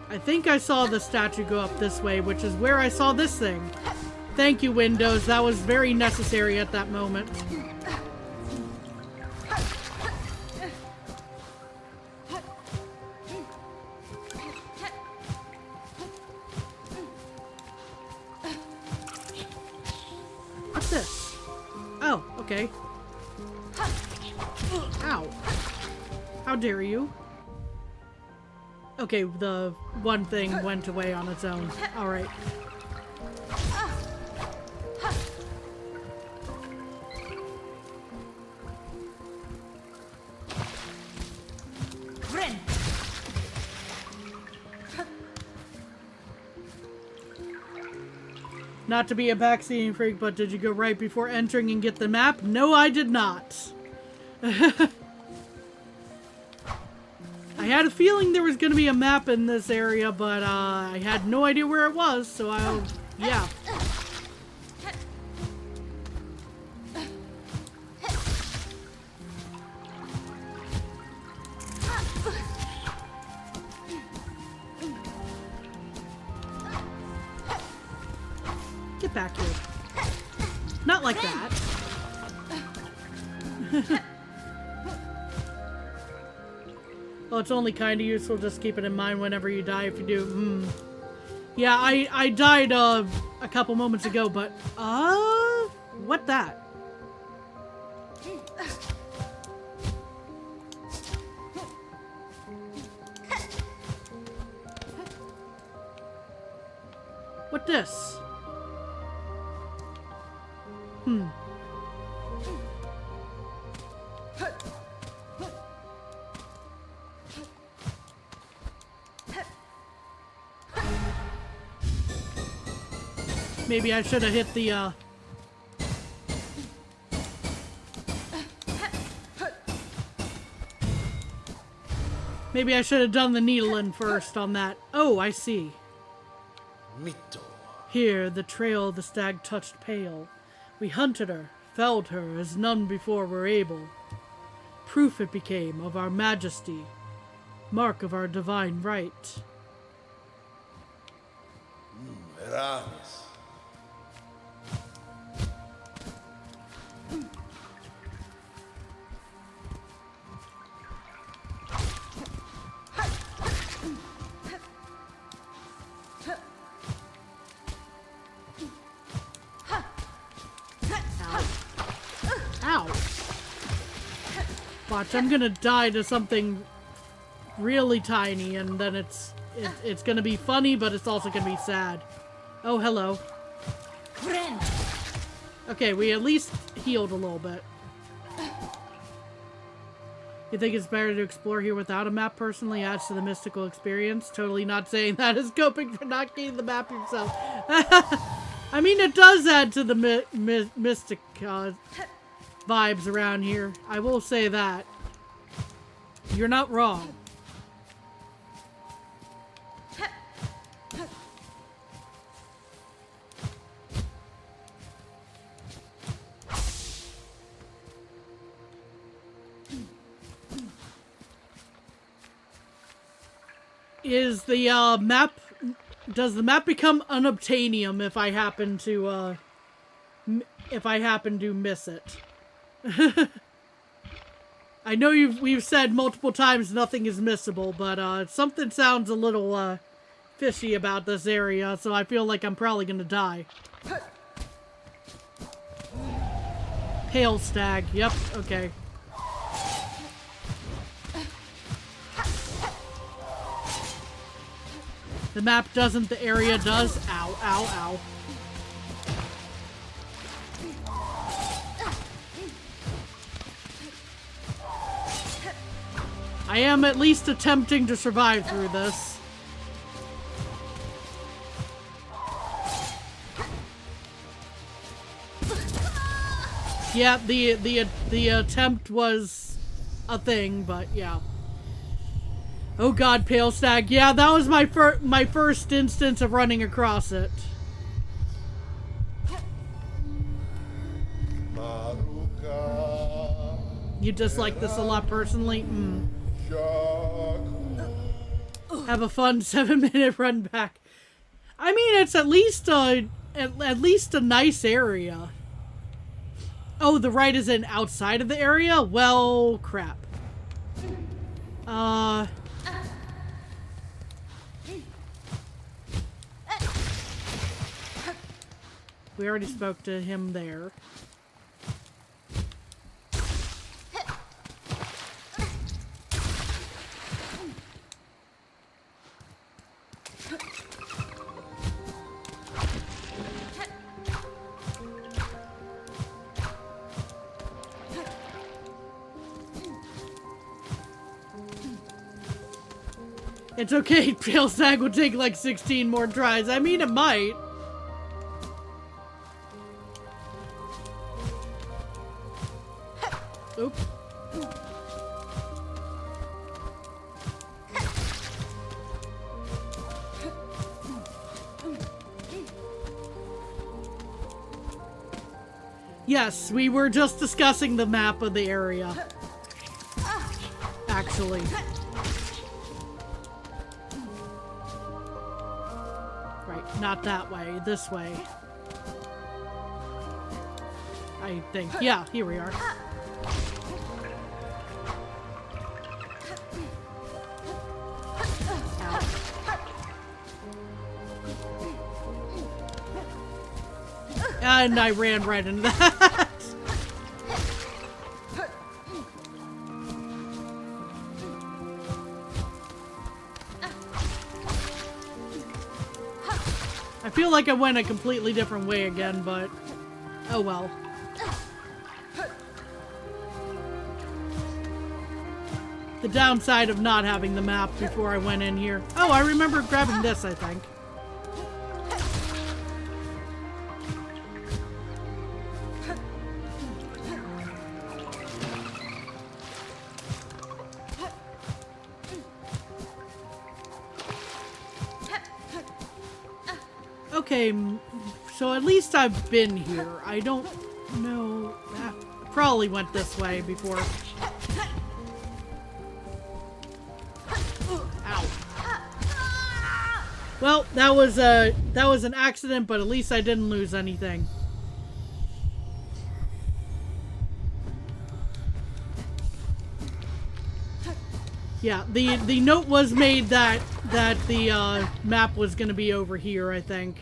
I think I saw the statue go up this way, which is where I saw this thing. Thank you, Windows. That was very necessary at that moment. What's this? Oh, okay. Ow. How dare you? Okay, the one thing went away on its own. Alright. Not to be a backseating freak, but did you go right before entering and get the map? No, I did not. I had a feeling there was going to be a map in this area, but I had no idea where it was, so yeah. Get back here. Not like that. Well, it's only kind of useful. Just keep it in mind whenever you die if you do. Yeah, I died a couple moments ago, but what that? What this? Maybe I should have hit the, maybe I should have done the needling first on that. Oh, I see. Here, the trail the stag touched pale. We hunted her, felled her as none before were able. Proof it became of our majesty, mark of our divine right. Watch, I'm gonna die to something really tiny, and then it's gonna be funny, but it's also gonna be sad. Oh, hello. Okay, we at least healed a little bit. You think it's better to explore here without a map? Personally adds to the mystical experience. Totally not saying that is coping for not getting the map yourself. I mean, it does add to the mystic vibes around here. I will say that. You're not wrong. Is the map... Does the map become unobtainium if I happen to miss it? I know we've said multiple times nothing is missable, but something sounds a little fishy about this area, so I feel like I'm probably gonna die. Pale stag. Yep. Okay. The map doesn't, the area does. Ow, ow, ow. I am at least attempting to survive through this. Yeah, the attempt was a thing, but yeah. Oh god, Pale Stag. Yeah, that was my first instance of running across it. You dislike this a lot personally? Have a fun 7-minute run back. I mean, it's at least a nice area. Oh, the right is in outside of the area? Well, crap. We already spoke to him there. It's okay, Pale Stag will take like 16 more tries. I mean, it might. Oop. Yes, we were just discussing the map of the area. Actually. Right, not that way, this way. I think. Yeah, here we are. And I ran right into that. I feel like I went a completely different way again, but oh well. The downside of not having the map before I went in here. Oh, I remember grabbing this, I think. Okay, so at least I've been here. I don't know. I probably went this way before. Ow. Well, that was an accident, but at least I didn't lose anything. Yeah, the note was made that the map was going to be over here, I think.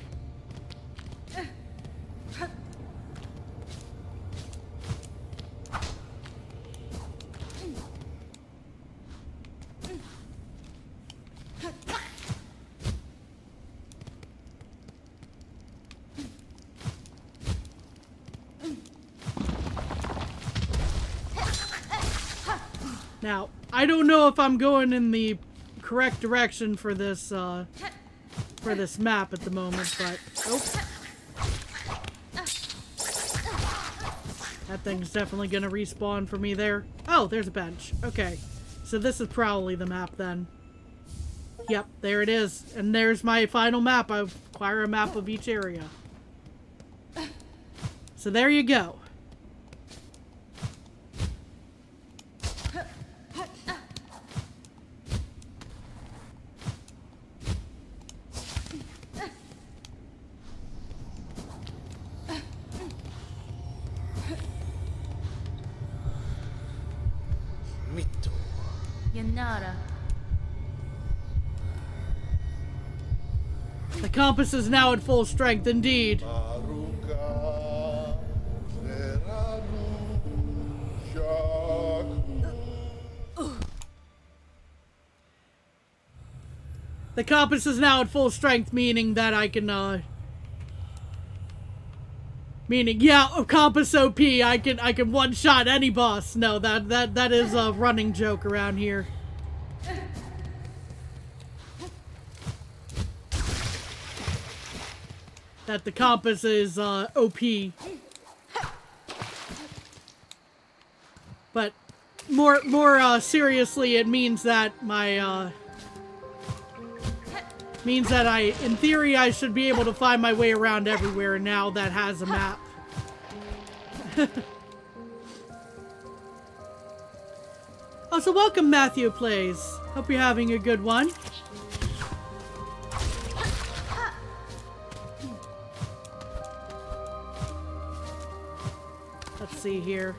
Now, I don't know if I'm going in the correct direction for this map at the moment, but... Oh. That thing's definitely gonna respawn for me there. Oh, there's a bench. Okay. So this is probably the map then. Yep, there it is. And there's my final map. I acquire a map of each area. So there you go. Yanara. The compass is now at full strength, indeed. The compass is now at full strength, meaning that I can, meaning, yeah, compass OP, I can one-shot any boss. No, that is a running joke around here. That the compass is, OP. But, more seriously, it means that my, means that in theory, I should be able to find my way around everywhere now that has a map. Oh, so welcome, Matthew Plays. Hope you're having a good one. Let's see here.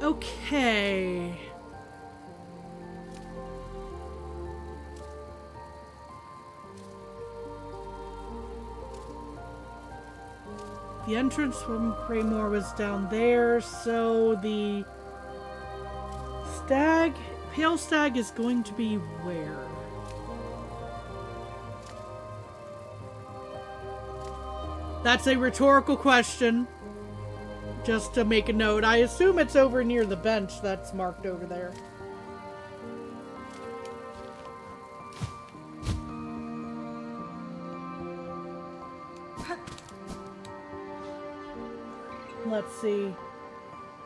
Okay. The entrance from Kraymore was down there, so the pale stag is going to be where? That's a rhetorical question. Just to make a note. I assume it's over near the bench that's marked over there. Let's see.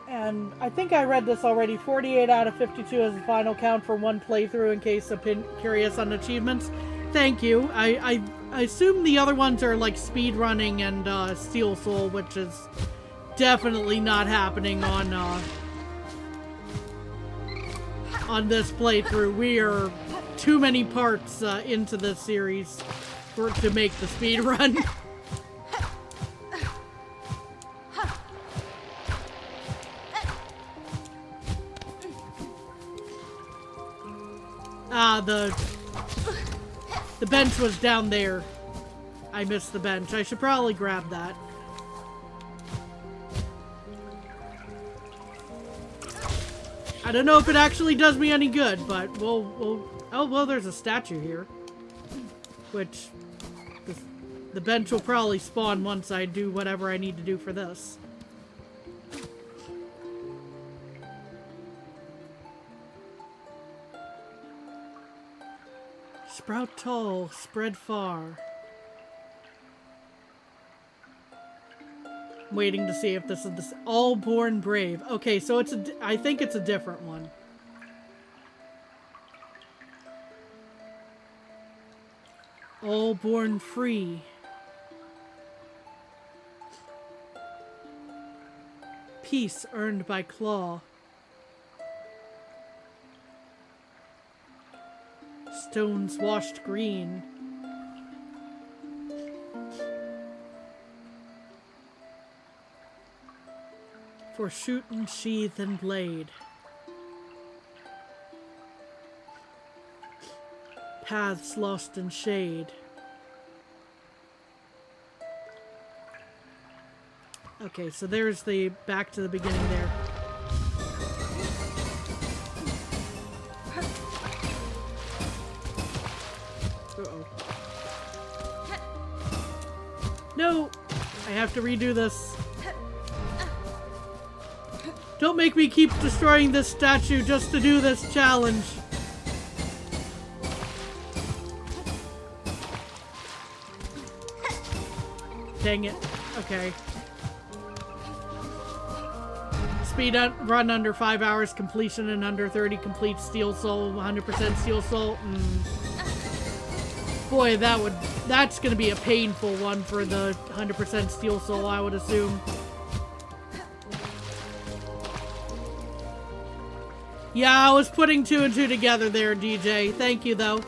And I think I read this already. 48 out of 52 is the final count for one playthrough in case of curious on achievements. Thank you. I assume the other ones are like speedrunning and Steel Soul, which is definitely not happening on this playthrough. We are too many parts into this series to make the speed run. The bench was down there. I missed the bench. I should probably grab that. I don't know if it actually does me any good, but we'll oh, well, there's a statue here. Which, the bench will probably spawn once I do whatever I need to do for this. Sprout tall, spread far. I'm waiting to see if this is the All Born Brave. Okay, so I think it's a different one. All Born Free. Peace earned by claw. Stones washed green. For shoot and sheath and blade. Paths lost in shade. Okay, so there's the back to the beginning there. Uh-oh. No! I have to redo this. Don't make me keep destroying this statue just to do this challenge. Dang it. Okay. Speed run under 5 hours, completion in under 30, complete Steel Soul, 100% Steel Soul. Boy, that's gonna be a painful one for the 100% Steel Soul, I would assume. Yeah, I was putting 2 and 2 together there, DJ. Thank you, though.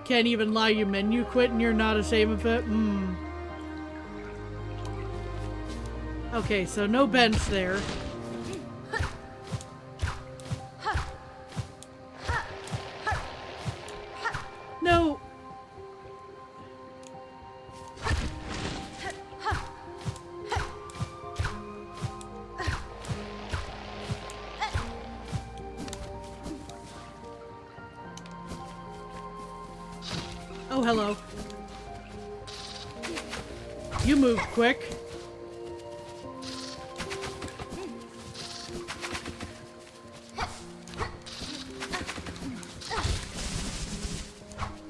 Can't even lie, you menu quit and you're not ashamed of it? Okay, so no bench there. No. Oh, hello. You move quick.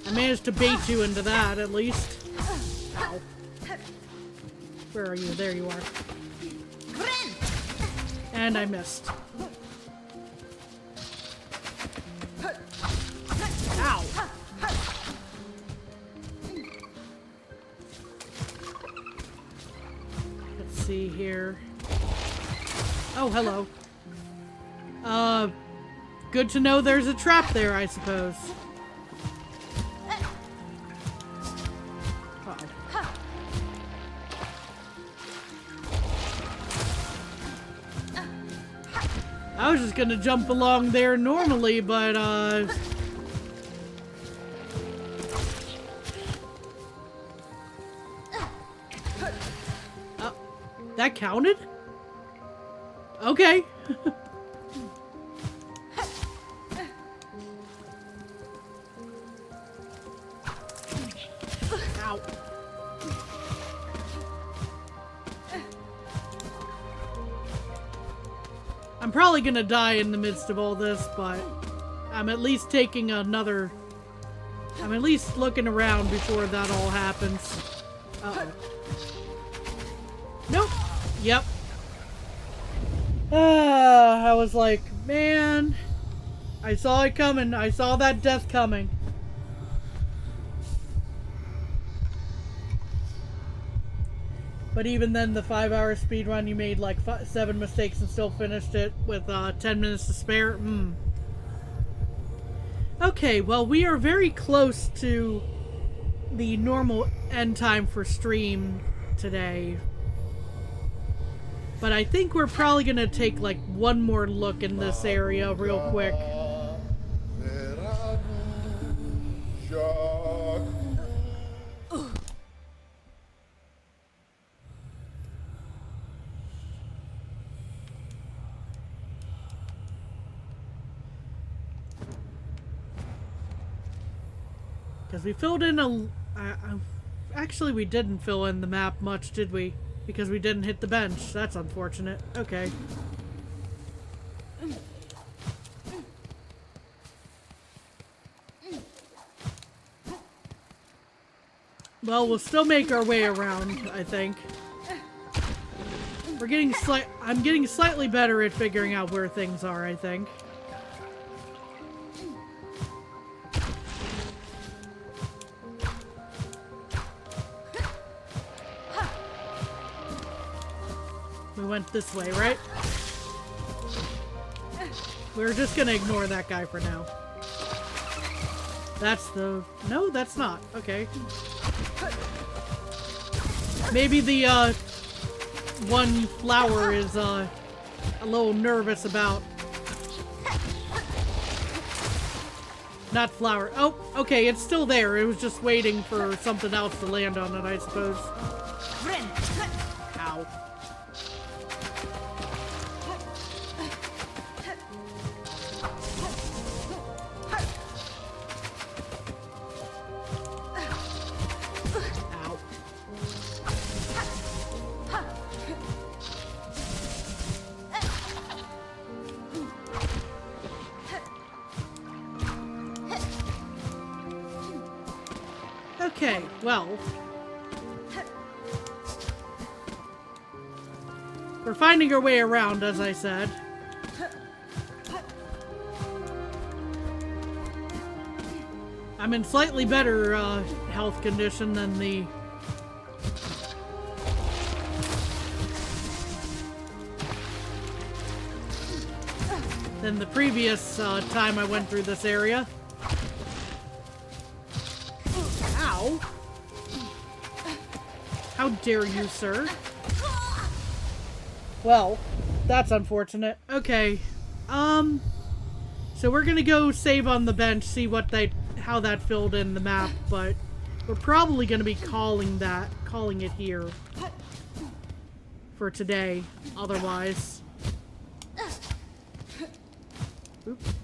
I managed to bait you into that, at least. Ow. Where are you? There you are. And I missed. Ow. Let's see here. Oh, hello. Good to know there's a trap there, I suppose. I was just gonna jump along there normally, but, oh, that counted? Okay. Ow. I'm probably gonna die in the midst of all this, but I'm at least taking another... I'm at least looking around before that all happens. Uh-oh. Nope. Yep. I was like, man, I saw it coming. I saw that death coming. But even then, the 5-hour speed run, you made like 7 mistakes and still finished it with 10 minutes to spare. Okay, well, we are very close to the normal end time for stream today. But I think we're probably going to take like one more look in this area real quick. Because we filled in actually, we didn't fill in the map much, did we? Because we didn't hit the bench. That's unfortunate. Okay. Well, we'll still make our way around, I think. I'm getting slightly better at figuring out where things are, I think. We went this way, right? We're just gonna ignore that guy for now. That's the... No, that's not. Okay. Maybe the, one flower is, a little nervous about not flower. Oh, okay, it's still there. It was just waiting for something else to land on it, I suppose. Ow. Okay, well, we're finding our way around, as I said. I'm in slightly better health condition than the previous time I went through this area. Ow. How dare you, sir? Well, that's unfortunate. Okay. So we're gonna go save on the bench, see how that filled in the map, but we're probably gonna be calling it here for today, otherwise. Oops.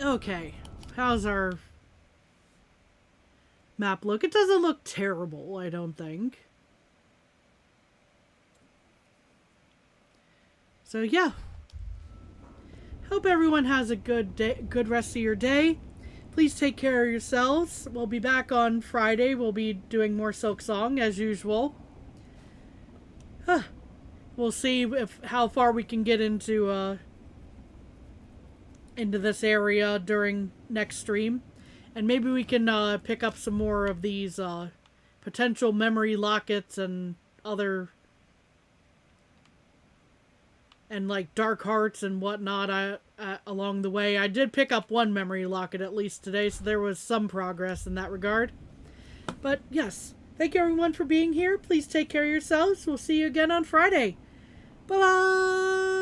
Okay, how's our map look? It doesn't look terrible, I don't think. So yeah. Hope everyone has a good rest of your day. Please take care of yourselves. We'll be back on Friday. We'll be doing more Silksong as usual. We'll see how far we can get into this area during next stream, and maybe we can pick up some more of these potential memory lockets and other like dark hearts and whatnot along the way. I did pick up one memory locket at least today, so there was some progress in that regard. But yes, thank you everyone for being here. Please take care of yourselves. We'll see you again on Friday. Bye-bye!